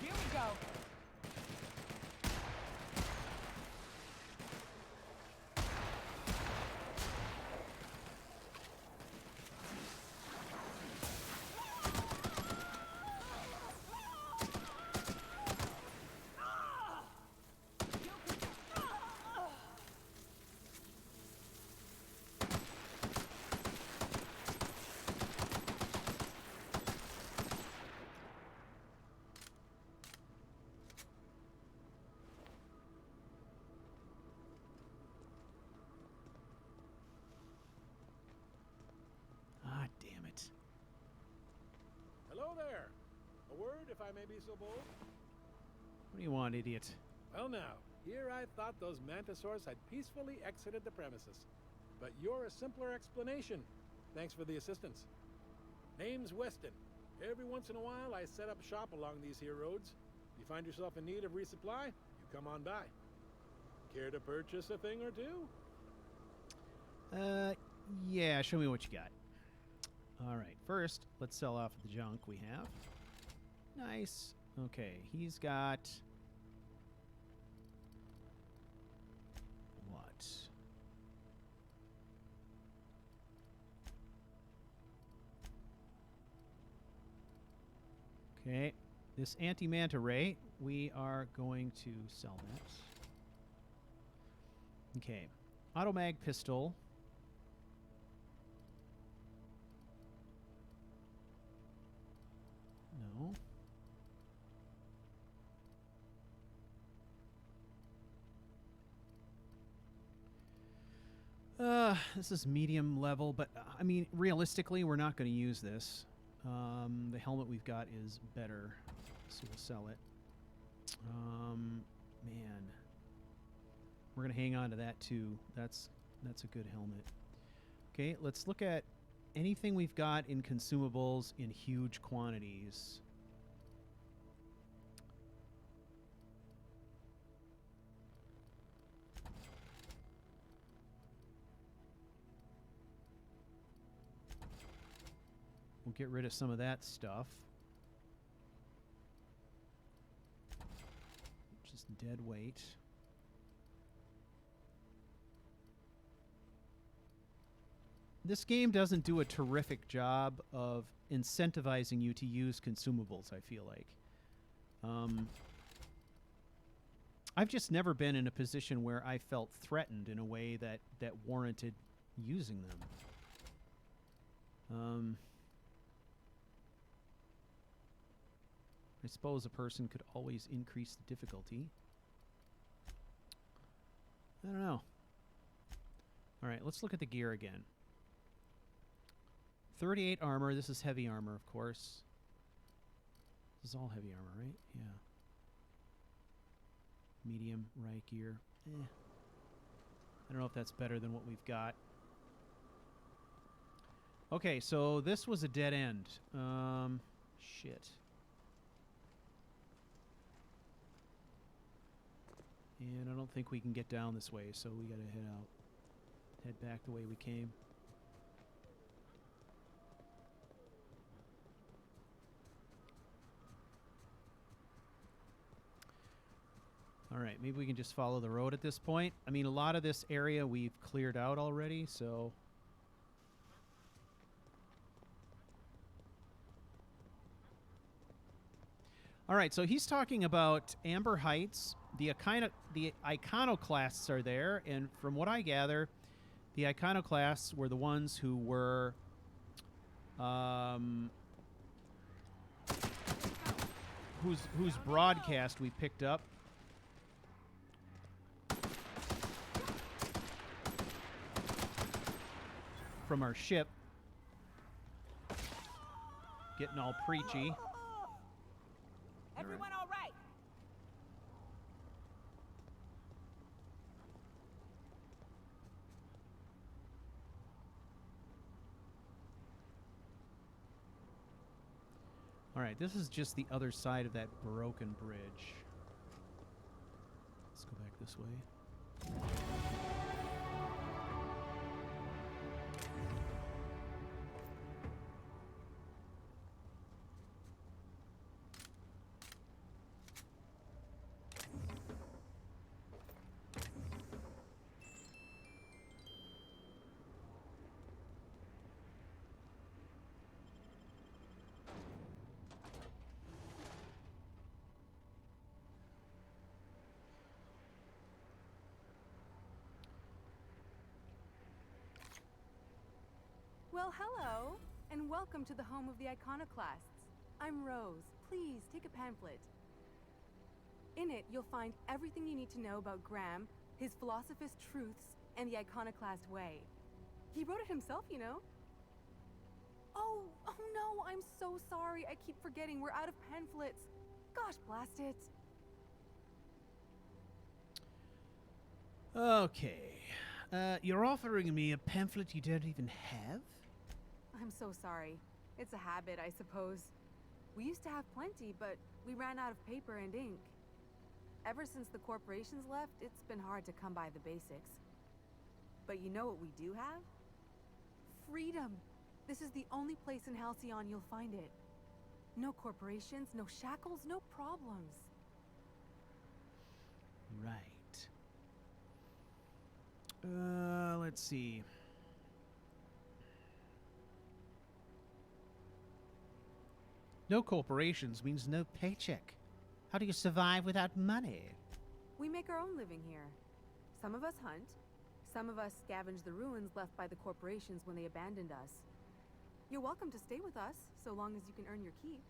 Here we go. Ah, damn it. Hello there. A word, if I may be so bold? What do you want, idiot? Well now, here I thought those mantisaurs had peacefully exited the premises. But you're a simpler explanation. Thanks for the assistance. Name's Weston. Every once in a while I set up shop along these here roads. You find yourself in need of resupply, you come on by. Care to purchase a thing or two? Yeah, show me what you got. All right, first, let's sell off the junk we have. Nice. Okay, he's got... what? Okay, this anti-manta ray, we are going to sell that. Okay, automag pistol. No. This is medium level, but I mean, realistically, we're not going to use this. The helmet we've got is better, so we'll sell it. Man, we're going to hang on to that too. That's a good helmet. Okay, let's look at anything we've got in consumables in huge quantities. We'll get rid of some of that stuff. Just dead weight. This game doesn't do a terrific job of incentivizing you to use consumables, I feel like. I've just never been in a position where I felt threatened in a way that warranted using them. I suppose a person could always increase the difficulty. I don't know. All right, let's look at the gear again. 38 armor. This is heavy armor, of course. This is all heavy armor, right? Yeah. Medium, right gear. I don't know if that's better than what we've got. Okay, so this was a dead end. Shit. And I don't think we can get down this way, so we gotta head out. Head back the way we came. Alright, maybe we can just follow the road at this point. I mean, a lot of this area we've cleared out already, so... All right, so he's talking about Amber Heights. The iconoclasts are there, and from what I gather, the iconoclasts were the ones who were whose broadcast we picked up. From our ship. Getting all preachy. Everyone all right? All right, this is just the other side of that broken bridge. Let's go back this way. Well, hello, and welcome to the home of the iconoclasts. I'm Rose. Please, take a pamphlet. In it, you'll find everything you need to know about Graham, his philosophist truths, and the iconoclast way. He wrote it himself, you know. Oh no, I'm so sorry. I keep forgetting we're out of pamphlets. Gosh, blast it. Okay. You're offering me a pamphlet you don't even have? I'm so sorry. It's a habit, I suppose. We used to have plenty, but we ran out of paper and ink. Ever since the corporations left, it's been hard to come by the basics. But you know what we do have? Freedom! This is the only place in Halcyon you'll find it. No corporations, no shackles, no problems. Right. Let's see. No corporations means no paycheck. How do you survive without money? We make our own living here. Some of us hunt. Some of us scavenge the ruins left by the corporations when they abandoned us. You're welcome to stay with us, so long as you can earn your keep.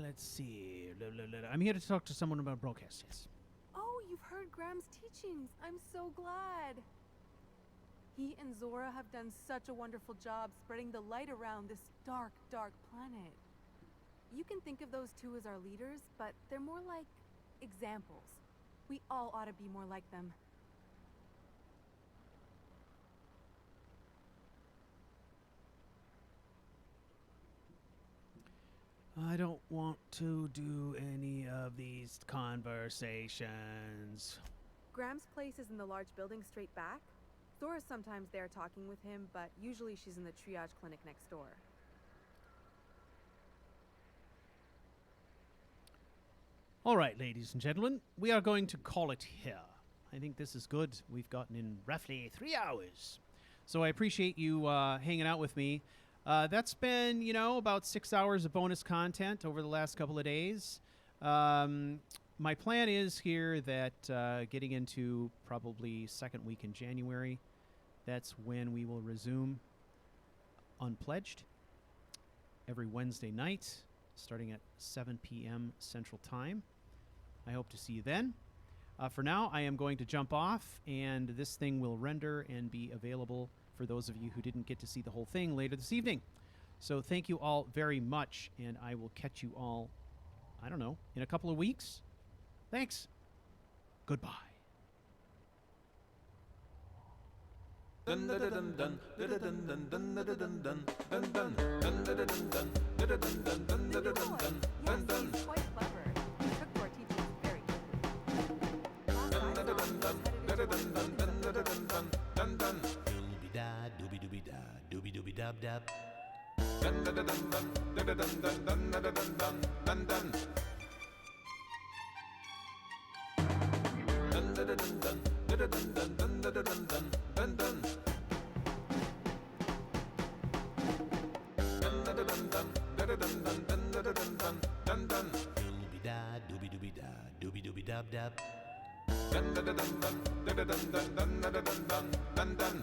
Let's see. I'm here to talk to someone about broadcast, yes. Oh, you've heard Graham's teachings. I'm so glad. He and Zora have done such a wonderful job spreading the light around this dark, dark planet. You can think of those two as our leaders, but they're more like examples. We all ought to be more like them. I don't want to do any of these conversations. Graham's place is in the large building straight back. Zora's sometimes there talking with him, but usually she's in the triage clinic next door. All right, ladies and gentlemen, we are going to call it here. I think this is good. We've gotten in roughly 3 hours. So I appreciate you hanging out with me. That's been, about 6 hours of bonus content over the last couple of days. My plan is here that getting into probably second week in January, that's when we will resume Unpledged every Wednesday night, starting at 7 p.m. Central Time. I hope to see you then. For now, I am going to jump off, and this thing will render and be available for those of you who didn't get to see the whole thing later this evening. So thank you all very much, and I will catch you all, I don't know, in a couple of weeks. Thanks. Goodbye. Dun dun dun dun dun dun dun dun dun dun dun dun dun dun dun dun dun dun dun dun. He's quite clever. He took to our teachings very quickly. Last I saw him, he was headed into a building zone. Doobie da, doobie doobie da, doobie doobie dub dub. Dun dun dun dun dun dun dun dun dun dun dun dun dun. Doobie-da, doobie-doobie-da, doobie-doobie-dub-dub. Dun dun dun dun dun dun dun dun dun dun dun dun dun.